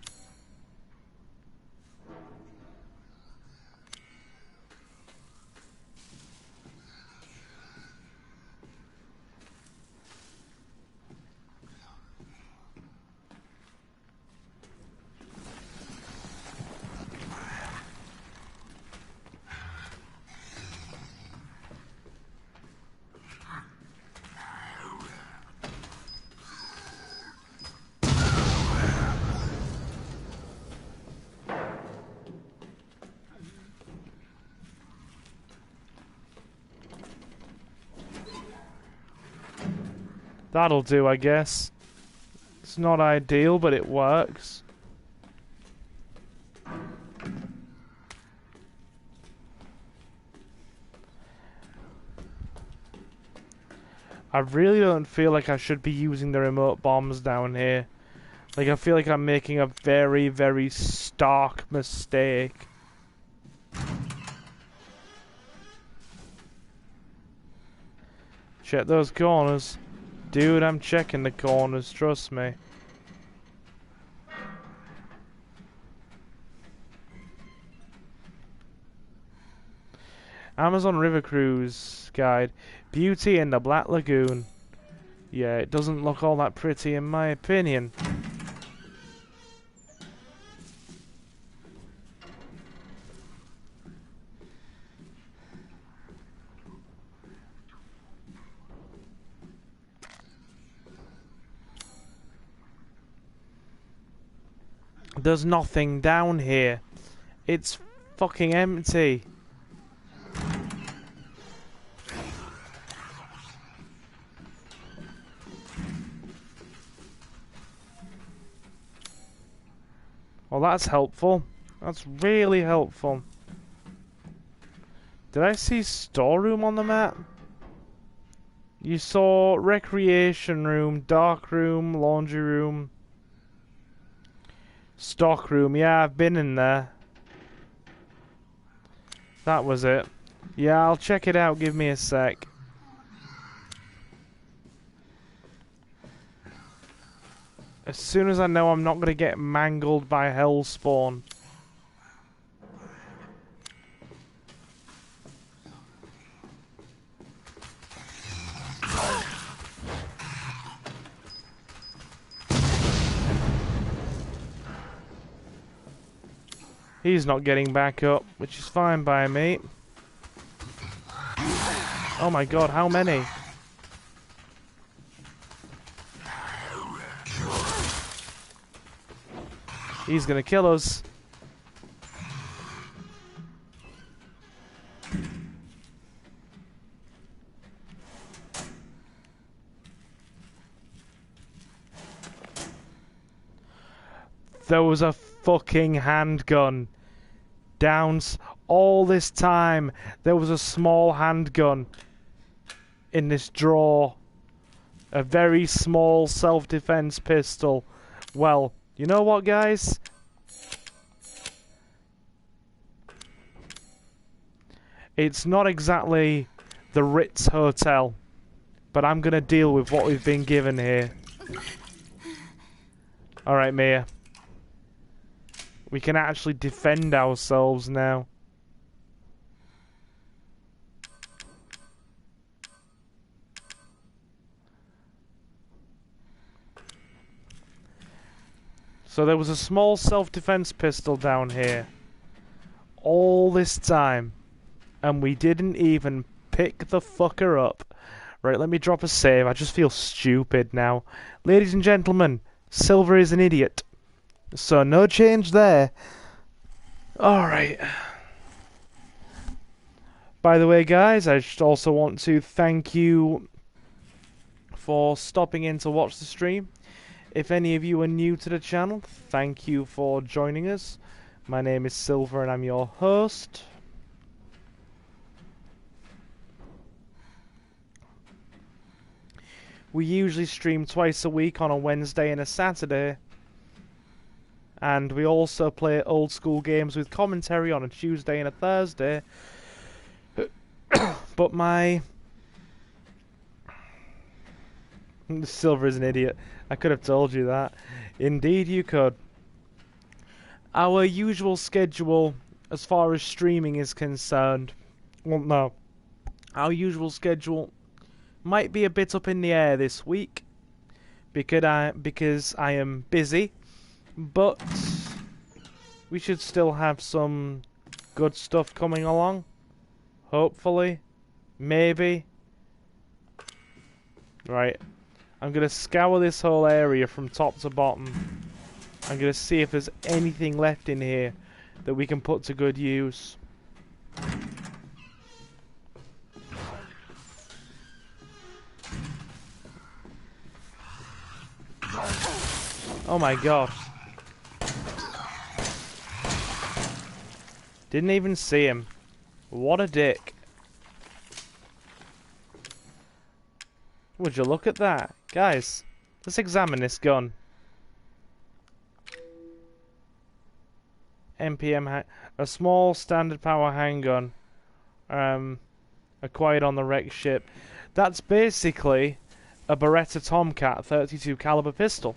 That'll do, I guess. It's not ideal, but it works. I really don't feel like I should be using the remote bombs down here. Like, I feel like I'm making a very, very stark mistake. Check those corners. Dude, I'm checking the corners, trust me. Amazon River Cruise Guide. Beauty in the Black Lagoon. Yeah, it doesn't look all that pretty in my opinion. There's nothing down here. It's fucking empty. Well, that's helpful. That's really helpful. Did I see storeroom on the map? You saw recreation room, dark room, laundry room, stock room. Yeah, I've been in there. That was it. Yeah, I'll check it out. Give me a sec. As soon as I know I'm not going to get mangled by hellspawn. He's not getting back up, which is fine by me. Oh my god, how many? He's gonna kill us. There was a fucking handgun. Downs. All this time, there was a small handgun in this drawer. A very small self-defense pistol. Well, you know what, guys? It's not exactly the Ritz Hotel, but I'm gonna deal with what we've been given here. Alright, Mia. We can actually defend ourselves now. So there was a small self-defense pistol down here. All this time. And we didn't even pick the fucker up. Right, let me drop a save. I just feel stupid now. Ladies and gentlemen, Silver is an idiot. So no change there. Alright. By the way, guys, I just also want to thank you for stopping in to watch the stream. If any of you are new to the channel, thank you for joining us. My name is Silver and I'm your host. We usually stream twice a week on a Wednesday and a Saturday. And we also play old school games with commentary on a Tuesday and a Thursday. But my... Silver is an idiot. I could have told you that. Indeed you could. Our usual schedule as far as streaming is concerned... Well, no. Our usual schedule might be a bit up in the air this week. Because I am busy. But we should still have some good stuff coming along. Hopefully. Maybe. Right. I'm going to scour this whole area from top to bottom. I'm going to see if there's anything left in here that we can put to good use. Oh my god. Didn't even see him. What a dick. Would you look at that? Guys, let's examine this gun. A small standard power handgun. Acquired on the wrecked ship. That's basically a Beretta Tomcat 32 caliber pistol.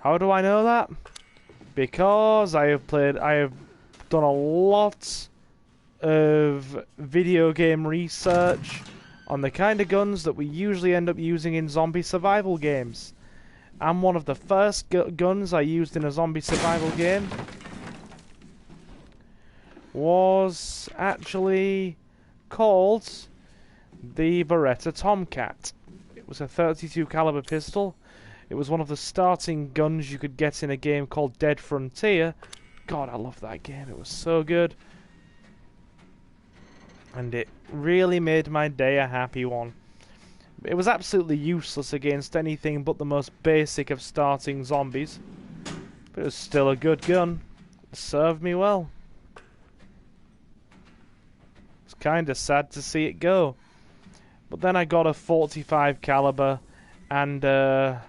How do I know that? Because I have done a lot of video game research on the kind of guns that we usually end up using in zombie survival games. And one of the first guns I used in a zombie survival game was actually called the Beretta Tomcat. It was a 32 caliber pistol. It was one of the starting guns you could get in a game called Dead Frontier. God, I love that game. It was so good. And it really made my day a happy one. It was absolutely useless against anything but the most basic of starting zombies. But it was still a good gun. It served me well. It's kinda sad to see it go. But then I got a 45 caliber and a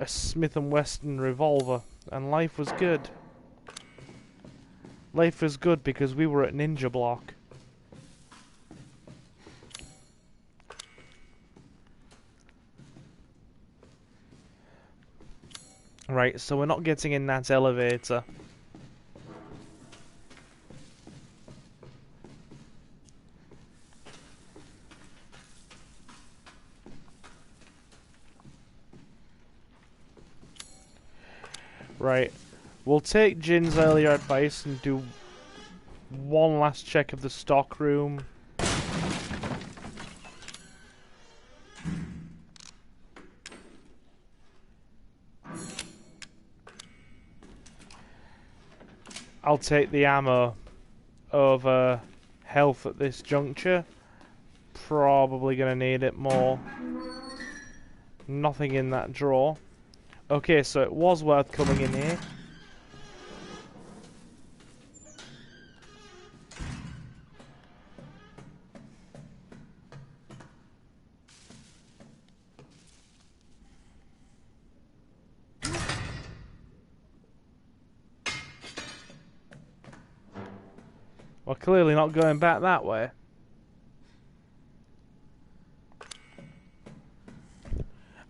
Smith & Wesson revolver. And life was good. Life was good because we were at Ninja Block. Right, so we're not getting in that elevator. Right, we'll take Jin's earlier advice and do one last check of the stock room. I'll take the ammo over health at this juncture. Probably gonna need it more. Nothing in that drawer. Okay, so it was worth coming in here. We're clearly not going back that way.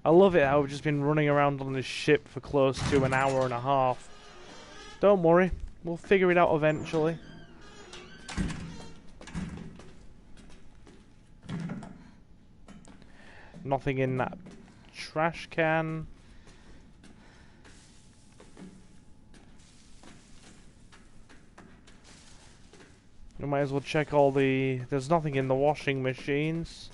I love it how we've just been running around on this ship for close to an hour and a half. Don't worry, we'll figure it out eventually. Nothing in that trash can. We might as well check all the... There's nothing in the washing machines.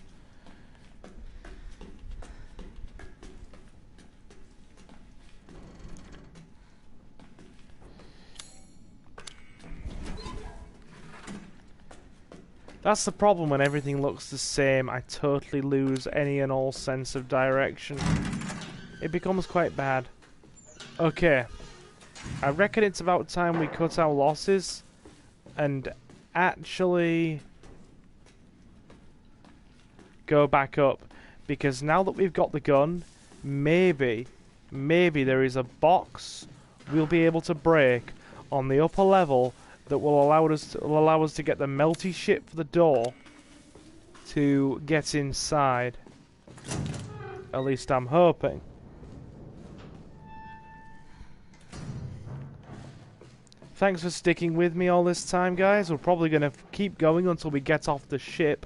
That's the problem when everything looks the same. I totally lose any and all sense of direction. It becomes quite bad. Okay. I reckon it's about time we cut our losses and actually go back up. Because now that we've got the gun, maybe there is a box we'll be able to break on the upper level that will allow us to get the melty shit for the door to get inside. At least I'm hoping. Thanks for sticking with me all this time, guys. We're probably going to keep going until we get off the ship.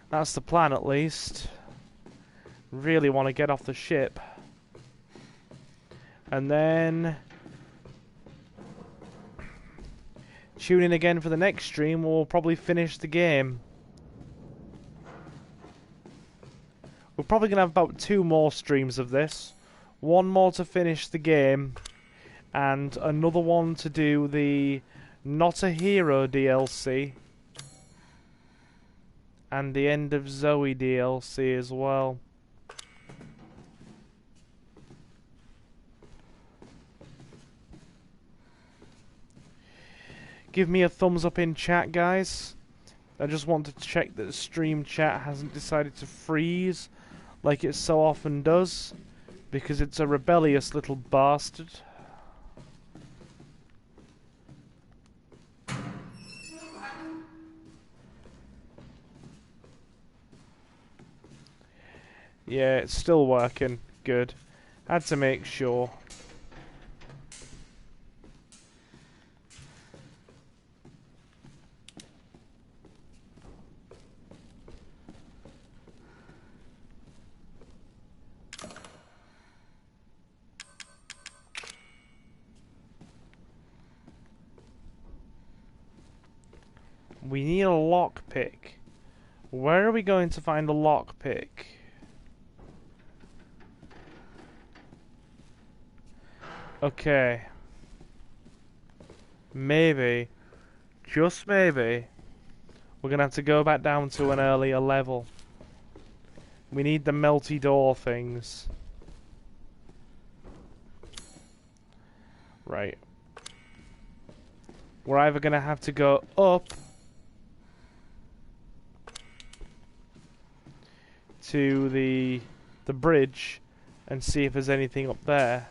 That's the plan, at least. Really want to get off the ship. And then... tune in again for the next stream. We'll probably finish the game. We're probably going to have about 2 more streams of this. 1 more to finish the game. And another one to do the Not a Hero DLC. And the End of Zoe DLC as well. Give me a thumbs up in chat, guys. I just want to check that the stream chat hasn't decided to freeze like it so often does, because it's a rebellious little bastard. Yeah, it's still working. Good. Had to make sure. We need a lockpick. Where are we going to find a lockpick? Okay. Maybe, just maybe, we're gonna have to go back down to an earlier level. We need the melty door things. Right. We're either gonna have to go up to the bridge and see if there's anything up there.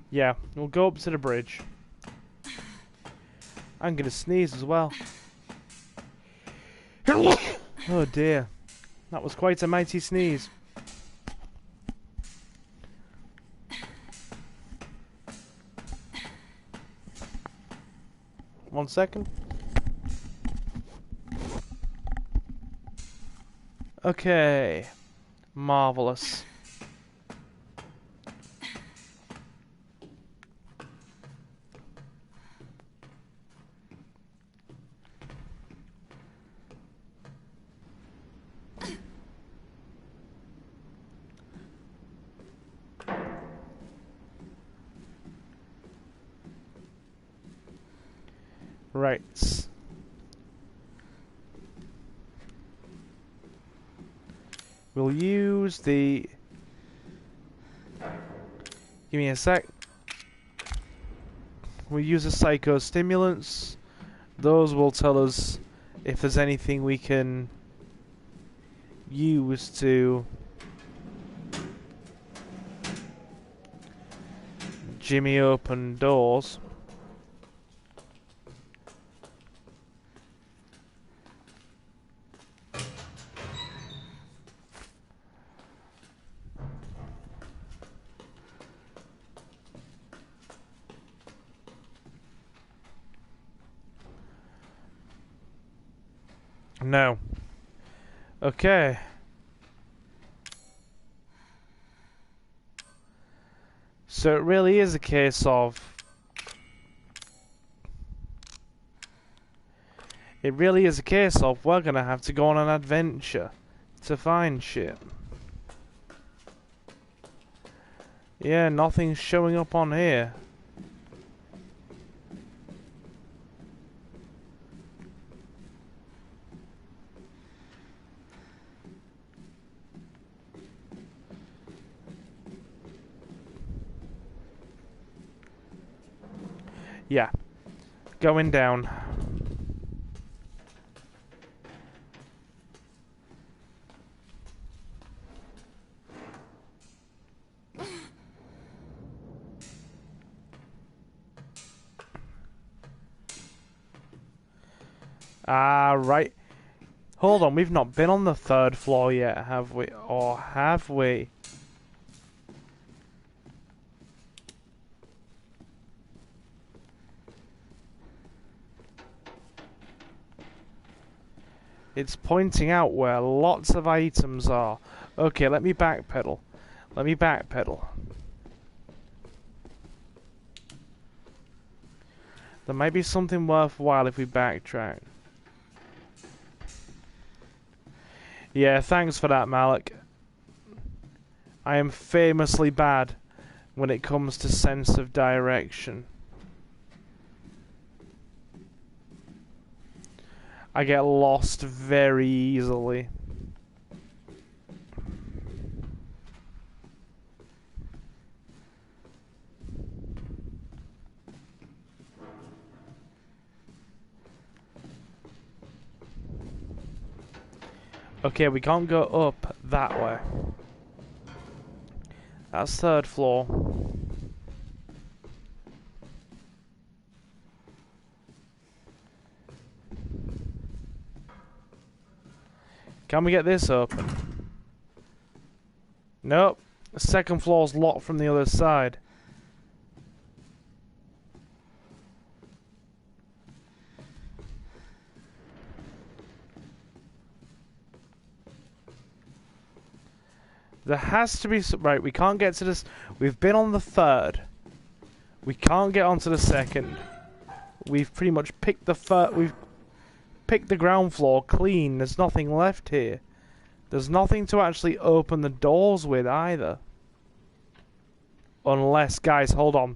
Yeah, we'll go up to the bridge. I'm gonna sneeze as well. Oh dear. That was quite a mighty sneeze. One second. Okay. Marvelous. Right. We'll use the... Give me a sec. We'll use the psychostimulants. Those will tell us if there's anything we can use to jimmy open doors. No. Okay. So it really is a case of... It really is a case of we're gonna have to go on an adventure to find shit. Yeah, nothing's showing up on here. Yeah. Going down. Right. Hold on, we've not been on the 3rd floor yet, have we? Or have we? It's pointing out where lots of items are. Okay, let me backpedal. Let me backpedal. There might be something worthwhile if we backtrack. Yeah, thanks for that, Malik. I am famously bad when it comes to sense of direction. I get lost very easily. Okay, we can't go up that way. That's 3rd floor. Can we get this open? Nope. The 2nd floor's locked from the other side. There has to be some... Right, we can't get to this... We've been on the 3rd. We can't get onto the 2nd. We've pretty much picked the 3rd... We've picked the ground floor clean. There's nothing left here. There's nothing to actually open the doors with either. Unless... Guys, hold on.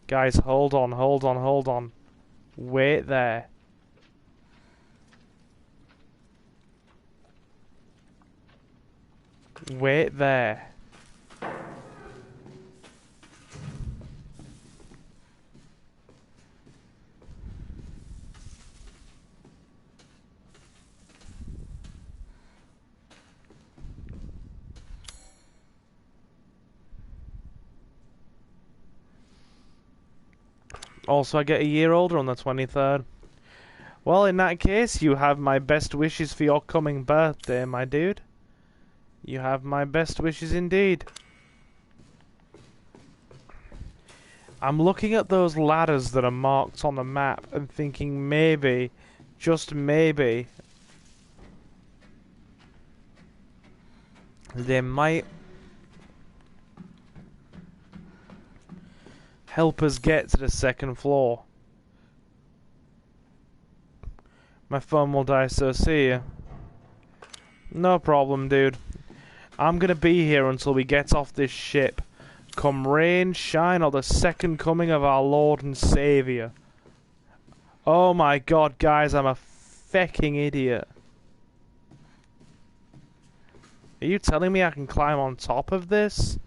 Guys, hold on, hold on, hold on. Wait there. Wait there. Also, I get a year older on the 23rd. Well, in that case, you have my best wishes for your coming birthday, my dude. You have my best wishes indeed. I'm looking at those ladders that are marked on the map and thinking maybe, just maybe, they might help us get to the 2nd floor. My phone will die, so see ya. No problem, dude. I'm gonna be here until we get off this ship. Come rain, shine, or the 2nd coming of our Lord and Saviour. Oh my god, guys, I'm a fecking idiot. Are you telling me I can climb on top of this?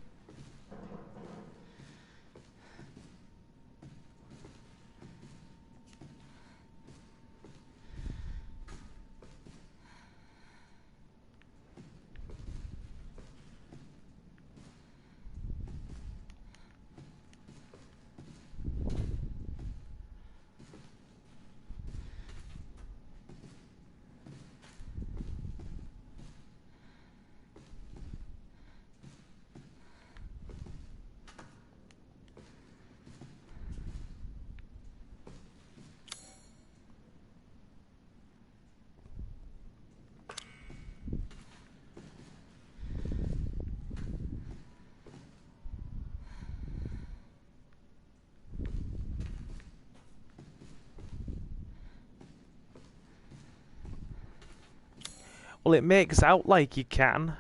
Well, it makes out like you can.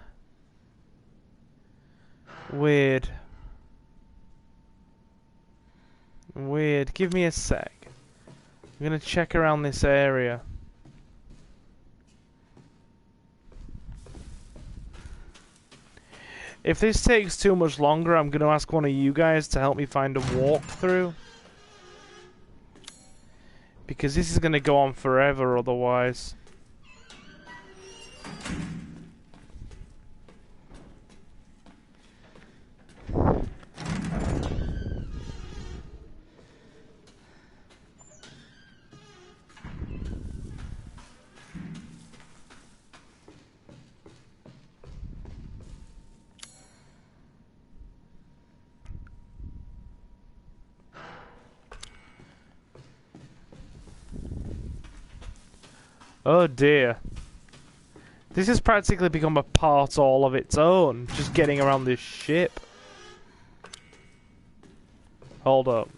Weird. Weird. Give me a sec. I'm gonna check around this area. If this takes too much longer, I'm gonna ask one of you guys to help me find a walkthrough. Because this is gonna go on forever otherwise. Oh dear. This has practically become a part all of its own, just getting around this ship. Hold up.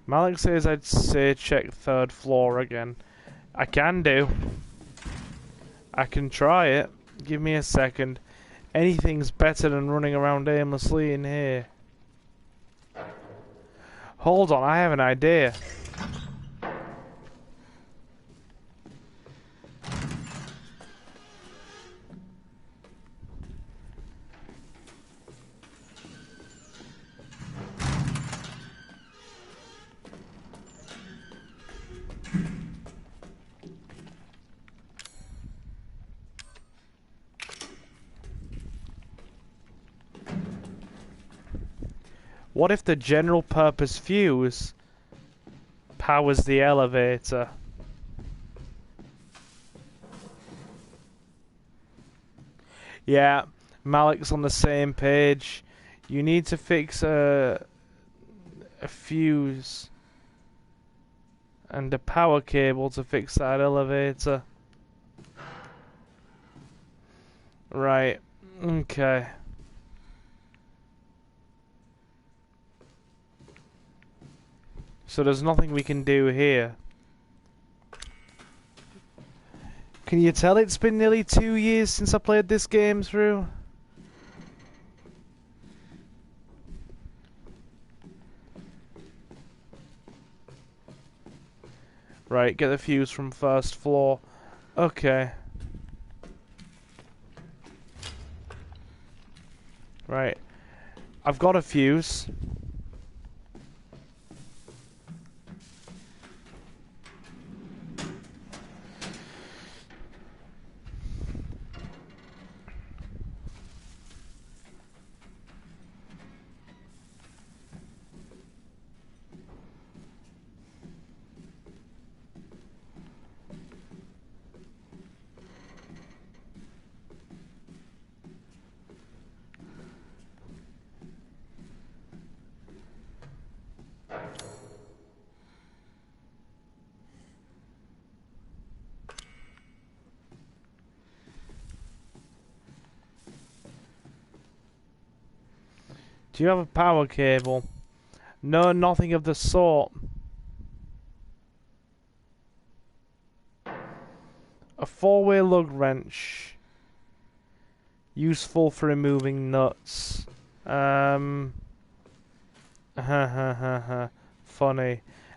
Malik says I'd say check 3rd floor again. I can do. I can try it. Give me a second. Anything's better than running around aimlessly in here. Hold on, I have an idea. What if the general purpose fuse powers the elevator? Yeah, Malik's on the same page. You need to fix a fuse and a power cable to fix that elevator. Right, okay. So there's nothing we can do here. Can you tell it's been nearly 2 years since I played this game through? Right, get the fuse from first floor. Okay. Right. I've got a fuse. Do you have a power cable? No, nothing of the sort. A 4-way lug wrench. Useful for removing nuts. Funny. I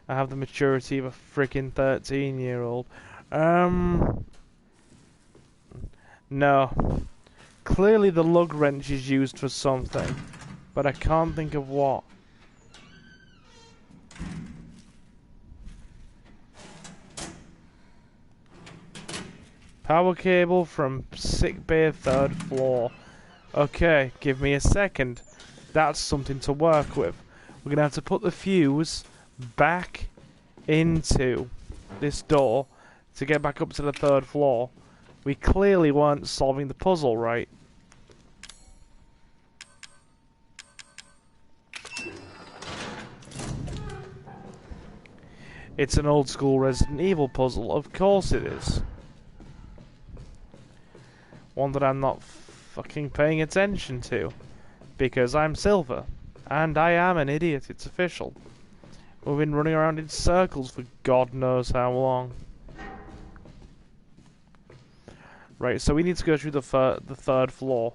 have the maturity of a freaking 13-year-old. No. Clearly the lug wrench is used for something. But I can't think of what. Power cable from sick bay 3rd floor. Okay, give me a second. That's something to work with. We're gonna have to put the fuse back into this door to get back up to the 3rd floor. We clearly weren't solving the puzzle right. It's an old school Resident Evil puzzle, of course it is. One that I'm not fucking paying attention to. Because I'm Silver. And I am an idiot, it's official. We've been running around in circles for God knows how long. Right, so we need to go through the 3rd floor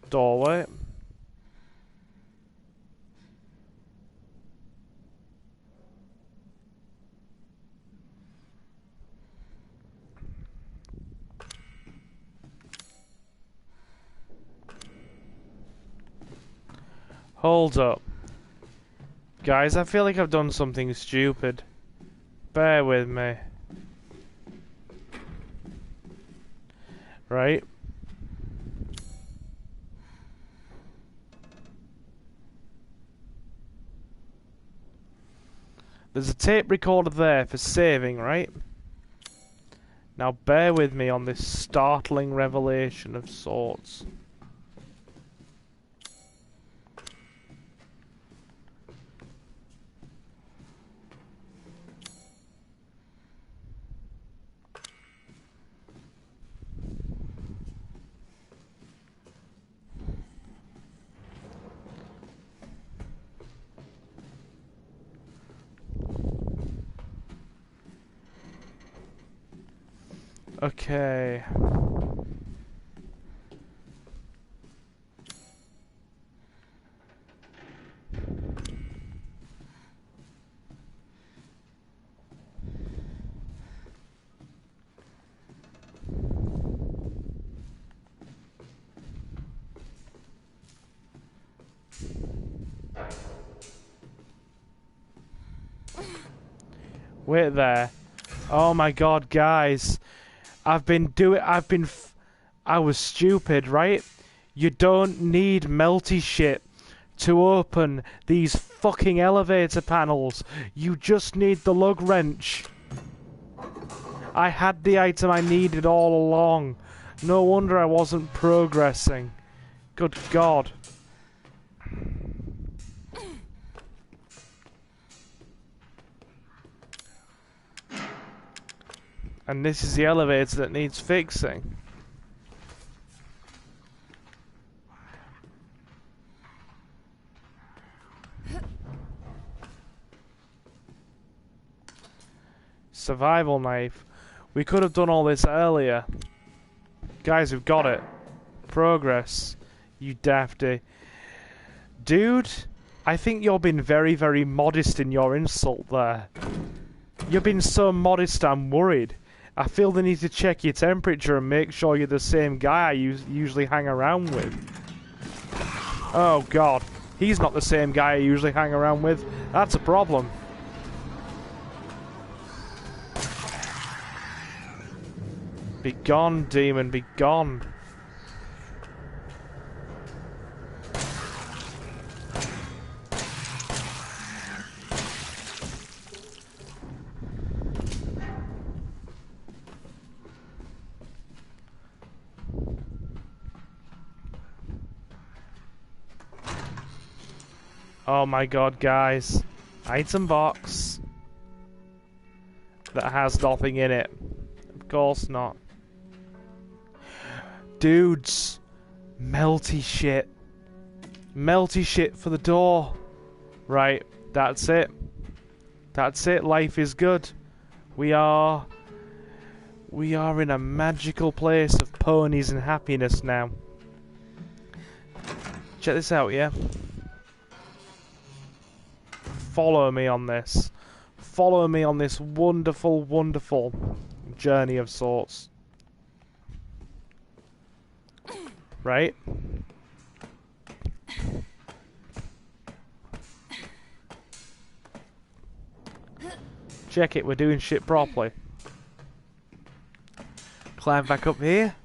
doorway. Hold up. Guys, I feel like I've done something stupid. Bear with me. Right? There's a tape recorder there for saving, right? Now bear with me on this startling revelation of sorts. Okay. Wait there. Oh my god, guys. I was stupid, right? You don't need melty shit to open these fucking elevator panels. You just need the lug wrench. I had the item I needed all along. No wonder I wasn't progressing. Good God. And this is the elevator that needs fixing. Survival knife. We could have done all this earlier. Guys, we've got it. Progress. You dafty. Dude, I think you're being very, very modest in your insult there. You're being so modest I'm worried. I feel the need to check your temperature and make sure you're the same guy I usually hang around with. Oh God. He's not the same guy I usually hang around with. That's a problem. Be gone, demon, be gone. Oh my God, guys. Item box that has nothing in it. Of course not. Dudes, melty shit. Melty shit for the door. Right, that's it. That's it, life is good. We are in a magical place of ponies and happiness now. Check this out, yeah? Follow me on this. Follow me on this wonderful, wonderful journey of sorts. Right? Check it, we're doing shit properly. Climb back up here.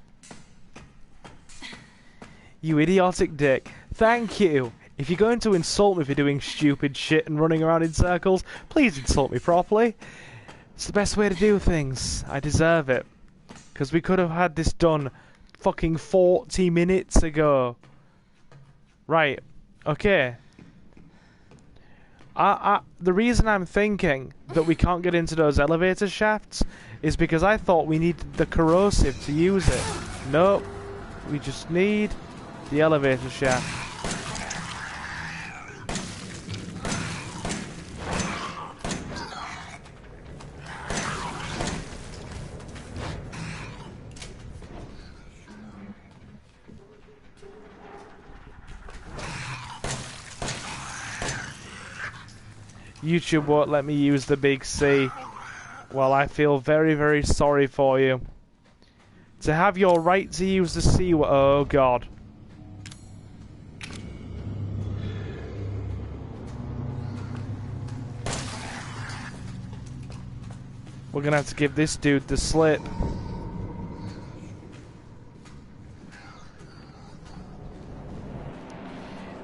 You idiotic dick. Thank you! If you're going to insult me for doing stupid shit and running around in circles, please insult me properly. It's the best way to do things. I deserve it. Because we could have had this done fucking 40 minutes ago. Right. Okay. The reason I'm thinking that we can't get into those elevator shafts is because I thought we needed the corrosive to use it. Nope. We just need the elevator shaft. YouTube won't let me use the big C. Well, I feel very, very sorry for you. To have your right to use the C word. Oh, God. We're gonna have to give this dude the slip.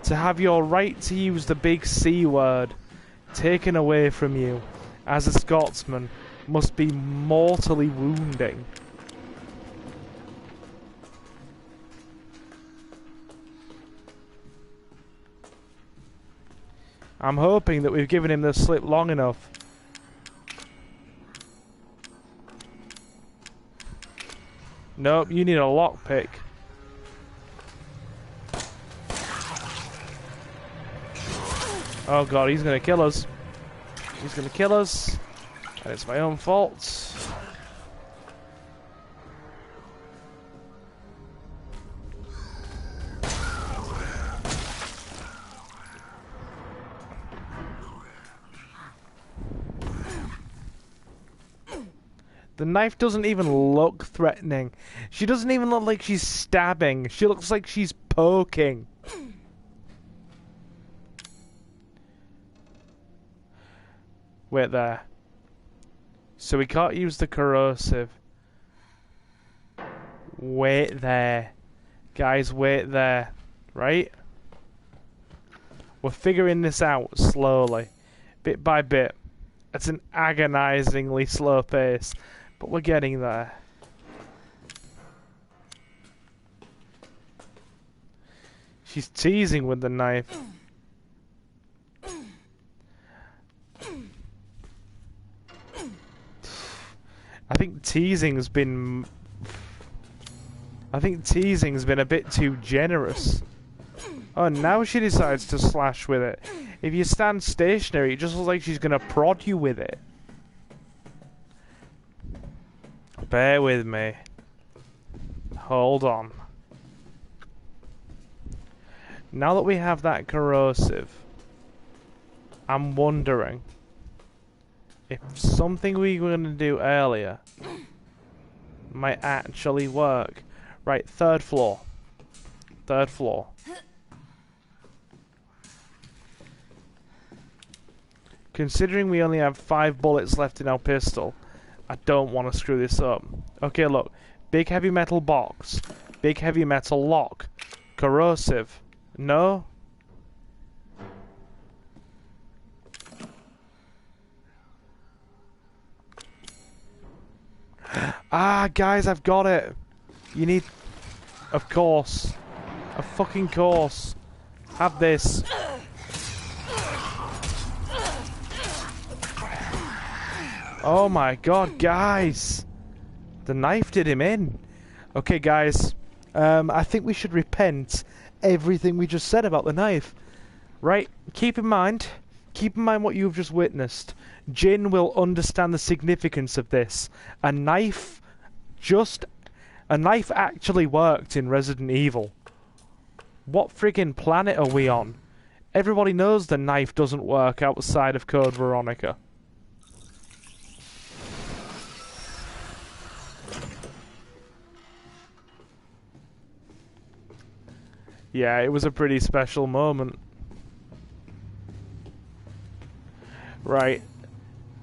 To have your right to use the big C word taken away from you as a Scotsman must be mortally wounding. I'm hoping that we've given him the slip long enough. Nope, you need a lockpick. Oh God, he's gonna kill us. He's gonna kill us. And it's my own fault. The knife doesn't even look threatening. She doesn't even look like she's stabbing. She looks like she's poking. Wait there. So we can't use the corrosive. Wait there. Guys, wait there. Right? We're figuring this out slowly, bit by bit. It's an agonizingly slow pace, but we're getting there. She's teasing with the knife. I think teasing's been a bit too generous. Oh, now she decides to slash with it. If you stand stationary, it just looks like she's gonna prod you with it. Bear with me. Hold on. Now that we have that corrosive, I'm wondering if something we were going to do earlier might actually work. Right, third floor. Third floor. Considering we only have 5 bullets left in our pistol, I don't want to screw this up. Okay, look. Big heavy metal box. Big heavy metal lock. Corrosive. No? Ah, guys, I've got it. You need... Of course. Of fucking course. Have this. Oh my god, guys. The knife did him in. Okay, guys. I think we should repent everything we just said about the knife. Right? Keep in mind what you've just witnessed. Jin will understand the significance of this. A knife actually worked in Resident Evil. What friggin' planet are we on? Everybody knows the knife doesn't work outside of Code Veronica. Yeah, it was a pretty special moment. Right.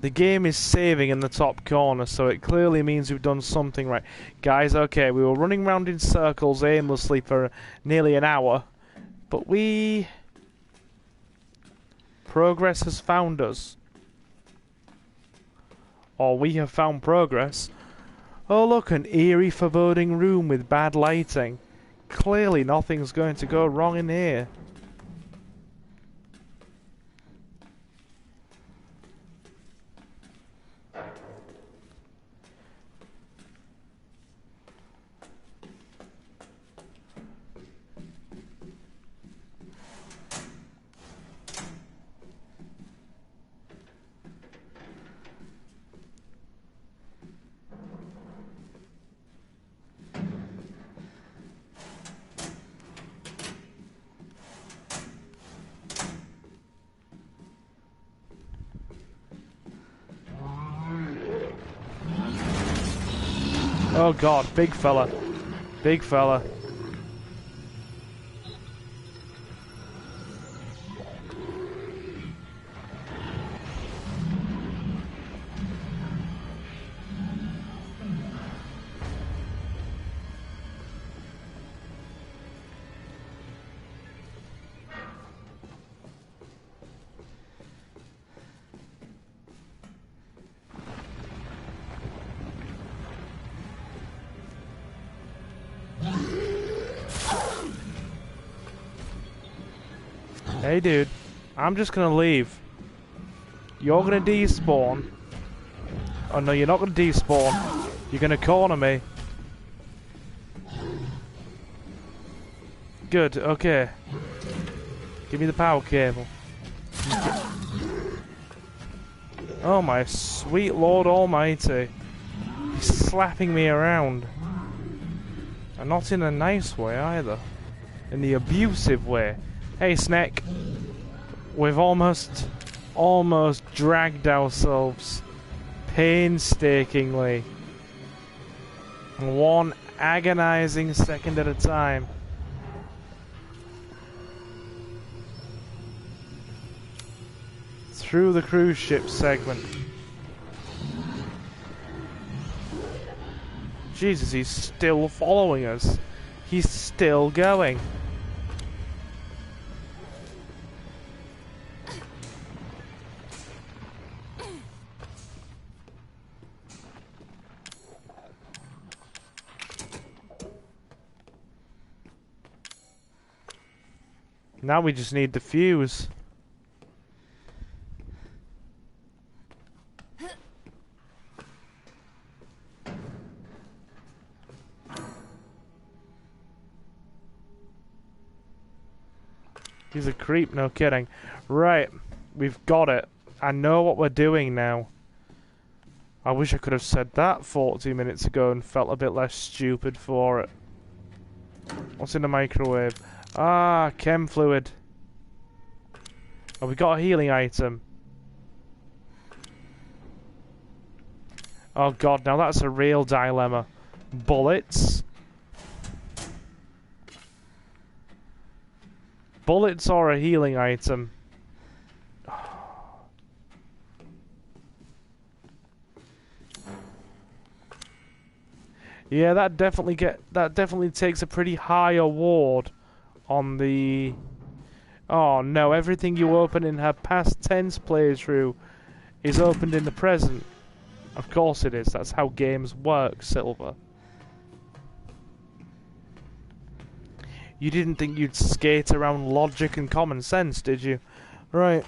The game is saving in the top corner, so it clearly means we've done something right. Guys, okay, we were running around in circles aimlessly for nearly an hour, but progress has found us. Or we have found progress. Oh look, an eerie, foreboding room with bad lighting. Clearly nothing's going to go wrong in here. Oh god, big fella. Big fella. Hey dude, I'm just gonna leave. You're gonna despawn. Oh no, you're not gonna despawn. You're gonna corner me. Good, okay. Give me the power cable. Oh my sweet Lord Almighty. He's slapping me around. And not in a nice way either. In the abusive way. Hey Snake. We've almost dragged ourselves painstakingly. One agonizing second at a time. Through the cruise ship segment. Jesus, he's still following us. He's still going. Now we just need the fuse. He's a creep, no kidding. Right, we've got it. I know what we're doing now. I wish I could have said that 40 minutes ago and felt a bit less stupid for it. What's in the microwave? Ah, chem fluid. Oh, we got a healing item. Oh god, now that's a real dilemma. Bullets? Bullets or a healing item? Yeah, that definitely takes a pretty high award on the... Oh no, everything you open in her past tense playthrough is opened in the present. Of course it is, that's how games work, Silver. You didn't think you'd skate around logic and common sense, did you? Right.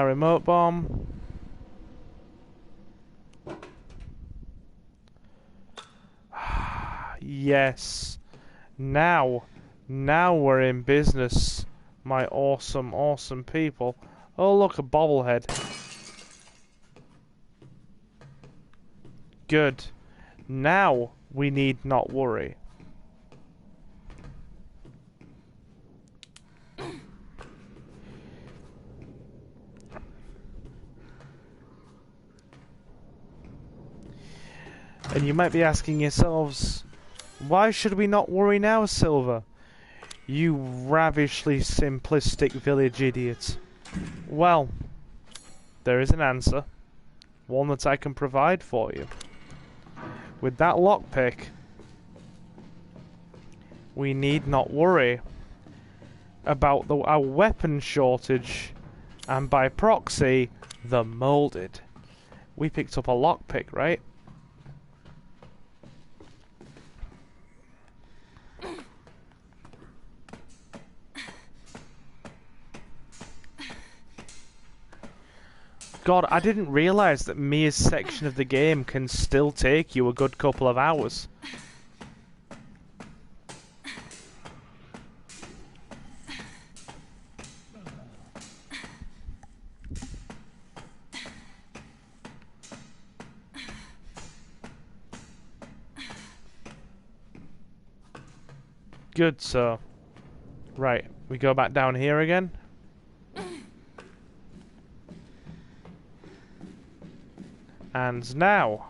Remote bomb. Yes. Now we're in business, my awesome, awesome people. Oh, look, a bobblehead. Good. Now we need not worry. And you might be asking yourselves, why should we not worry now, Silver? You ravishly simplistic village idiot. Well, there is an answer. One that I can provide for you. With that lockpick, we need not worry about our weapon shortage, and by proxy, the molded. We picked up a lockpick, right? God, I didn't realise that Mia's section of the game can still take you a good couple of hours. Good, so... Right, we go back down here again. And now,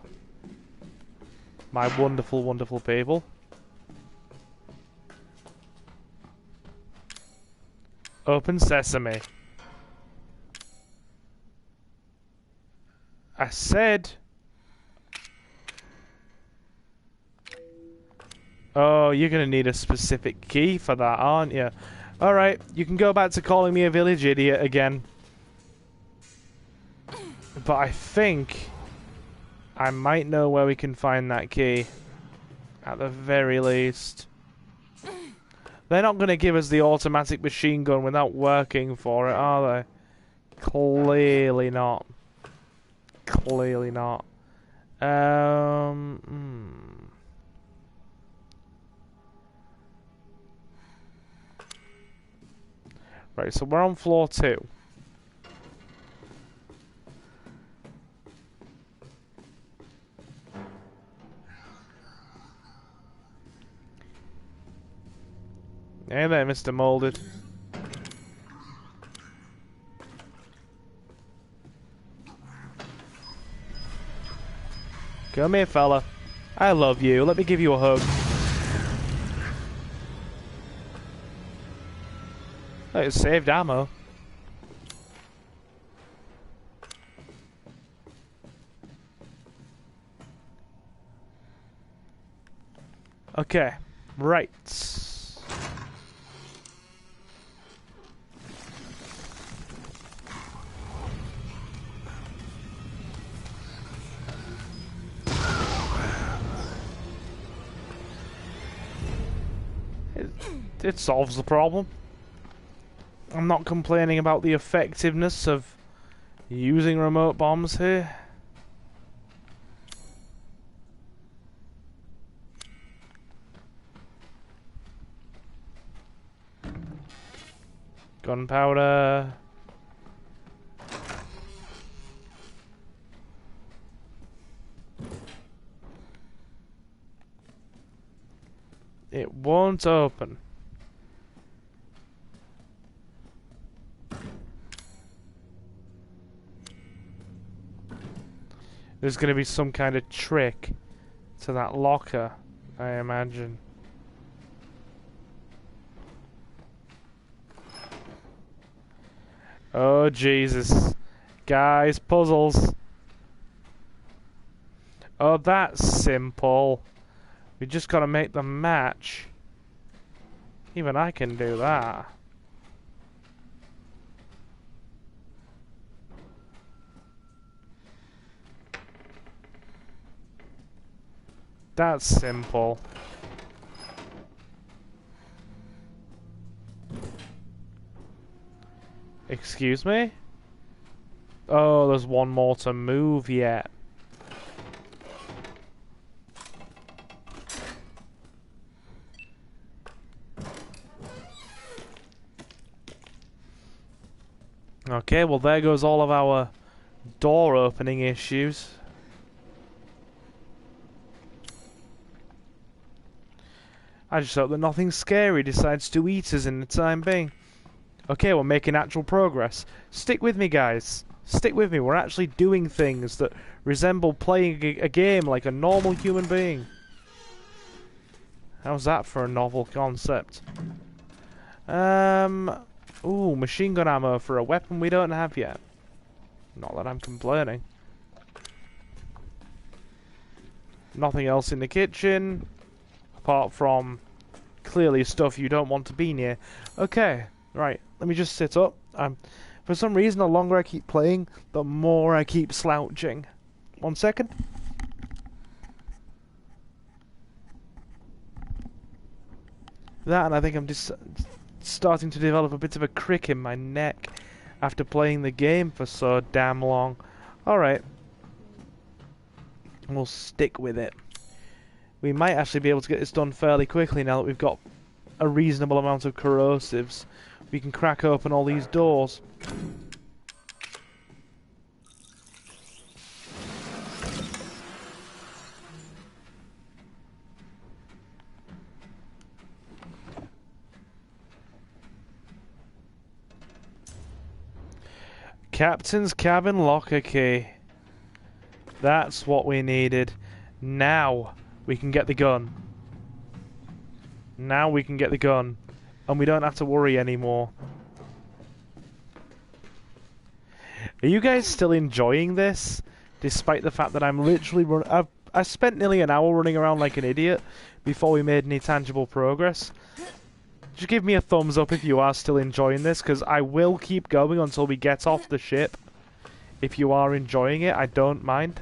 my wonderful, wonderful people, open sesame. I said... Oh, you're gonna need a specific key for that, aren't you? Alright, you can go back to calling me a village idiot again. But I think I might know where we can find that key. At the very least. They're not going to give us the automatic machine gun without working for it, are they? Clearly not. Clearly not. Right, so we're on floor 2. Hey there, Mr. Molded. Come here, fella. I love you. Let me give you a hug. Oh, it saved ammo. Okay, right. it solves the problem. I'm not complaining about the effectiveness of using remote bombs here. Gunpowder. It won't open. There's going to be some kind of trick to that locker, I imagine. Oh, Jesus. Guys, puzzles. Oh, that's simple. We just got to make them match. Even I can do that. That's simple. Excuse me? Oh, there's one more to move yet. Okay, well there goes all of our door opening issues. I just hope that nothing scary decides to eat us in the time being. Okay, we're making actual progress. Stick with me, guys. Stick with me. We're actually doing things that resemble playing a game like a normal human being. How's that for a novel concept? Ooh, machine gun ammo for a weapon we don't have yet. Not that I'm complaining. Nothing else in the kitchen. Apart from clearly stuff you don't want to be near. Okay, right, let me just sit up. For some reason, the longer I keep playing, the more I keep slouching. 1 second. That, and I think I'm just starting to develop a bit of a crick in my neck after playing the game for so damn long. Alright. We'll stick with it. We might actually be able to get this done fairly quickly now that we've got a reasonable amount of corrosives. We can crack open all these doors. Captain's cabin locker key. That's what we needed. Now we can get the gun. Now we can get the gun. And we don't have to worry anymore. Are you guys still enjoying this? Despite the fact that I'm literally I spent nearly an hour running around like an idiot before we made any tangible progress. Just give me a thumbs up if you are still enjoying this, because I will keep going until we get off the ship. If you are enjoying it, I don't mind.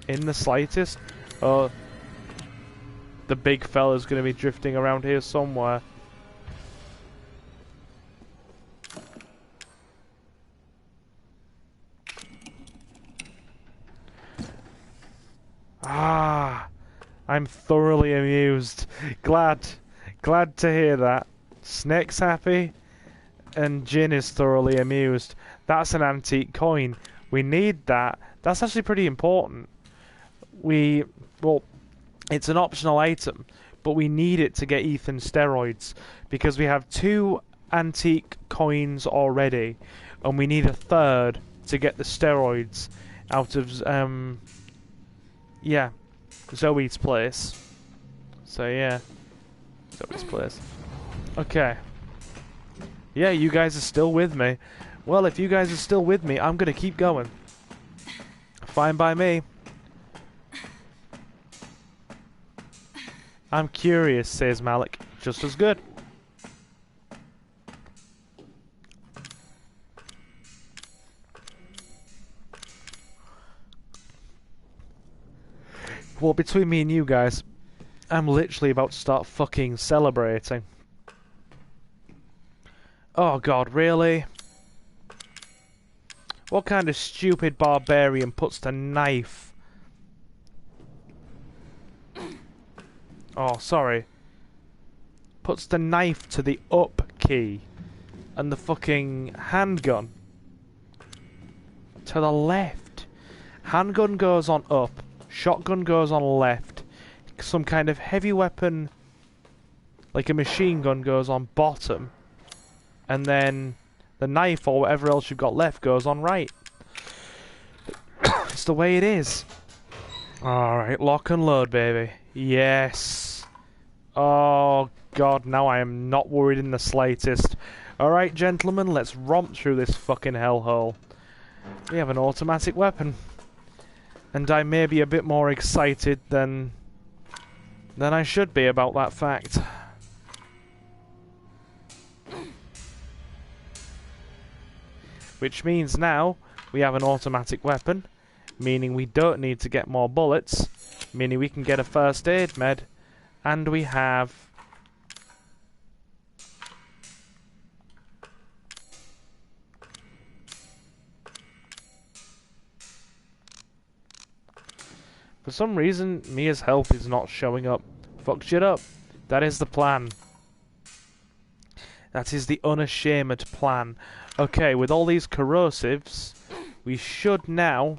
In the slightest. Oh, the big fella's going to be drifting around here somewhere. Ah, I'm thoroughly amused. Glad to hear that. Snake's happy, and Jin is thoroughly amused. That's an antique coin. We need that. That's actually pretty important. Well, it's an optional item, but we need it to get Ethan steroids, because we have 2 antique coins already, and we need a 3rd to get the steroids out of, yeah, Zoe's place. So yeah, Zoe's place. Okay. Yeah, you guys are still with me. Well, if you guys are still with me, I'm gonna keep going. Fine by me. I'm curious, says Malik. Just as good. Well, between me and you guys, I'm literally about to start fucking celebrating. Oh god, really? What kind of stupid barbarian puts the knife? Oh, sorry. Puts the knife to the up key and the fucking handgun to the left. Handgun goes on up, shotgun goes on left, some kind of heavy weapon like a machine gun goes on bottom, and then the knife or whatever else you've got left goes on right. It's the way it is. Alright, lock and load, baby. Yes. Oh god, now I am not worried in the slightest. Alright, gentlemen, let's romp through this fucking hellhole. We have an automatic weapon. And I may be a bit more excited than I should be about that fact. Which means now we have an automatic weapon, meaning we don't need to get more bullets, meaning we can get a first aid med, and we have for some reason Mia's health is not showing up. Fuck shit up. That is the plan. That is the unashamed plan. Okay, with all these corrosives, we should now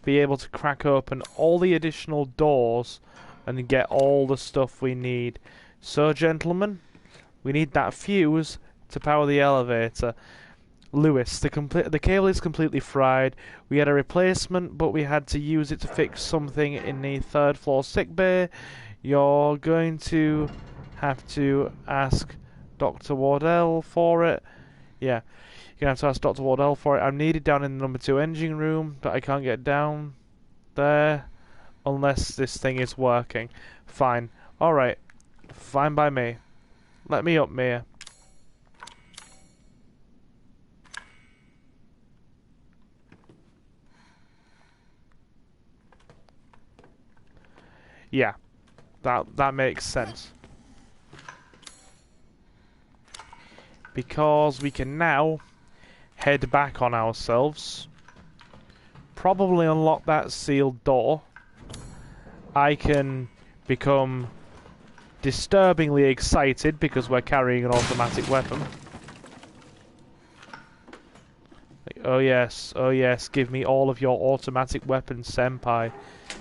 be able to crack open all the additional doors and get all the stuff we need. So, gentlemen, we need that fuse to power the elevator. Lewis, the cable is completely fried. We had a replacement, but we had to use it to fix something in the third floor sick bay. You're going to have to ask Dr. Wardell for it. Yeah, you're going to have to ask Dr. Wardell for it. I'm needed down in the number 2 engine room, but I can't get down there unless this thing is working. Fine. Alright. Fine by me. Let me up, Mia. Yeah. That makes sense. Because we can now head back on ourselves. Probably unlock that sealed door. I can become disturbingly excited because we're carrying an automatic weapon. Oh yes, give me all of your automatic weapons, senpai.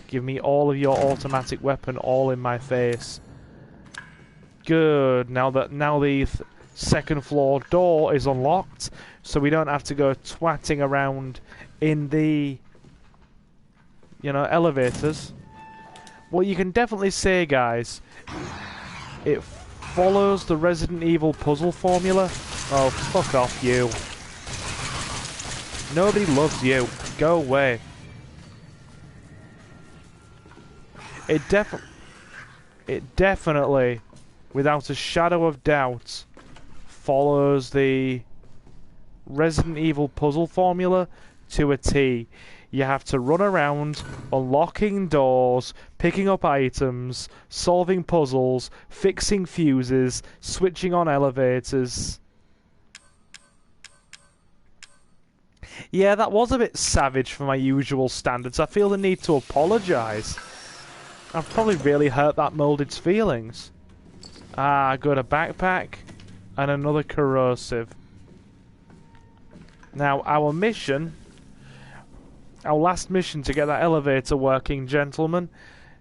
Give me all of your automatic weapon all in my face. Good, now the second floor door is unlocked, so we don't have to go twatting around in the, elevators. Well, you can definitely say, guys, it follows the Resident Evil puzzle formula. Oh, fuck off, you. Nobody loves you. Go away. It definitely, without a shadow of doubt, follows the Resident Evil puzzle formula to a T. You have to run around, unlocking doors, picking up items, solving puzzles, fixing fuses, switching on elevators. Yeah, that was a bit savage for my usual standards. I feel the need to apologise. I've probably really hurt that moulded's feelings. I got a backpack and another corrosive. Now, our last mission to get that elevator working, gentlemen,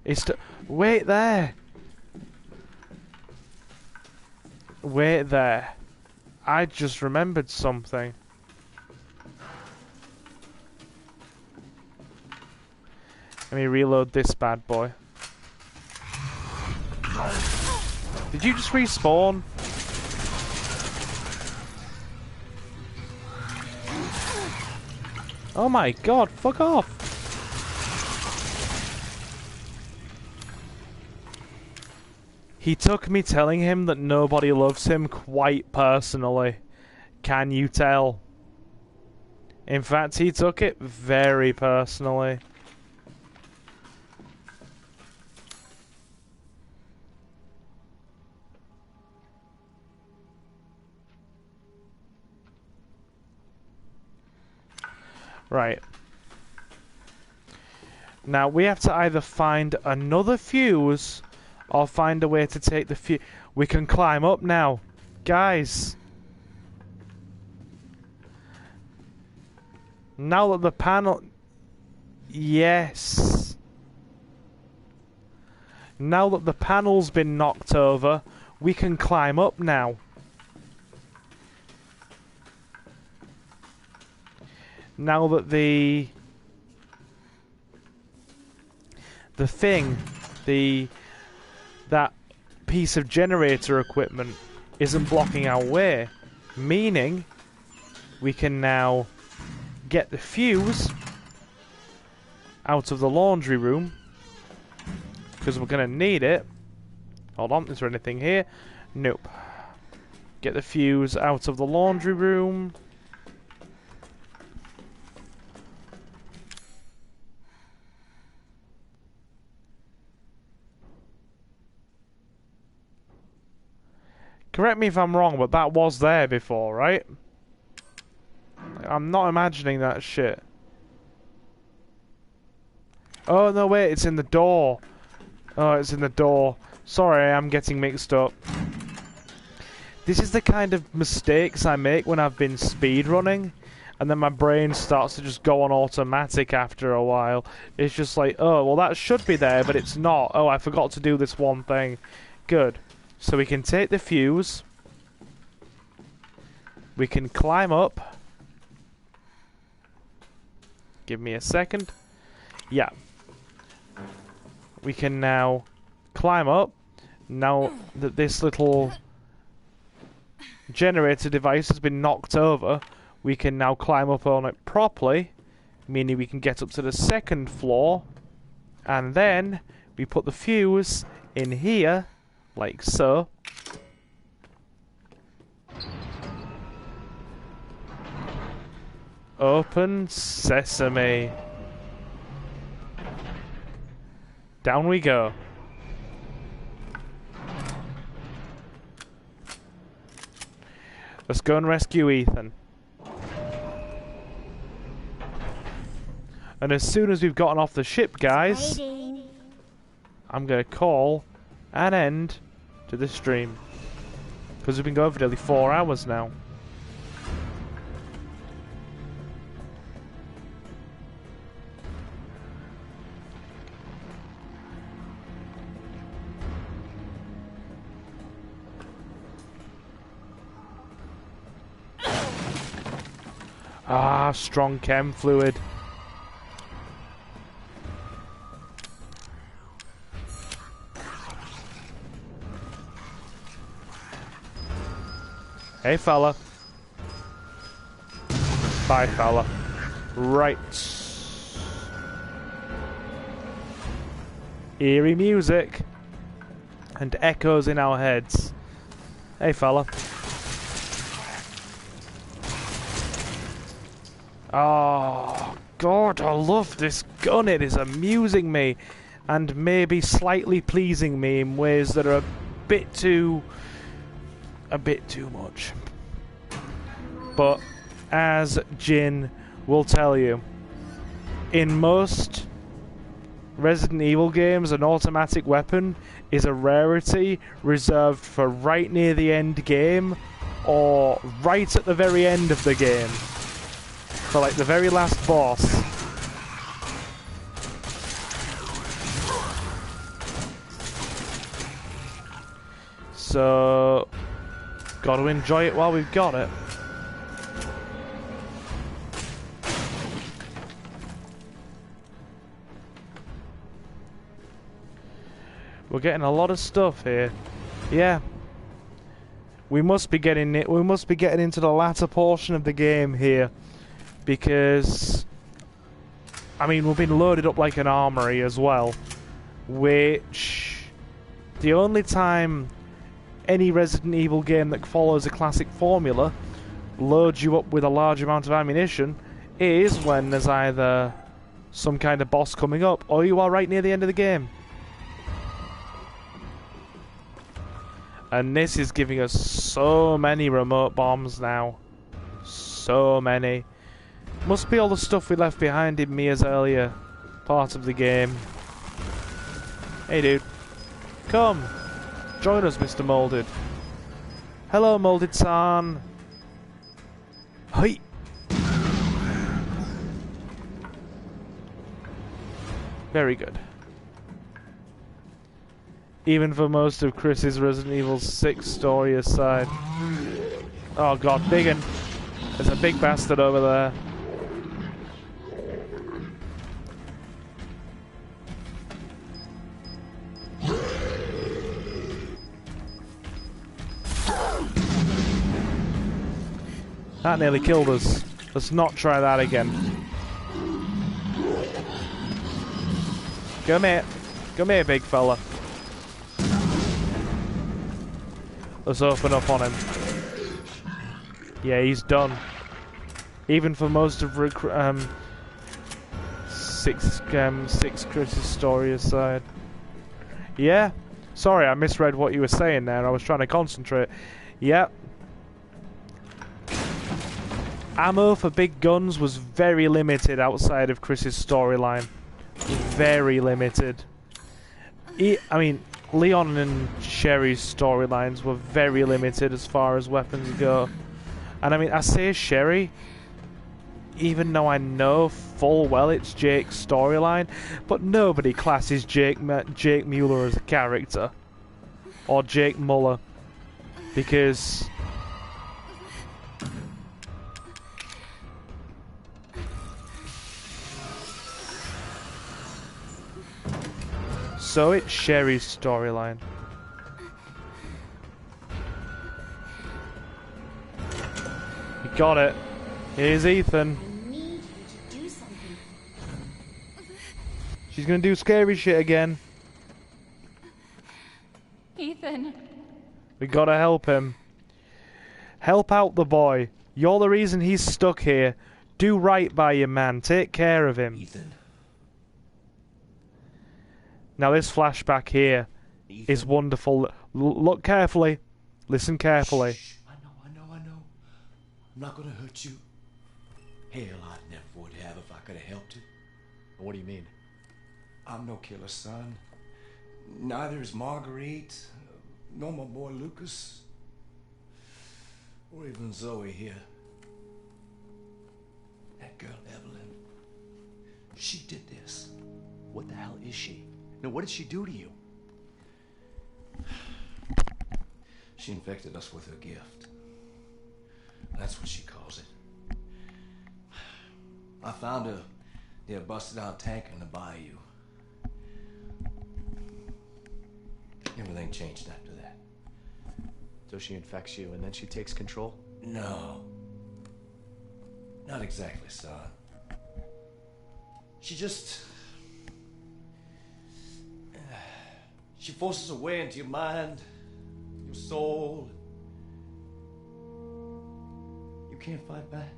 is to... Wait there! Wait there. I just remembered something. Let me reload this bad boy. Did you just respawn? Oh my god, fuck off! He took me telling him that nobody loves him quite personally. Can you tell? In fact, he took it very personally. Right. Now, we have to either find another fuse or find a way to take the fuse. We can climb up now. Guys. Now that the panel... Yes. Now that the panel's been knocked over, we can climb up now. Now that that piece of generator equipment isn't blocking our way, meaning we can now get the fuse out of the laundry room because we're going to need it. Hold on, is there anything here? Nope. Get the fuse out of the laundry room. Correct me if I'm wrong, but that was there before, right? I'm not imagining that shit. Oh, no, wait, it's in the door. Oh, it's in the door. Sorry, I'm getting mixed up. This is the kind of mistakes I make when I've been speedrunning, and then my brain starts to just go on automatic after a while. It's just like, oh, well, that should be there, but it's not. Oh, I forgot to do this one thing. Good. So we can take the fuse. We can climb up. Give me a second. Yeah. We can now climb up. Now that this little generator device has been knocked over, we can now climb up on it properly, meaning we can get up to the second floor, and then we put the fuse in here, like so. Open sesame. Down we go. Let's go and rescue Ethan. And as soon as we've gotten off the ship, guys, I'm going to call an end to the stream. Because we've been going for nearly 4 hours now. Ah, strong chem fluid. Hey, fella. Bye, fella. Right. Eerie music. And echoes in our heads. Hey, fella. Oh, God, I love this gun. It is amusing me. And maybe slightly pleasing me in ways that are a bit too much. But as Jin will tell you, in most Resident Evil games, an automatic weapon is a rarity reserved for right near the end game or right at the very end of the game. For like the very last boss. So got to enjoy it while we've got it. We're getting a lot of stuff here. Yeah. We must be getting it. We must be getting into the latter portion of the game here, because I mean we've been loaded up like an armory as well, which the only time any Resident Evil game that follows a classic formula loads you up with a large amount of ammunition is when there's either some kind of boss coming up or you are right near the end of the game. And this is giving us so many remote bombs now. So many. Must be all the stuff we left behind in Mia's earlier part of the game. Hey dude. Come! Join us, Mr. Molded. Hello, Molded-san. Hey! Very good. Even for most of Chris's Resident Evil 6 story aside. Oh god, big un. There's a big bastard over there. That nearly killed us. Let's not try that again. Come here. Come here, big fella. Let's open up on him. Yeah, he's done. Even for most of six Chris's story aside. Yeah? Sorry, I misread what you were saying there. I was trying to concentrate. Yep. Ammo for big guns was very limited outside of Chris's storyline. Very limited. I mean, Leon and Sherry's storylines were very limited as far as weapons go. And I mean, I say Sherry, even though I know full well it's Jake's storyline, but nobody classes Jake Mueller as a character. Or Jake Muller. Because... So it's Sherry's storyline. You got it. Here's Ethan. I need you to do something. She's gonna do scary shit again. Ethan. We gotta help him. Help out the boy. You're the reason he's stuck here. Do right by your man. Take care of him. Ethan. Now this flashback here is wonderful. Look carefully. Listen carefully. Shh. I know. I'm not gonna hurt you. Hell, I'd never would have if I could have helped you. What do you mean? I'm no killer, son. Neither is Marguerite, nor my boy Lucas, or even Zoe here. That girl, Evelyn, she did this. What the hell is she? No, what did she do to you? She infected us with her gift. That's what she calls it. I found her near a busted out tank in the bayou. Everything changed after that. So she infects you and then she takes control? No. Not exactly, son. She just... She forces her way into your mind, your soul. You can't fight back.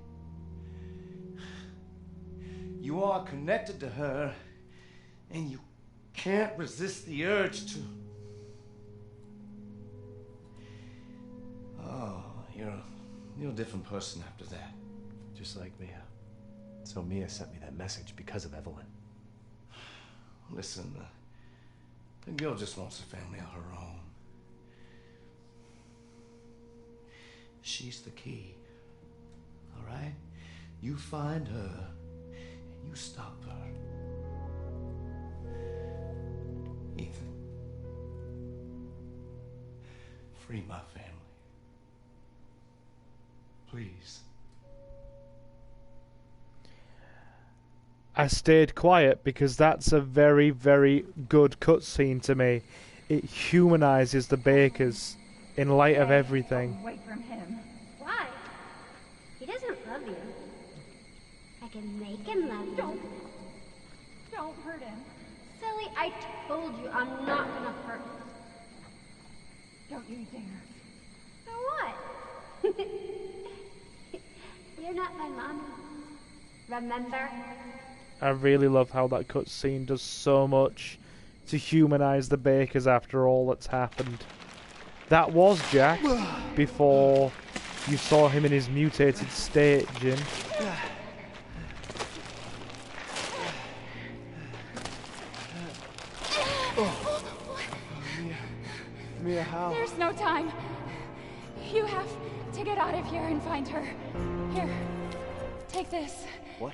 You are connected to her, and you can't resist the urge to... Oh, you're a different person after that. Just like Mia. So Mia sent me that message because of Evelyn. Listen, the girl just wants a family of her own. She's the key. All right? You find her, and you stop her. Ethan. Free my family. Please. I stayed quiet because that's a very, very good cutscene to me. It humanizes the Bakers in light of everything. Away from him. Why? He doesn't love you. I can make him love you. Don't hurt him. Silly, I told you I'm not gonna hurt him. Don't you dare. For what? You're not my mom. Remember? I really love how that cutscene does so much to humanize the Bakers after all that's happened. That was Jack before you saw him in his mutated state, Jin. Mia, how? There's no time. You have to get out of here and find her. Here, take this. What?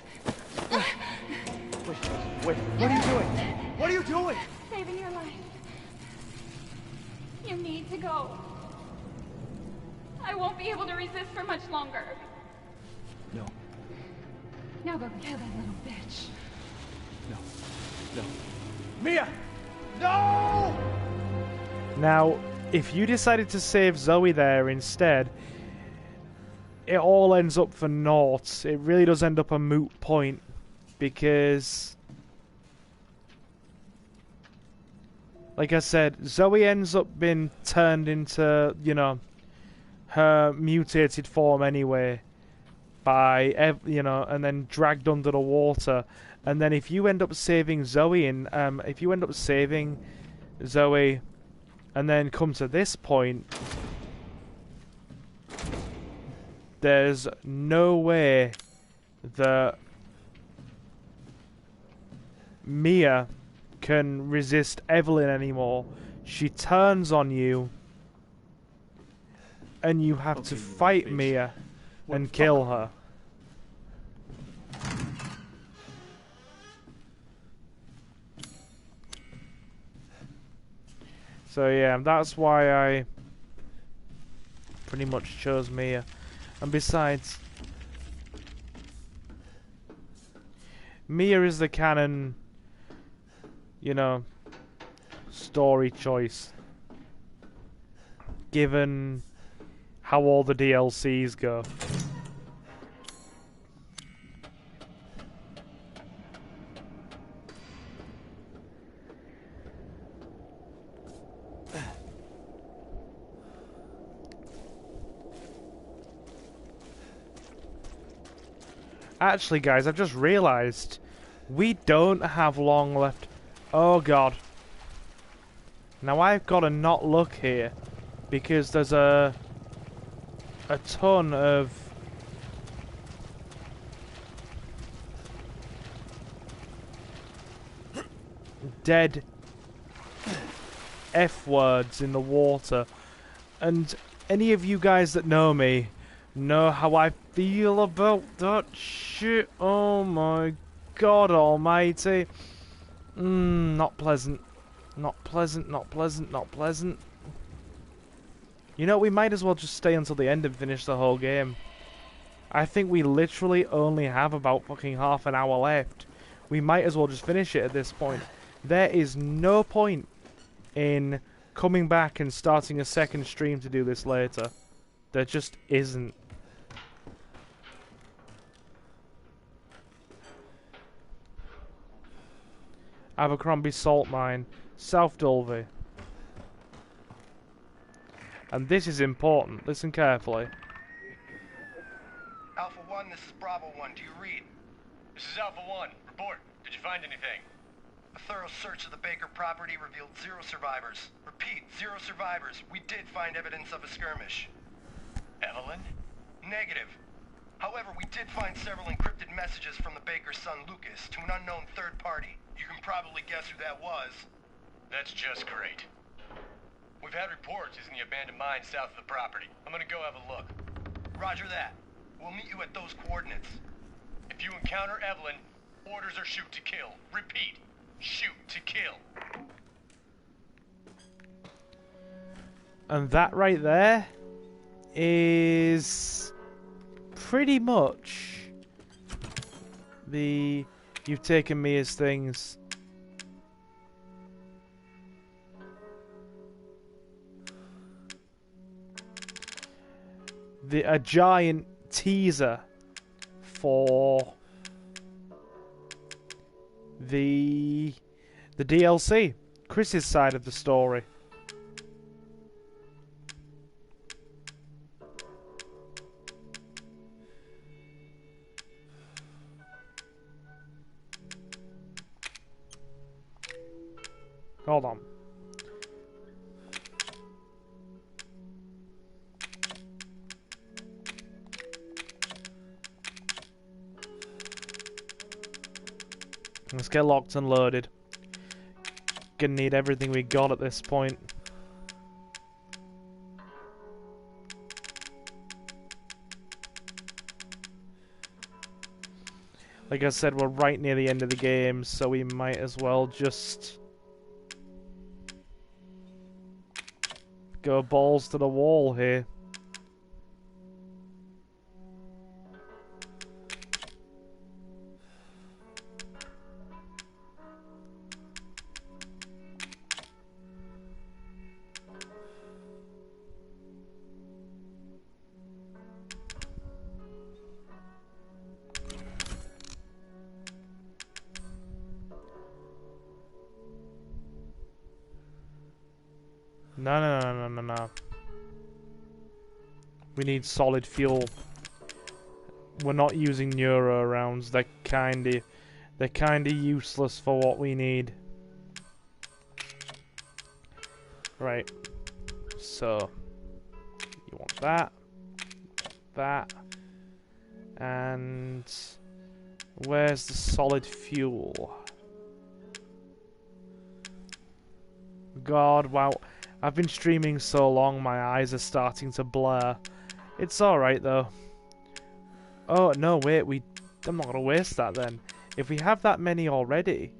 Wait, what are you doing? What are you doing? Saving your life. You need to go. I won't be able to resist for much longer. No, Now go kill that little bitch. no. Mia! No! Now, if you decided to save Zoe there instead, it all ends up for naught. It really does end up a moot point, because, like I said, Zoe ends up being turned into, you know, her mutated form anyway, by, you know, and then dragged under the water. And then if you end up saving Zoe, and if you end up saving Zoe, and then come to this point, there's no way that Mia can resist Evelyn anymore. She turns on you, and you have to fight Mia and kill her. So yeah, that's why I pretty much chose Mia. And besides, Mia is the canon, you know, story choice, given how all the DLCs go. Actually, guys, I've just realised we don't have long left. Oh god. Now I've got to not look here, because there's a ton of dead F words in the water, and any of you guys that know me know how I feel about that shit. Oh my god almighty. Not pleasant. Not pleasant, not pleasant, not pleasant. You know, we might as well just stay until the end and finish the whole game. I think we literally only have about fucking half an hour left. We might as well just finish it at this point. There is no point in coming back and starting a second stream to do this later. There just isn't. Abercrombie Salt Mine, South Dulvey. And this is important. Listen carefully. Alpha 1, this is Bravo 1. Do you read? This is Alpha 1. Report. Did you find anything? A thorough search of the Baker property revealed 0 survivors. Repeat, 0 survivors. We did find evidence of a skirmish. Evelyn? Negative. However, we did find several encrypted messages from the Baker's son Lucas to an unknown third party. You can probably guess who that was. That's just great. We've had reports he's in the abandoned mine south of the property. I'm gonna go have a look. Roger that. We'll meet you at those coordinates. If you encounter Evelyn, orders are shoot to kill. Repeat, shoot to kill. And that right there is pretty much the... You've taken me as things. A giant teaser for the DLC, Chris's side of the story. Hold on. Let's get locked and loaded. Gonna need everything we got at this point. Like I said, we're right near the end of the game, so we might as well just go balls to the wall here. No. We need solid fuel. We're not using neuro rounds. They're kinda useless for what we need. Right. So you want that, and where's the solid fuel? God, wow. I've been streaming so long, my eyes are starting to blur. It's alright, though. Oh, no, wait, I'm not gonna waste that, then. If we have that many already,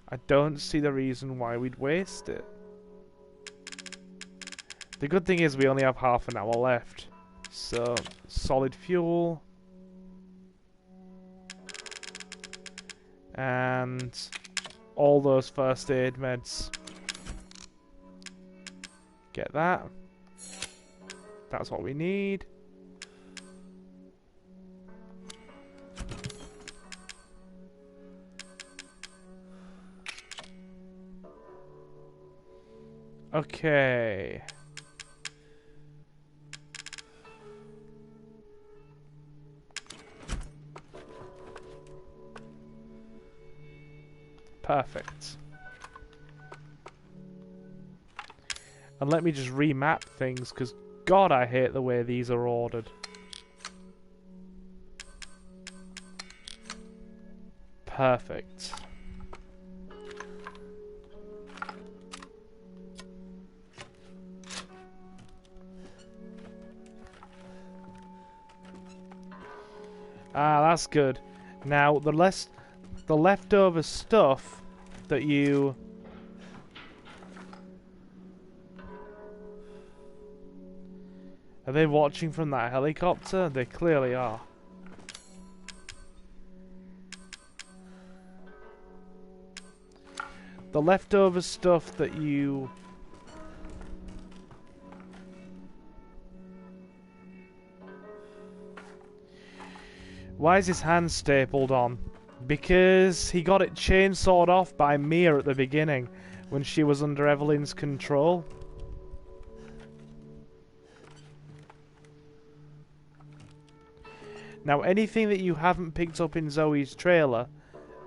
I don't see the reason why we'd waste it. The good thing is we only have half an hour left. So, solid fuel. And all those first aid meds. Get that. That's what we need. Okay. Perfect. And let me just remap things, because God, I hate the way these are ordered. Perfect. Ah, that's good. Now, the leftover stuff that you... Are they watching from that helicopter? They clearly are. The leftover stuff that you... Why is his hand stapled on? Because he got it chainsawed off by Mia at the beginning when she was under Evelyn's control. Now, anything that you haven't picked up in Zoe's trailer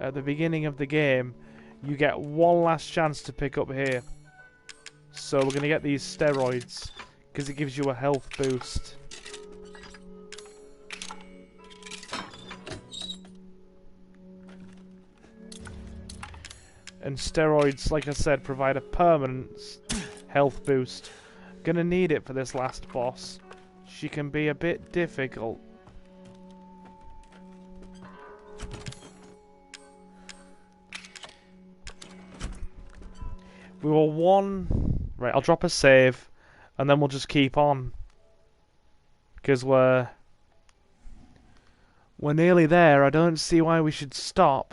at the beginning of the game, you get one last chance to pick up here. So we're going to get these steroids, because it gives you a health boost. And steroids, like I said, provide a permanent health boost. Gonna need it for this last boss. She can be a bit difficult. We were one... Right, I'll drop a save, and then we'll just keep on. Because we're nearly there. I don't see why we should stop.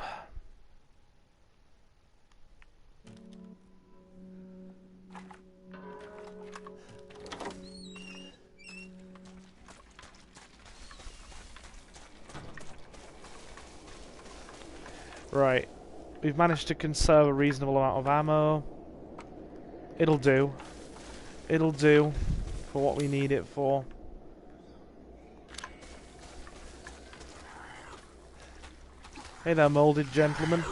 Right, we've managed to conserve a reasonable amount of ammo. It'll do. It'll do for what we need it for. Hey there, moulded gentleman.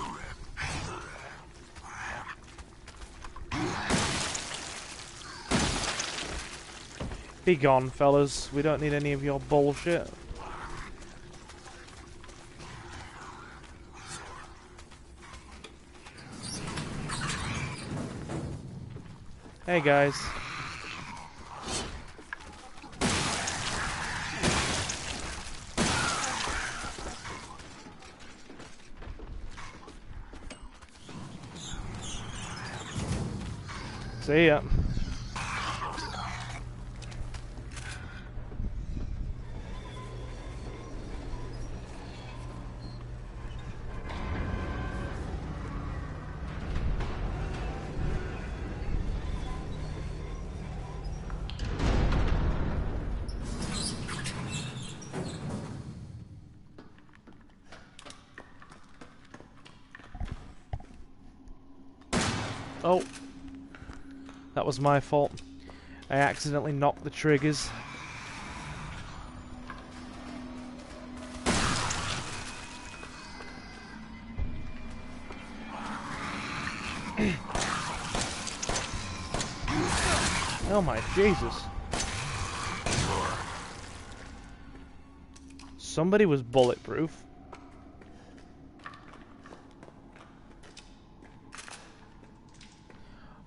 Be gone, fellas. We don't need any of your bullshit. Hey guys. See ya. Oh, that was my fault. I accidentally knocked the triggers. Oh my Jesus. Somebody was bulletproof.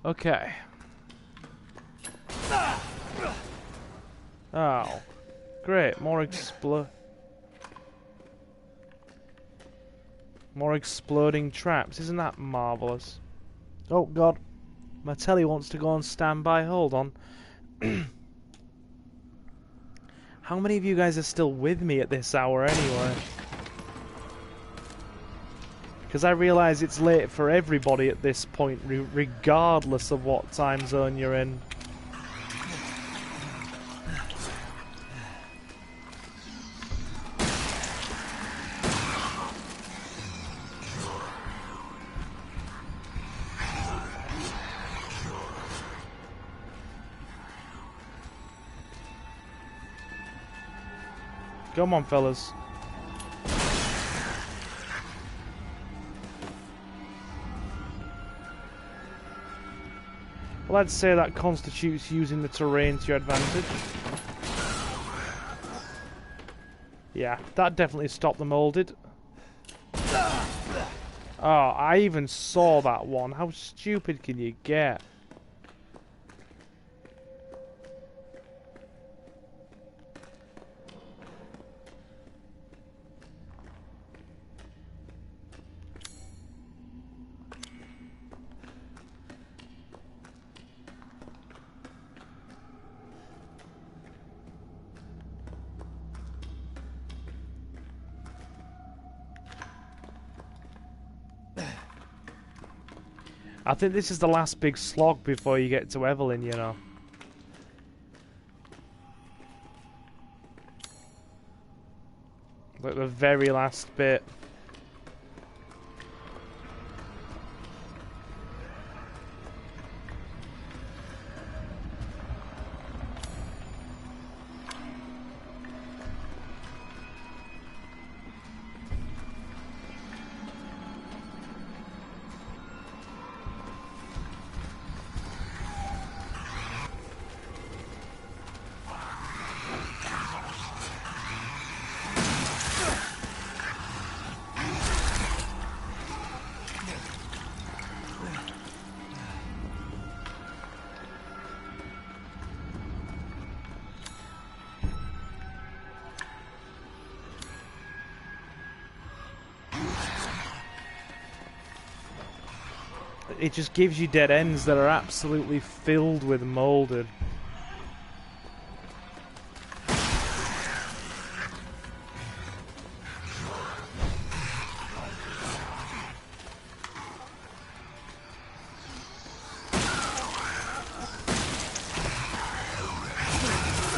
Okay. Oh. Great, more exploding traps. Isn't that marvelous? Oh god. My telly wants to go on standby. Hold on. How many of you guys are still with me at this hour anyway? Because I realise it's late for everybody at this point, regardless of what time zone you're in. Come on, fellas. Well, I'd say that constitutes using the terrain to your advantage. Yeah, that definitely stopped the molded. Oh, I even saw that one. How stupid can you get? I think this is the last big slog before you get to Evelyn, you know. Like the very last bit. It just gives you dead ends that are absolutely filled with molded.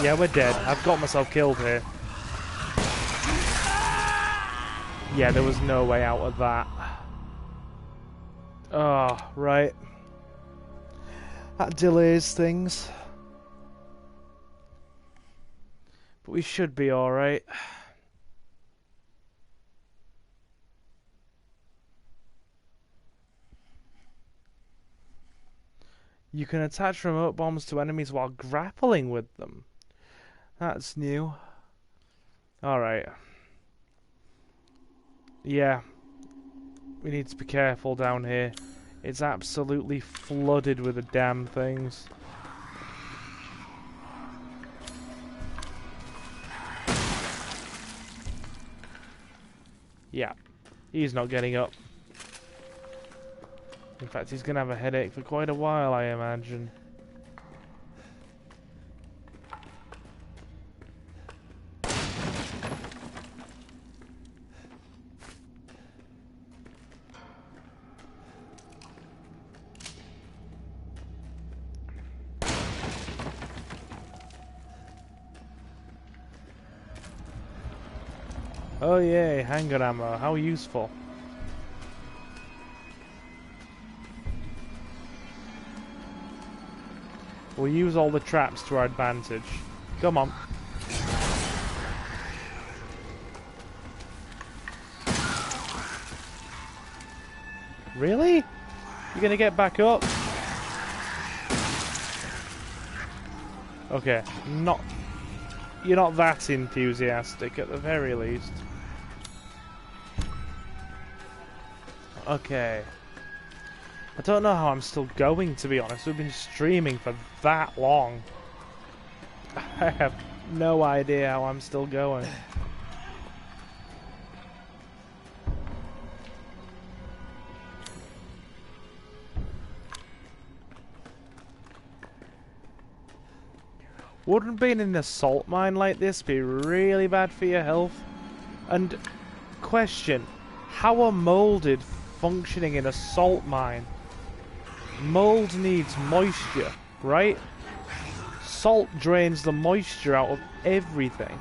Yeah, we're dead. I've got myself killed here. Yeah, there was no way out of that. Oh, right. That delays things. But we should be alright. You can attach remote bombs to enemies while grappling with them. That's new. Alright. Yeah. We need to be careful down here. It's absolutely flooded with the damn things. Yeah. He's not getting up. In fact, he's gonna have a headache for quite a while, I imagine. Oh yay, handgun ammo, how useful. We'll use all the traps to our advantage. Come on. Really? You're gonna get back up? Okay, you're not that enthusiastic at the very least. Okay. I don't know how I'm still going, to be honest. We've been streaming for that long. I have no idea how I'm still going. Wouldn't being in a salt mine like this be really bad for your health? And question, how are molded functioning in a salt mine? Mold needs moisture, right? Salt drains the moisture out of everything.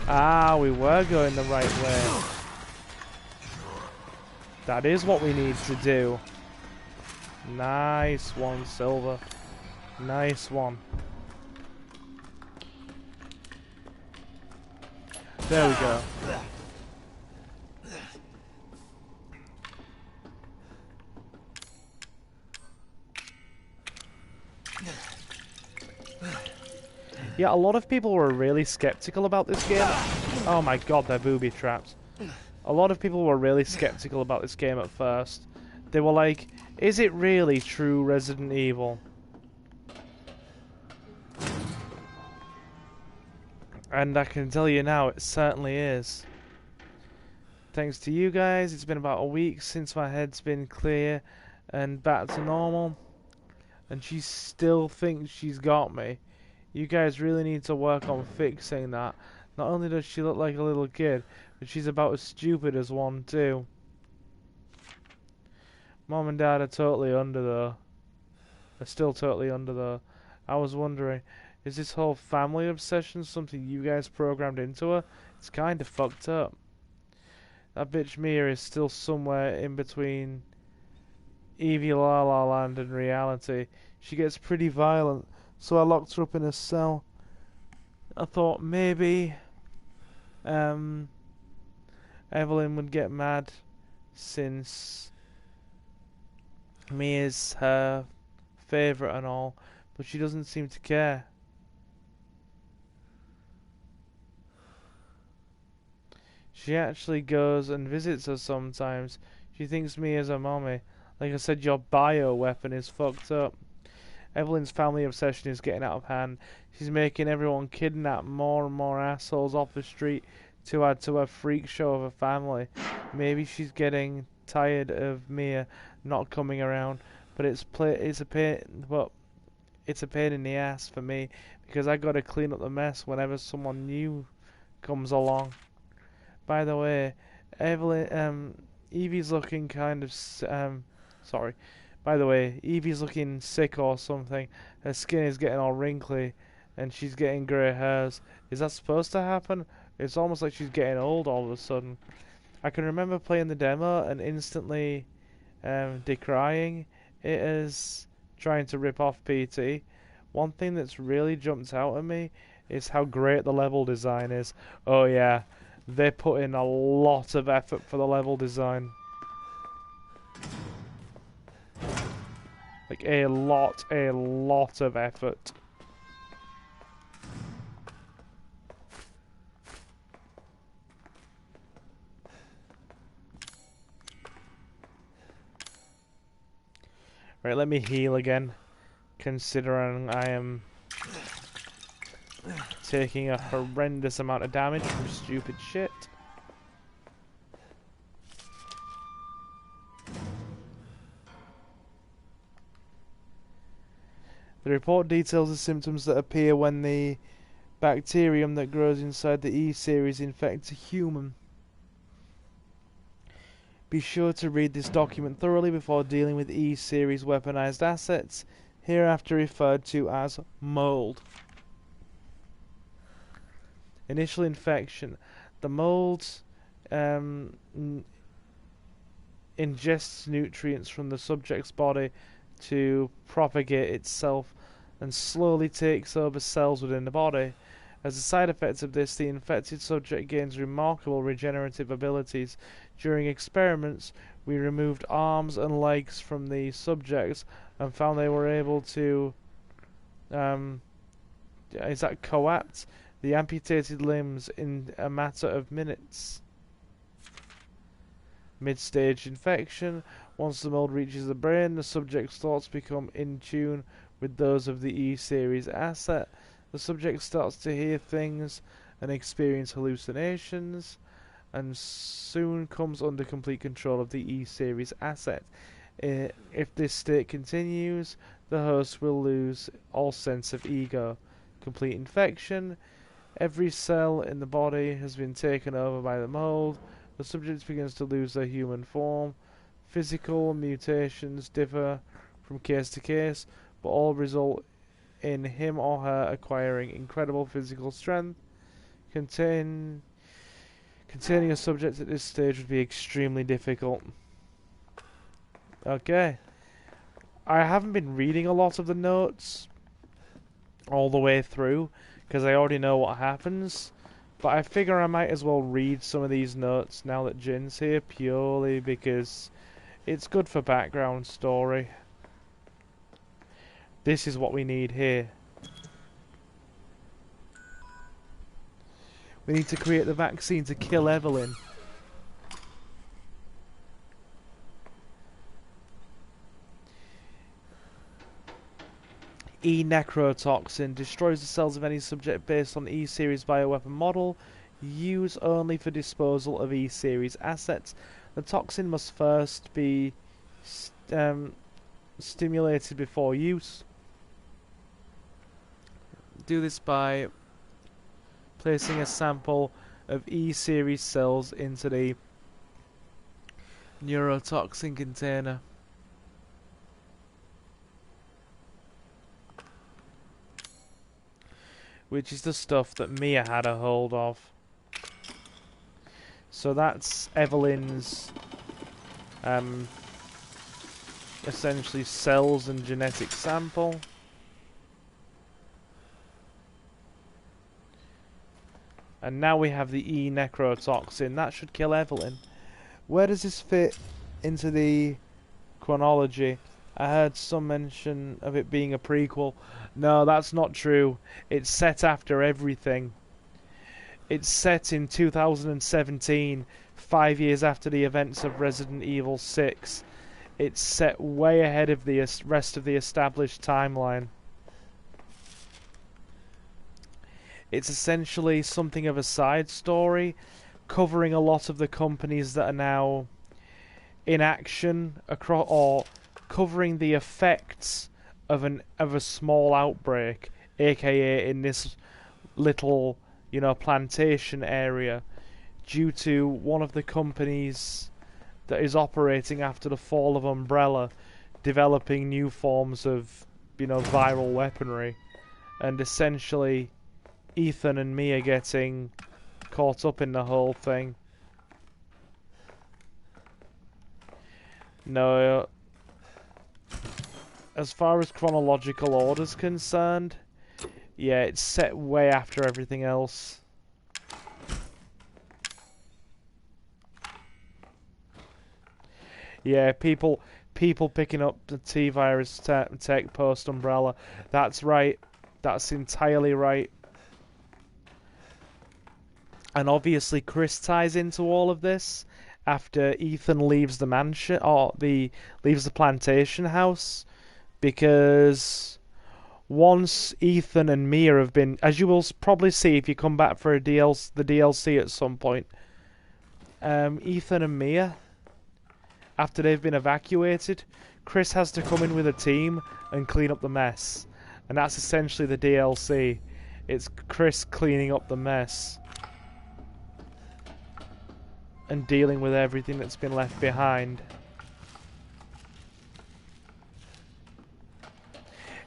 Ah, we were going the right way. That is what we need to do. Nice one, Silver. Nice one. There we go. Yeah, a lot of people were really skeptical about this game. Oh my god, they're booby traps. A lot of people were really skeptical about this game at first. They were like, is it really true Resident Evil? And I can tell you now, it certainly is. Thanks to you guys, it's been about a week since my head's been clear and back to normal. And she still thinks she's got me. You guys really need to work on fixing that. Not only does she look like a little kid, but she's about as stupid as one too. Mom and Dad are totally under though. They're still totally under though. I was wondering, is this whole family obsession something you guys programmed into her? It's kinda fucked up. That bitch Mia is still somewhere in between Evie La La Land and reality. She gets pretty violent, so I locked her up in a cell. I thought maybe Evelyn would get mad since Mia's her favourite and all, but she doesn't seem to care. She actually goes and visits her sometimes. She thinks Mia's her mommy. Like I said, your bio weapon is fucked up. Evelyn's family obsession is getting out of hand. She's making everyone kidnap more and more assholes off the street to add to her freak show of a family. Maybe she's getting tired of Mia not coming around, but it's a pain in the ass for me because I gotta clean up the mess whenever someone new comes along. By the way, Evie's looking kind of sorry. By the way, Evie's looking sick or something. Her skin is getting all wrinkly, and she's getting grey hairs. Is that supposed to happen? It's almost like she's getting old all of a sudden. I can remember playing the demo and instantly decrying it as trying to rip off PT. One thing that's really jumped out at me is how great the level design is. Oh yeah, they put in a lot of effort for the level design. Like a lot of effort. Right, let me heal again, considering I am taking a horrendous amount of damage from stupid shit. The report details the symptoms that appear when the bacterium that grows inside the E-series infects a human. Be sure to read this document thoroughly before dealing with E-series weaponized assets, hereafter referred to as mold. Initial infection. The mold ingests nutrients from the subject's body to propagate itself and slowly takes over cells within the body. As a side effect of this, the infected subject gains remarkable regenerative abilities. During experiments, we removed arms and legs from the subjects and found they were able to coapt the amputated limbs in a matter of minutes. Mid-stage infection. Once the mold reaches the brain, the subject's thoughts become in tune with those of the E-series asset. The subject starts to hear things and experience hallucinations, and soon comes under complete control of the E-series asset. If this state continues, the host will lose all sense of ego. Complete infection. Every cell in the body has been taken over by the mold. The subject begins to lose their human form. Physical mutations differ from case to case, but all result in him or her acquiring incredible physical strength. Containing a subject at this stage would be extremely difficult. Okay. I haven't been reading a lot of the notes all the way through, because I already know what happens. But I figure I might as well read some of these notes now that Jin's here, purely because it's good for background story. This is what we need here. We need to create the vaccine to kill Evelyn. E-necrotoxin destroys the cells of any subject based on E-series bioweapon model. Use only for disposal of E-series assets. The toxin must first be stimulated before use. Do this by placing a sample of E-series cells into the neurotoxin container. Which is the stuff that Mia had a hold of. So that's Evelyn's essentially cells and genetic sample. And now we have the E-necrotoxin. That should kill Evelyn. Where does this fit into the chronology? I heard some mention of it being a prequel. No, that's not true. It's set after everything. It's set in 2017, 5 years after the events of Resident Evil 6. It's set way ahead of the rest of the established timeline. It's essentially something of a side story, covering a lot of the companies that are now in action across, or covering the effects of a small outbreak, aka in this little, plantation area, due to one of the companies that is operating after the fall of Umbrella developing new forms of, viral weaponry, and essentially Ethan and Mia getting caught up in the whole thing. No, as far as chronological order's concerned, yeah, it's set way after everything else. Yeah, people picking up the T-Virus tech post-Umbrella. That's right. That's entirely right. And obviously Chris ties into all of this, after Ethan leaves the mansion, or leaves the plantation house, because once Ethan and Mia have been, as you will probably see if you come back for the DLC at some point, Ethan and Mia, after they've been evacuated, Chris has to come in with a team and clean up the mess. And that's essentially the DLC. It's Chris cleaning up the mess and dealing with everything that's been left behind.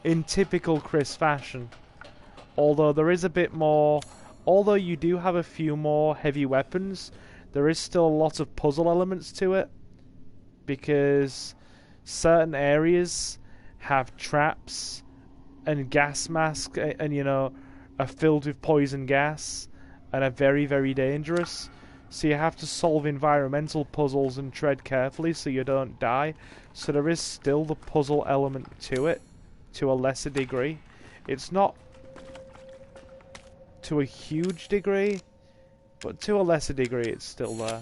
In typical Chris fashion. Although there is a bit more... Although you do have a few more heavy weapons, there is still a lot of puzzle elements to it. Because certain areas have traps and gas masks and, you know, are filled with poison gas and are very, very dangerous. So you have to solve environmental puzzles and tread carefully so you don't die. So there is still the puzzle element to it, to a lesser degree. It's not to a huge degree, but to a lesser degree it's still there.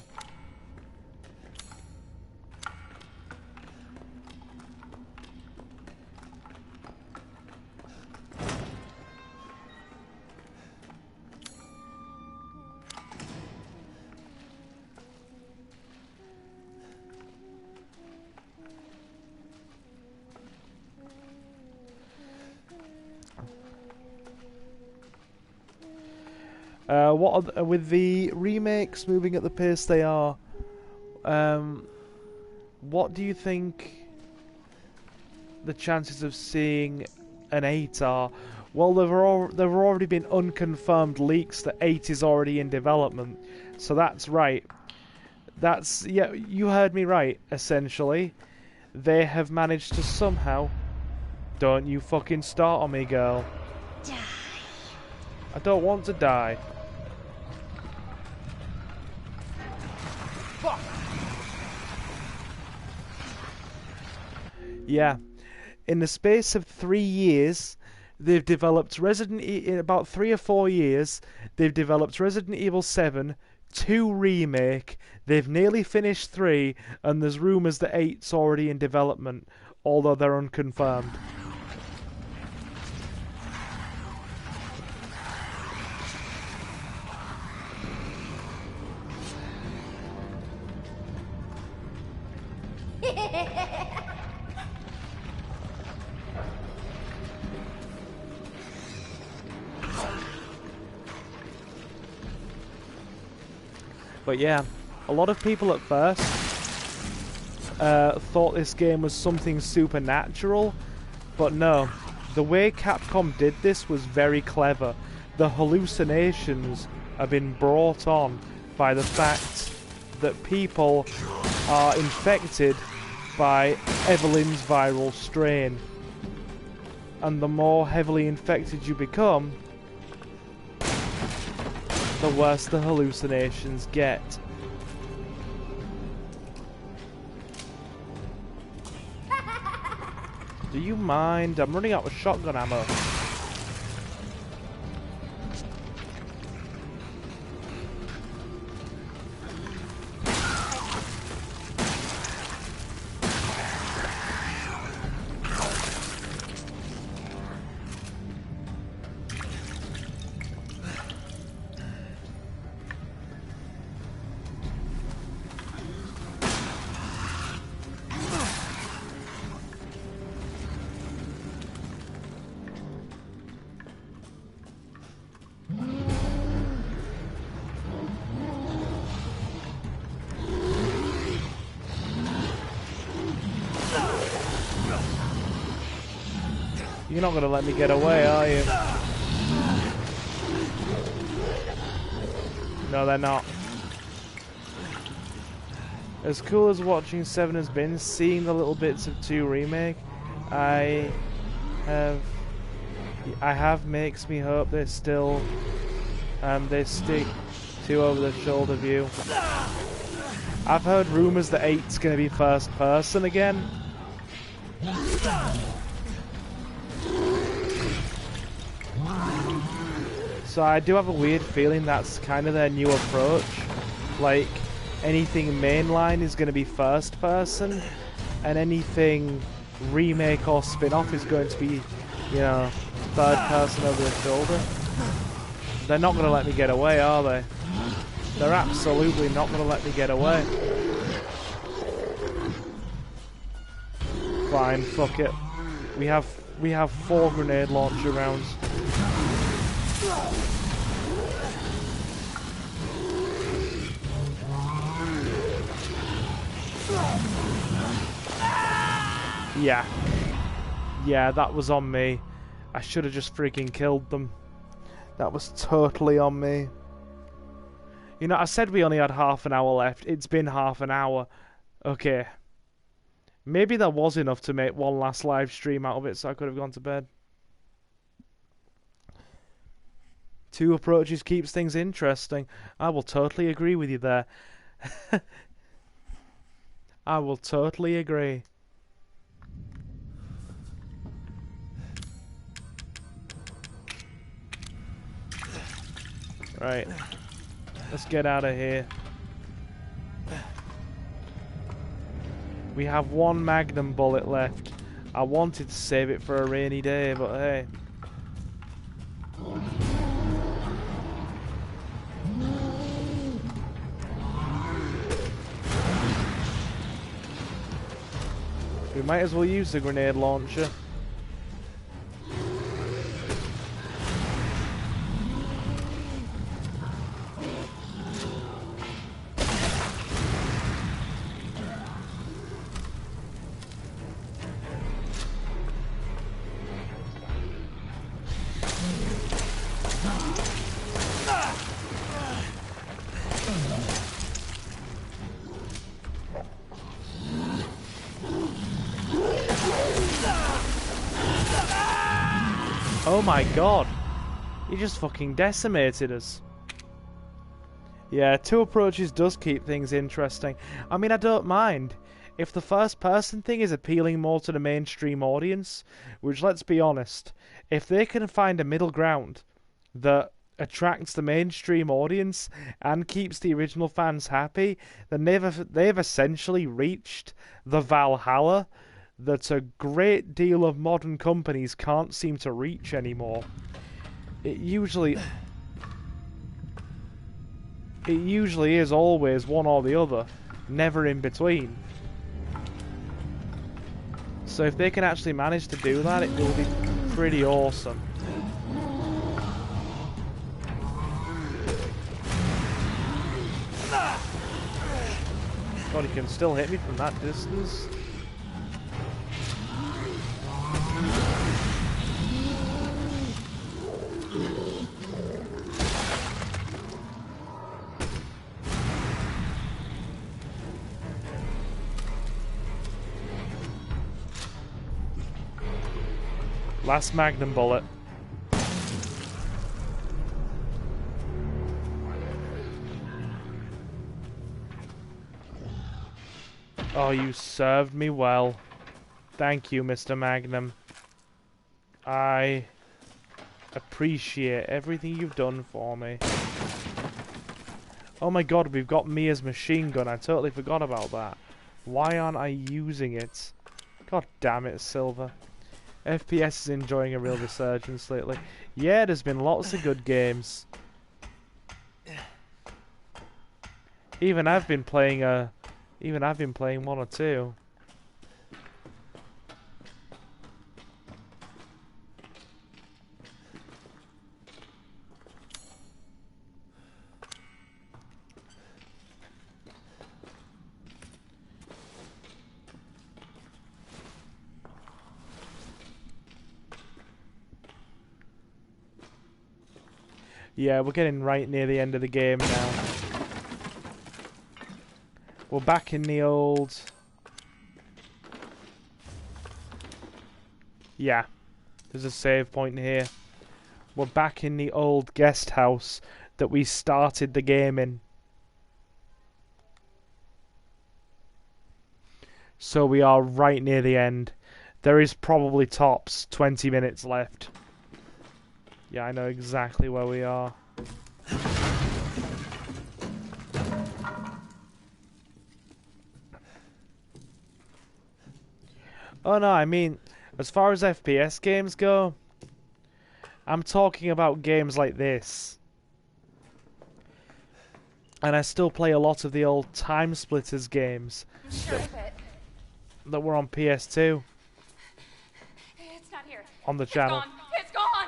With the remakes moving at the pace they are, what do you think the chances of seeing an 8 are? Well, there have already been unconfirmed leaks that 8 is already in development, so that's right. That's, yeah, you heard me right, essentially. They have managed to somehow... Don't you fucking start on me, girl. Die. I don't want to die. Fuck. Yeah. In the space of 3 years, they've developed in about 3 or 4 years, they've developed Resident Evil 7, 2 remake, they've nearly finished 3, and there's rumours that 8's already in development, although they're unconfirmed. But yeah, a lot of people at first thought this game was something supernatural, but no. The way Capcom did this was very clever. The hallucinations have been brought on by the fact that people are infected by Evelyn's viral strain. And the more heavily infected you become, the worse the hallucinations get. Do you mind? I'm running out of shotgun ammo. You're not going to let me get away, are you? No, they're not. As cool as watching 7 has been, seeing the little bits of 2 remake, I have makes me hope they still they stick to over the shoulder view. I've heard rumours that 8's going to be first person again. So I do have a weird feeling that's kind of their new approach. Like, anything mainline is going to be first person, and anything remake or spin-off is going to be, you know, third person over the shoulder. They're not going to let me get away, are they? They're absolutely not going to let me get away. Fine, fuck it. We have 4 grenade launcher rounds. Yeah. Yeah, that was on me. I should have just freaking killed them. That was totally on me. You know, I said we only had half an hour left. It's been half an hour. Okay. Maybe that was enough to make one last live stream out of it, so I could have gone to bed. 2 approaches keeps things interesting. I will totally agree with you there. I will totally agree. Right. Let's get out of here. We have 1 magnum bullet left. I wanted to save it for a rainy day, but hey. We might as well use the grenade launcher. Oh my god. He just fucking decimated us. Yeah, 2 approaches does keep things interesting. I mean, I don't mind. If the first person thing is appealing more to the mainstream audience, which, let's be honest, if they can find a middle ground that attracts the mainstream audience and keeps the original fans happy, then they've essentially reached the Valhalla that a great deal of modern companies can't seem to reach anymore. It usually is always one or the other, never in between. So if they can actually manage to do that, it will be pretty awesome. God, he can still hit me from that distance. Last magnum bullet. Oh, you served me well. Thank you, Mr. Magnum. I appreciate everything you've done for me. Oh my god, we've got Mia's machine gun. I totally forgot about that. Why aren't I using it? God damn it, Silver. FPS is enjoying a real resurgence lately. Yeah, there's been lots of good games. Even I've been playing 1 or 2. Yeah, we're getting right near the end of the game now. We're back in the old... Yeah, there's a save point here. We're back in the old guest house that we started the game in. So we are right near the end. There is probably tops 20 minutes left. Yeah, I know exactly where we are. Oh no, I mean, as far as FPS games go, I'm talking about games like this. And I still play a lot of the old Time Splitters games I'm sure of it. that were on PS2 It's not here. on the channel. It's gone.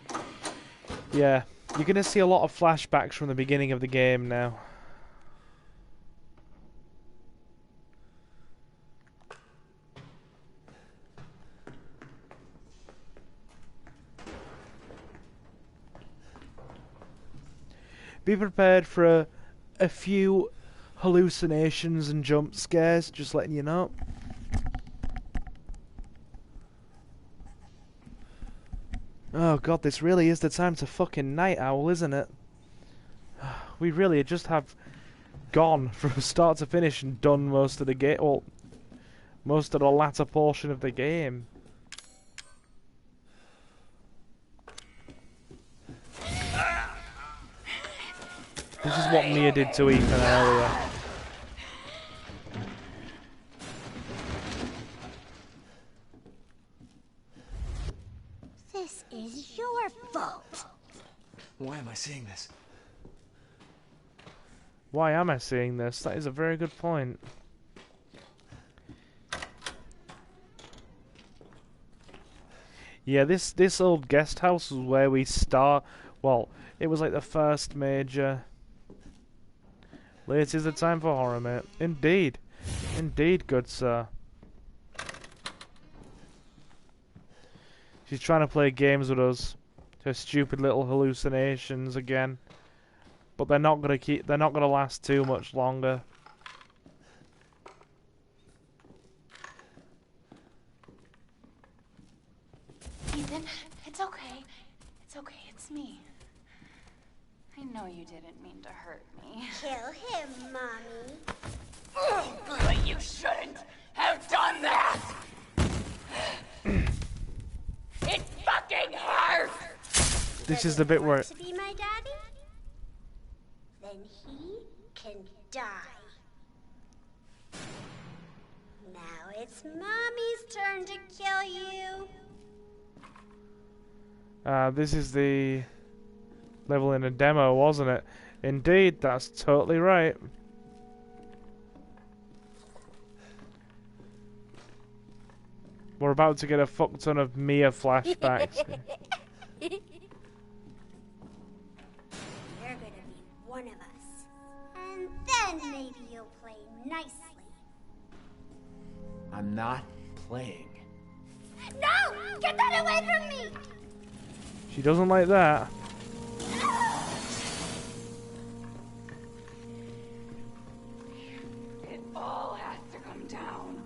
It's gone. Yeah, you're gonna see a lot of flashbacks from the beginning of the game now. Be prepared for a few hallucinations and jump scares, just letting you know. Oh god, this really is the time to fucking night owl, isn't it? We really just have gone from start to finish and done most of the game, well, most of the latter portion of the game. This is what Mia did to Ethan earlier. This is your fault. Why am I seeing this? Why am I seeing this? That is a very good point. Yeah, this old guest house was where we start. Well, it was like the first major. Late is the time for horror, mate. Indeed. Indeed, good sir. She's trying to play games with us. Her stupid little hallucinations again. But they're not gonna last too much longer. Ethan, it's okay. It's okay, it's me. I know you didn't mean to hurt me. Kill him, Mommy. But you shouldn't have done that! It fucking hurts! This is the bit where... To be my daddy? Then he can die. Now it's Mommy's turn to kill you. This is the level in a demo, wasn't it? Indeed, that's totally right. We're about to get a fuck ton of Mia flashbacks. You're gonna be one of us. And then maybe you'll play nicely. I'm not playing. No! Get that away from me! She doesn't like that. It all has to come down.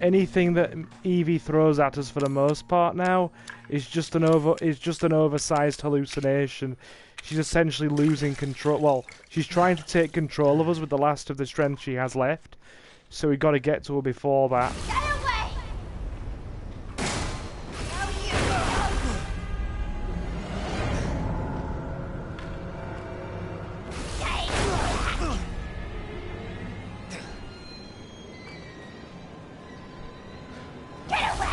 Anything that Evie throws at us for the most part now is just an oversized hallucination. She's essentially losing control. Well, she's trying to take control of us with the last of the strength she has left. So we got to get to her before that. Get away! Get away!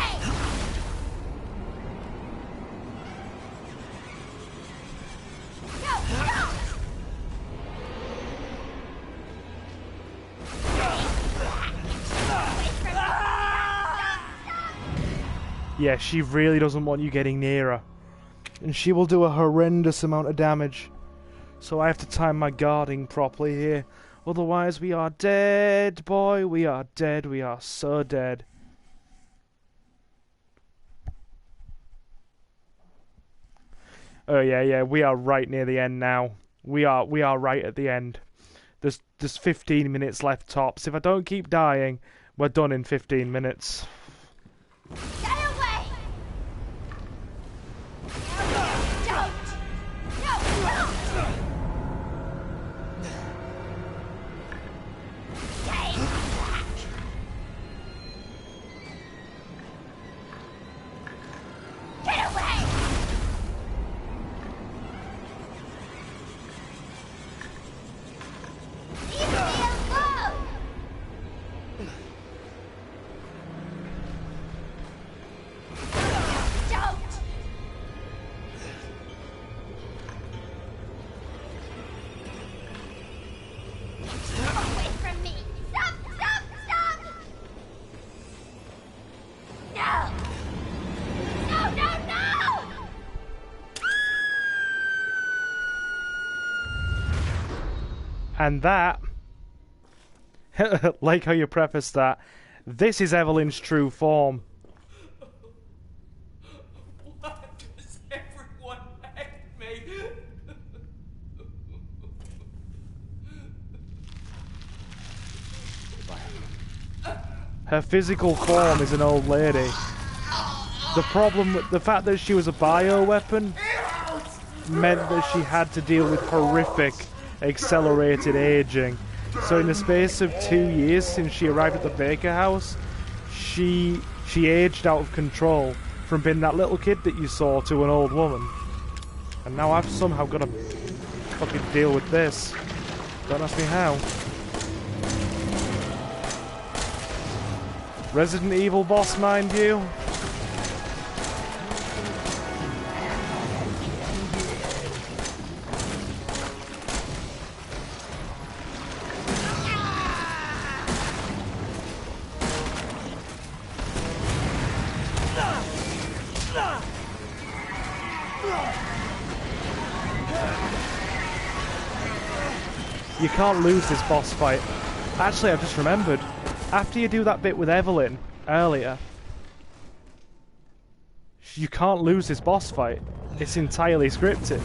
Yeah, she really doesn't want you getting near her. And she will do a horrendous amount of damage. So I have to time my guarding properly here. Otherwise we are dead, boy. We are dead. We are so dead. Oh yeah, we are right near the end now. We are right at the end. There's 15 minutes left tops. If I don't keep dying, we're done in 15 minutes. Get away! Don't! No! And that, like how you prefaced that, this is Evelyn's true form. Why does everyone hate me? Her physical form is an old lady. The problem with the fact that she was a bioweapon meant that she had to deal with horrific accelerated aging. So in the space of 2 years since she arrived at the Baker house, she aged out of control from being that little kid that you saw to an old woman. And now I've somehow got to fucking deal with this. Don't ask me how. Resident Evil boss, mind you. You can't lose this boss fight. Actually, I've just remembered. After you do that bit with Evelyn earlier, you can't lose this boss fight. It's entirely scripted.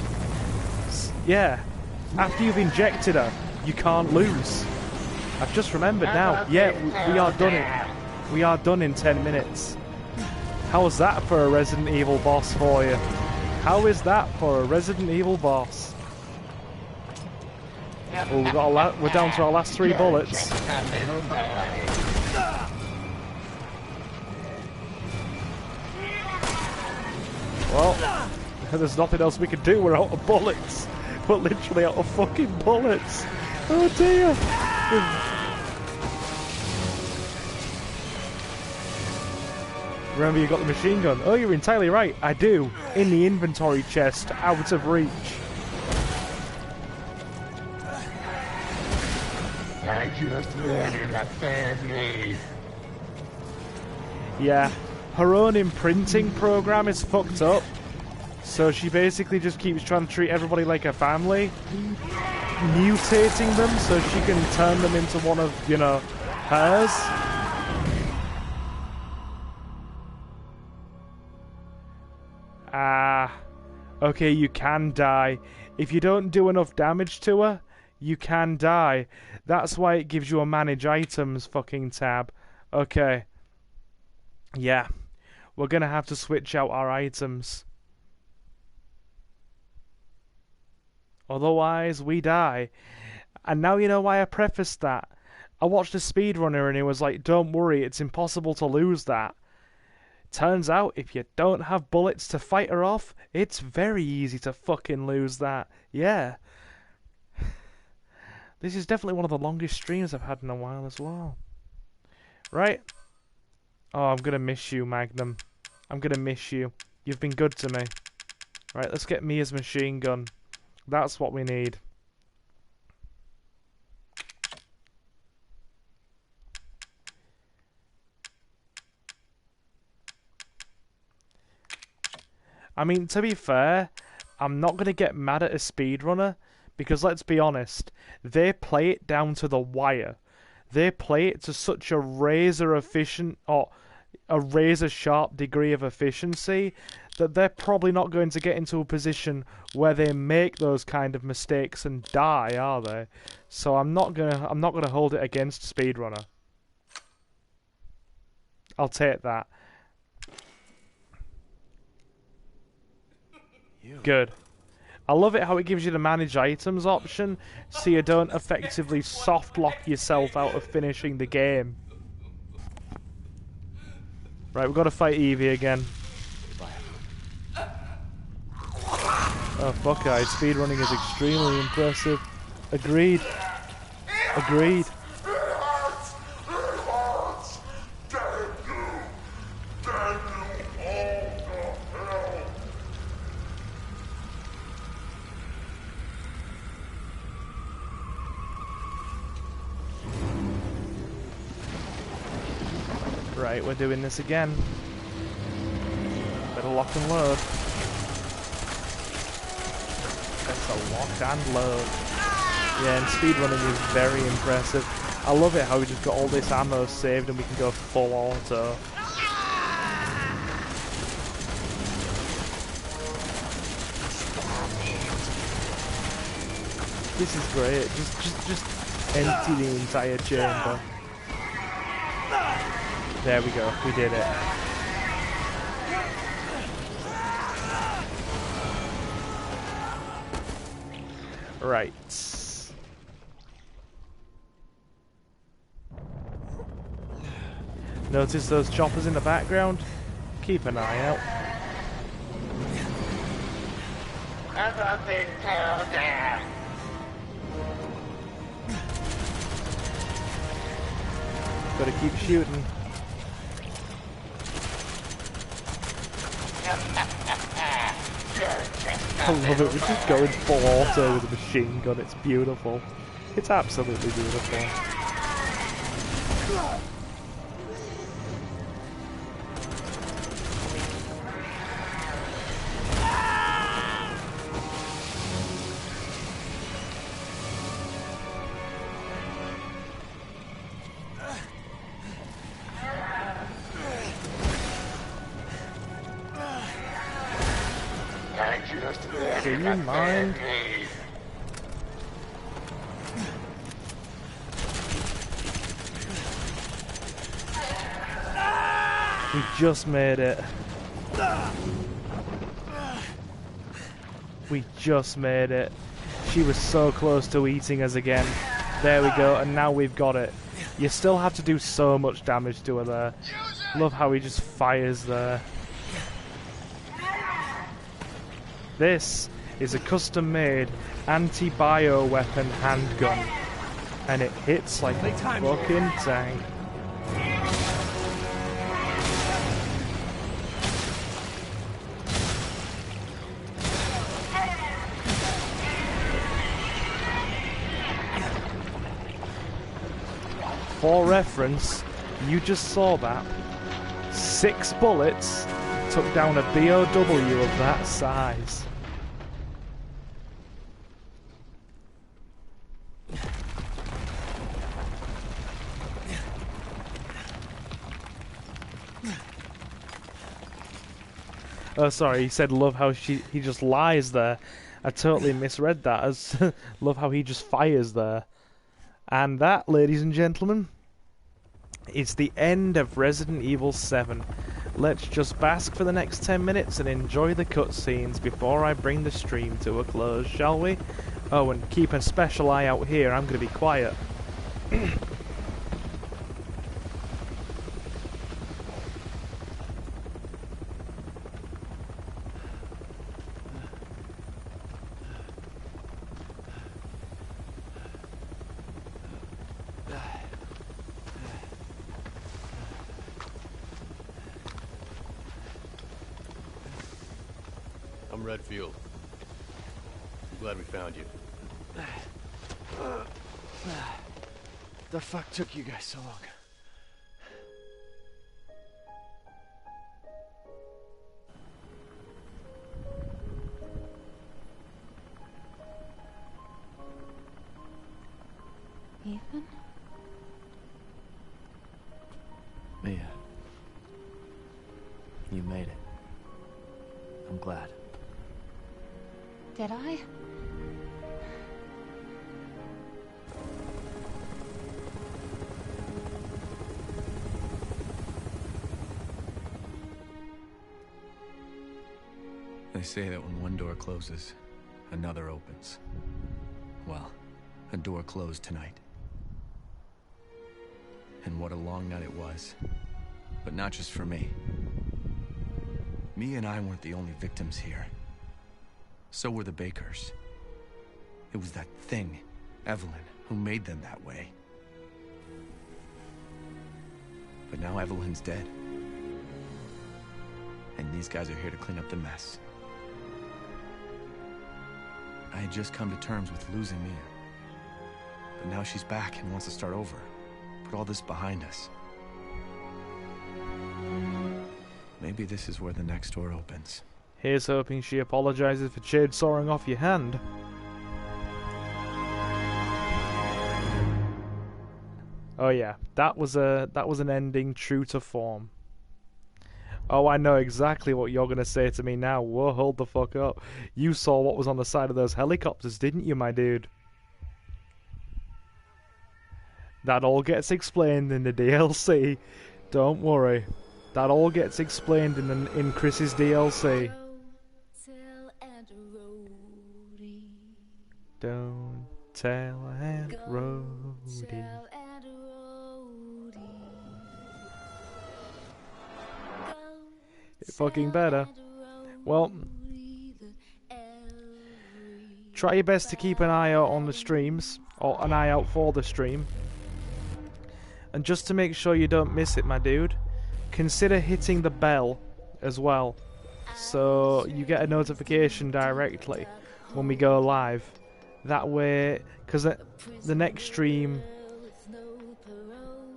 Yeah. After you've injected her, you can't lose. I've just remembered now. Yeah, we are done it. We are done in 10 minutes. How was that for a Resident Evil boss for you? How is that for a Resident Evil boss? Oh, we're down to our last 3 bullets. Well, there's nothing else we can do. We're out of bullets. We're literally out of fucking bullets. Oh dear. Remember, you got the machine gun. Oh, you're entirely right. I do. In the inventory chest, out of reach. I just wanted a family. Yeah, her own imprinting program is fucked up. So she basically just keeps trying to treat everybody like a family, mutating them so she can turn them into one of, you know, hers. Okay, you can die. If you don't do enough damage to her, you can die. That's why it gives you a manage items fucking tab. Okay. Yeah. We're gonna have to switch out our items. Otherwise, we die. And now you know why I prefaced that. I watched a speedrunner and he was like, don't worry, it's impossible to lose that. Turns out, if you don't have bullets to fight her off, it's very easy to fucking lose that. Yeah. This is definitely one of the longest streams I've had in a while as well. Right? Oh, I'm gonna miss you, Magnum. I'm gonna miss you. You've been good to me. Right, let's get Mia's machine gun. That's what we need. I mean, to be fair, I'm not going to get mad at a speedrunner, because let's be honest, they play it down to the wire. They play it to such a razor efficient, or a razor sharp degree of efficiency, that they're probably not going to get into a position where they make those kind of mistakes and die, are they? So I'm not gonna hold it against speedrunner. I'll take that. Good. I love it how it gives you the manage items option, so you don't effectively soft lock yourself out of finishing the game. Right, we've got to fight Evie again. Oh fuck, guys, speedrunning is extremely impressive. Agreed. Agreed. Right, we're doing this again. Better lock and load. That's a lock and load. Yeah, and speedrunning is very impressive. I love it how we just got all this ammo saved and we can go full auto. This is great. Just empty the entire chamber. There we go. We did it. Right. Notice those choppers in the background? Keep an eye out. Gotta keep shooting. I love it, we're just going full auto with a machine gun, it's beautiful. It's absolutely beautiful. Do you mind? We just made it. We just made it. She was so close to eating us again. There we go, and now we've got it. You still have to do so much damage to her there. Love how he just fires there. This is a custom-made anti-bio weapon handgun, and it hits like a fucking tank. For reference, you just saw that. 6 bullets took down a BOW of that size. Oh, sorry, he said love how he just lies there. I totally misread that as love how he just fires there. And that, ladies and gentlemen, is the end of Resident Evil 7. Let's just bask for the next 10 minutes and enjoy the cutscenes before I bring the stream to a close, shall we? Oh, and keep a special eye out here, I'm going to be quiet. I'm Redfield. I'm glad we found you. The fuck took you guys so long? Ethan? Mia. You made it. I'm glad. Did I? They say that when one door closes, another opens. Well, a door closed tonight. And what a long night it was. But not just for me. Mia and I weren't the only victims here. So were the Bakers. It was that thing, Evelyn, who made them that way. But now Evelyn's dead. And these guys are here to clean up the mess. I had just come to terms with losing Mia. But now she's back and wants to start over. Put all this behind us. Maybe this is where the next door opens. Here's hoping she apologizes for chainsawing off your hand. Oh yeah, that was an ending true to form. Oh, I know exactly what you're gonna say to me now. Whoa, hold the fuck up. You saw what was on the side of those helicopters, didn't you, my dude? That all gets explained in the DLC. Don't worry. That all gets explained in Chris's DLC. Don't tell Aunt Rhodey. It fucking better. Well, try your best to keep an eye out on the streams, or an eye out for the stream. And just to make sure you don't miss it, my dude, consider hitting the bell as well, so you get a notification directly when we go live. That way, because the next stream,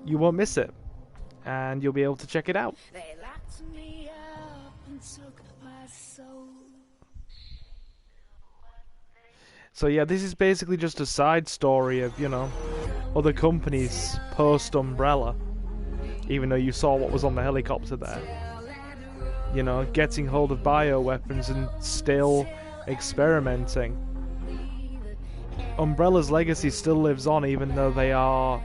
you won't miss it, and you'll be able to check it out. So yeah, this is basically just a side story of, you know, other companies post-Umbrella. Even though you saw what was on the helicopter there. You know, getting hold of bioweapons and still experimenting. Umbrella's legacy still lives on, even though they are...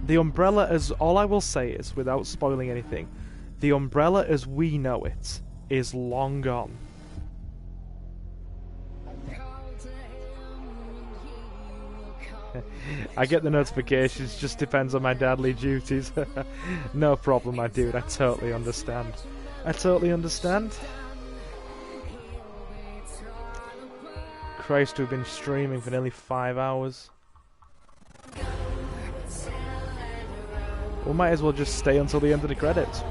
The Umbrella, as all I will say is, without spoiling anything, the Umbrella as we know it is long gone. I get the notifications, just depends on my dadly duties. No problem, my dude, I totally understand. I totally understand. Christ, we've been streaming for nearly 5 hours. We might as well just stay until the end of the credits.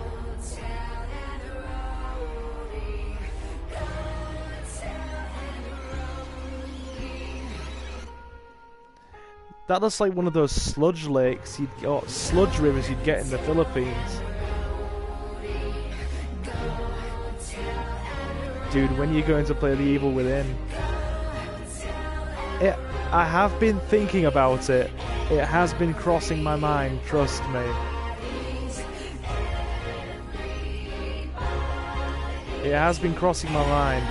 That looks like one of those sludge lakes or sludge rivers you'd get in the Philippines. Dude, when are you going to play The Evil Within? I have been thinking about it. It has been crossing my mind, trust me. It has been crossing my mind.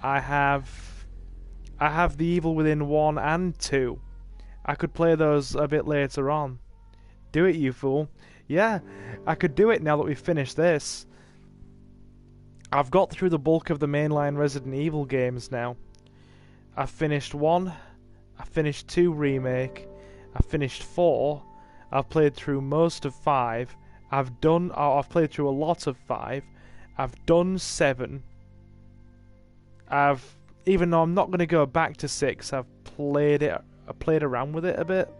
I have The Evil Within 1 and 2. I could play those a bit later on. Do it, you fool. Yeah, I could do it now that we've finished this. I've got through the bulk of the mainline Resident Evil games now. I've finished 1, I finished 2 Remake, I finished 4, I've played through most of 5, I've played through a lot of 5, I've done 7, even though I'm not going to go back to 6, I played around with it a bit.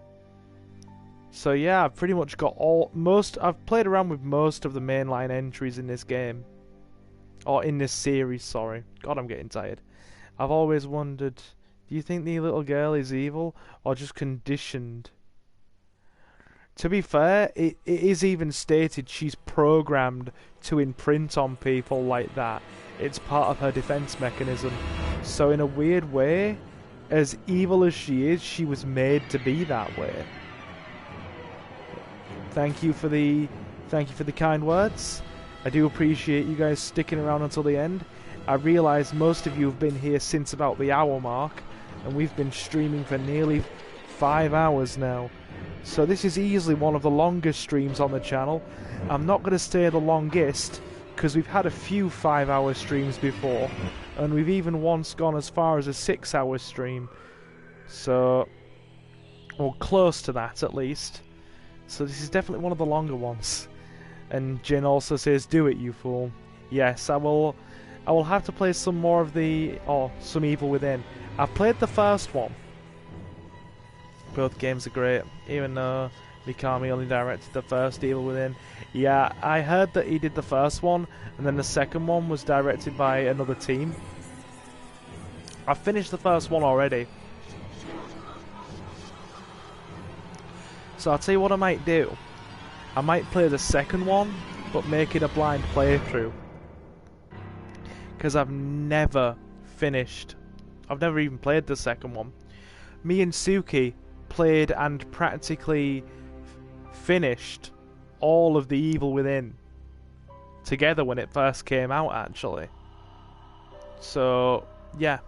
So yeah, I've pretty much got I've played around with most of the mainline entries in this game. Or in this series, sorry. God, I'm getting tired. I've always wondered, do you think the little girl is evil, or just conditioned? To be fair, it is even stated she's programmed to imprint on people like that. It's part of her defense mechanism. So in a weird way, as evil as she is, she was made to be that way. Thank you for the kind words. I do appreciate you guys sticking around until the end. I realise most of you have been here since about the hour mark, and we've been streaming for nearly 5 hours now. So this is easily one of the longest streams on the channel. I'm not going to say the longest, because we've had a few 5-hour streams before, and we've even once gone as far as a 6-hour stream. So, or close to that at least. So this is definitely one of the longer ones. And Jin also says, "Do it, you fool." Yes, I will have to play some more of some Evil Within. I've played the first one. Both games are great, even though Mikami only directed the first Evil Within. Yeah, I heard that he did the first one, and then the second one was directed by another team. I've finished the first one already. So I'll tell you what I might do. I might play the second one, but make it a blind playthrough. Because I've never finished I've never even played the second one. Me and Suki played and practically finished all of The Evil Within together when it first came out, actually. So, yeah.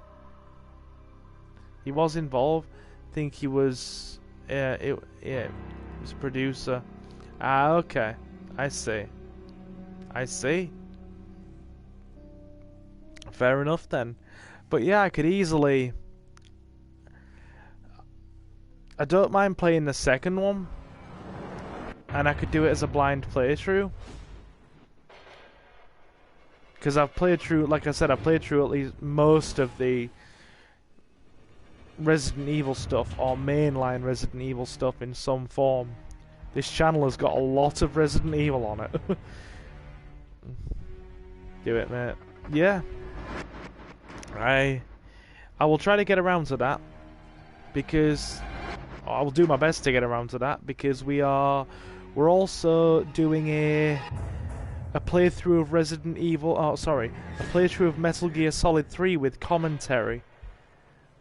He was involved. I think he was... he was a producer. Ah, okay. I see. I see. Fair enough then. But yeah, I could easily... I don't mind playing the second one. And I could do it as a blind playthrough. Because I've played through, like I said, I've played through at least most of the Resident Evil stuff, or mainline Resident Evil stuff in some form. This channel has got a lot of Resident Evil on it. Do it, mate. Yeah. I will try to get around to that, because I will do my best to get around to that, because we're also doing a playthrough of Resident Evil, a playthrough of Metal Gear Solid 3 with commentary.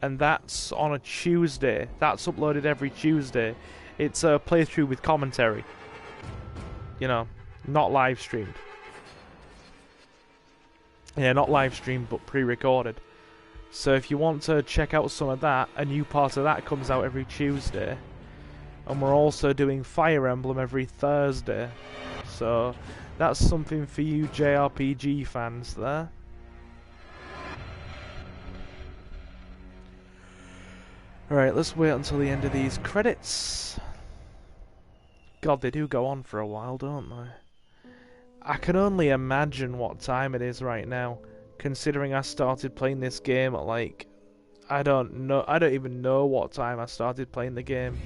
And that's on a Tuesday. That's uploaded every Tuesday. It's a playthrough with commentary. You know, not live streamed. Yeah, not live streamed, but pre-recorded. So if you want to check out some of that, a new part of that comes out every Tuesday. And we're also doing Fire Emblem every Thursday. So that's something for you JRPG fans there. Alright, let's wait until the end of these credits. God, they do go on for a while, don't they? I can only imagine what time it is right now, considering I started playing this game at like... I don't even know what time I started playing the game.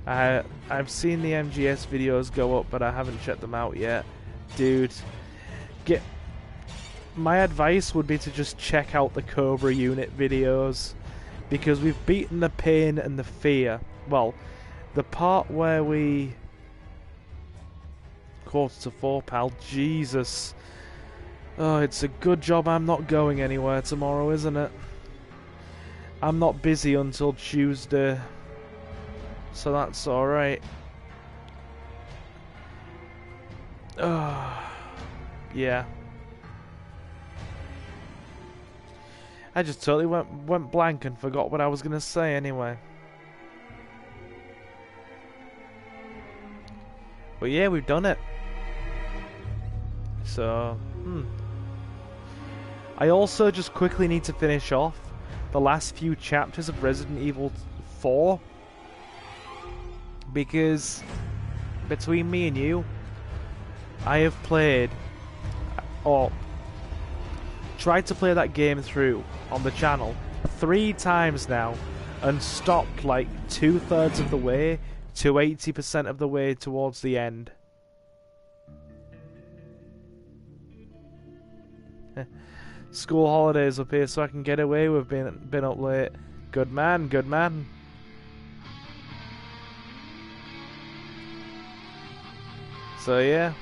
I've seen the MGS videos go up, but I haven't checked them out yet. Dude, my advice would be to just check out the Cobra Unit videos, because we've beaten the pain and the fear. Well, the part where we... 3:45, pal. Jesus. Oh, it's a good job I'm not going anywhere tomorrow, isn't it? I'm not busy until Tuesday, so that's alright. Yeah. I just totally went blank and forgot what I was gonna say anyway. But yeah, we've done it. So, I also just quickly need to finish off the last few chapters of Resident Evil 4. Because, between me and you, I have played, or tried to play that game through on the channel 3 times now, and stopped like 2/3 of the way to 80% of the way towards the end. School holidays up here so I can get away with being up late. Good man, good man. So yeah,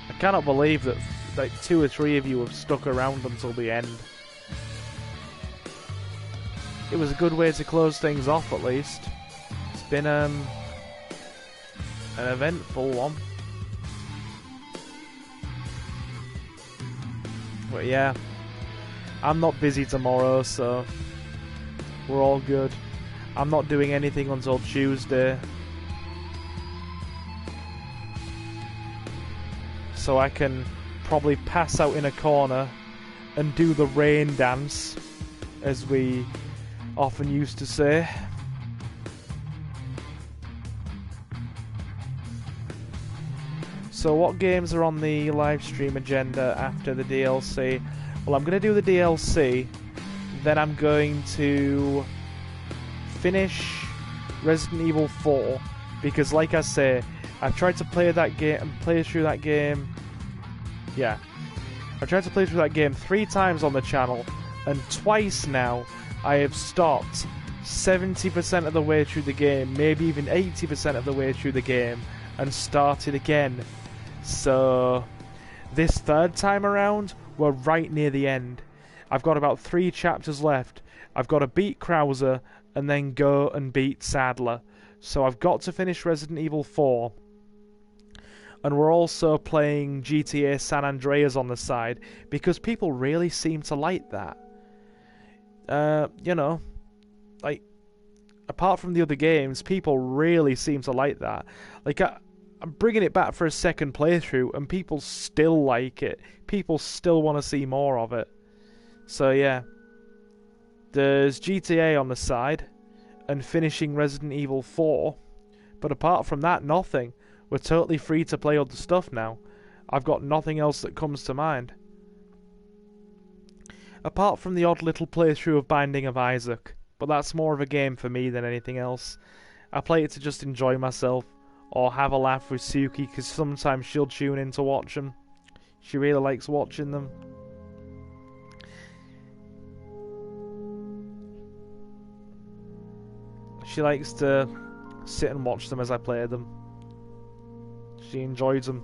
I cannot believe that like 2 or 3 of you have stuck around until the end. It was a good way to close things off, at least. It's been an eventful one. But yeah, I'm not busy tomorrow, so we're all good. I'm not doing anything until Tuesday, so I can probably pass out in a corner and do the rain dance, as we often used to say. So what games are on the live stream agenda after the DLC? Well, I'm going to do the DLC, then I'm going to finish Resident Evil 4, because like I say, I've tried to play that game, yeah, I tried to play through that game 3 times on the channel, and twice now I have stopped 70% of the way through the game, maybe even 80% of the way through the game, and started again. So This third time around, we're right near the end. I've got about 3 chapters left. I've got to beat Krauser and then go and beat Sadler. So I've got to finish Resident Evil 4. And we're also playing GTA San Andreas on the side, because people really seem to like that. You know, like, apart from the other games, people really seem to like that. Like, I'm bringing it back for a second playthrough, and people still like it. People still want to see more of it. So yeah, there's GTA on the side, and finishing Resident Evil 4. But apart from that, nothing. We're totally free to play other stuff now. I've got nothing else that comes to mind. Apart from the odd little playthrough of Binding of Isaac. But that's more of a game for me than anything else. I play it to just enjoy myself, or have a laugh with Suki, because sometimes she'll tune in to watch them. She really likes watching them. She likes to sit and watch them as I play them. She enjoys them.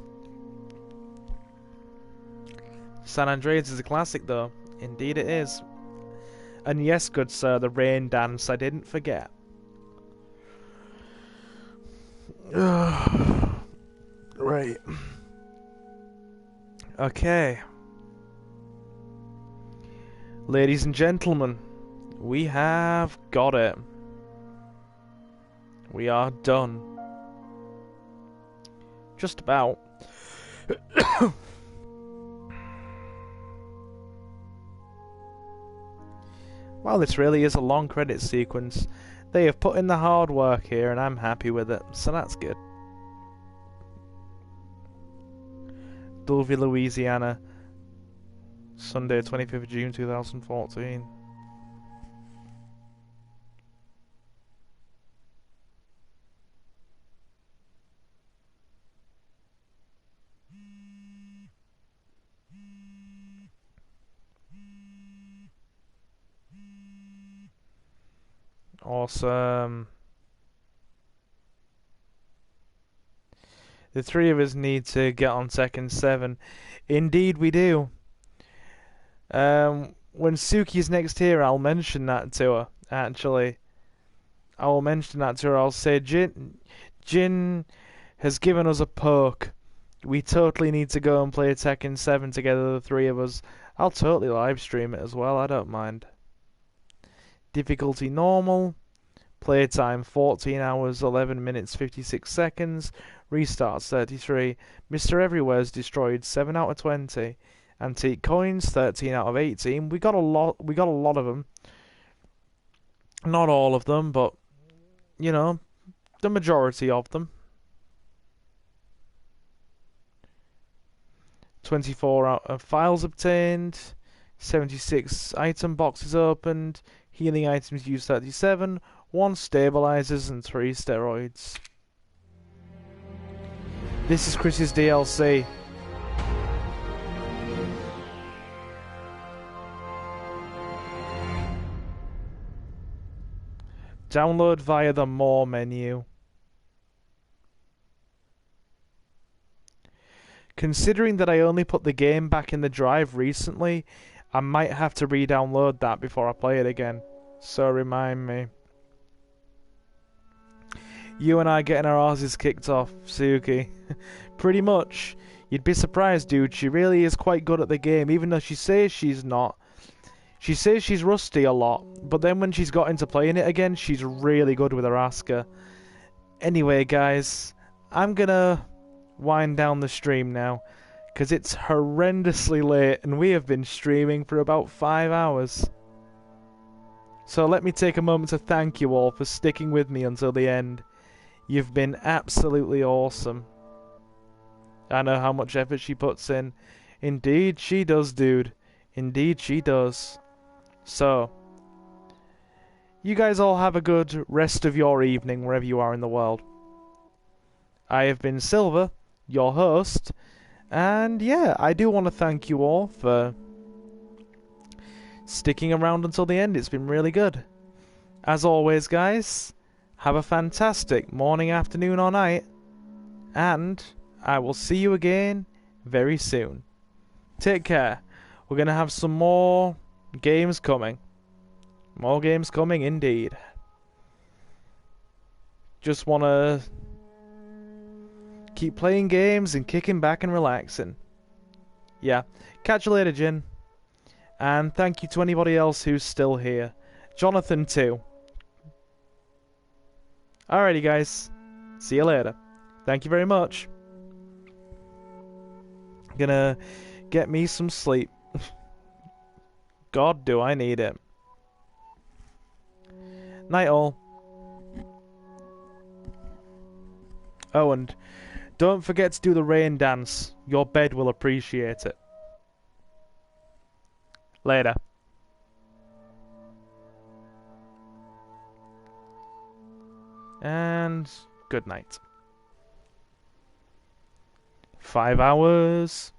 San Andreas is a classic though. Indeed it is. And yes, good sir, the rain dance, I didn't forget. Right. Okay. Ladies and gentlemen, we have got it. We are done. Just about. While this really is a long credit sequence, they have put in the hard work here and I'm happy with it, so that's good. Dulvey, Louisiana, Sunday, 25th of June 2014. Awesome. The 3 of us need to get on Tekken 7. Indeed we do. When Suki's next here, I'll mention that to her, actually. I will mention that to her. I'll say, Jin has given us a poke. We totally need to go and play Tekken 7 together, the 3 of us. I'll totally live stream it as well, I don't mind. Difficulty normal. Playtime 14 hours, 11 minutes, 56 seconds. Restarts 33. Mr. Everywhere's destroyed 7 out of 20. Antique coins 13 out of 18. We got a lot of them. Not all of them, but you know, the majority of them. 24 out of files obtained. 76 item boxes opened. Healing items used 37. 1 stabilizers and 3 steroids. This is Chris's DLC. Download via the More menu. Considering that I only put the game back in the drive recently, I might have to re-download that before I play it again. So remind me. You and I getting our asses kicked off, Suki. Pretty much. You'd be surprised, dude. She really is quite good at the game, even though she says she's not. She says she's rusty a lot, but then when she's got into playing it again, she's really good with her Asuka. Anyway, guys, I'm gonna wind down the stream now, because it's horrendously late, and we have been streaming for about 5 hours. So let me take a moment to thank you all for sticking with me until the end. You've been absolutely awesome. I know how much effort she puts in. Indeed she does, dude. Indeed she does. So, you guys all have a good rest of your evening wherever you are in the world. I have been Silver, your host, and yeah, I do want to thank you all for sticking around until the end. It's been really good. As always, guys, have a fantastic morning, afternoon, or night, and I will see you again very soon. Take care. We're gonna have some more games coming. More games coming, indeed. Just wanna keep playing games and kicking back and relaxing. Yeah. Catch you later, Jin. And thank you to anybody else who's still here. Jonathan, too. Alrighty, guys. See you later. Thank you very much. Gonna get me some sleep. God, do I need it. Night all. Oh, and don't forget to do the rain dance. Your bed will appreciate it. Later. And good night. 5 hours.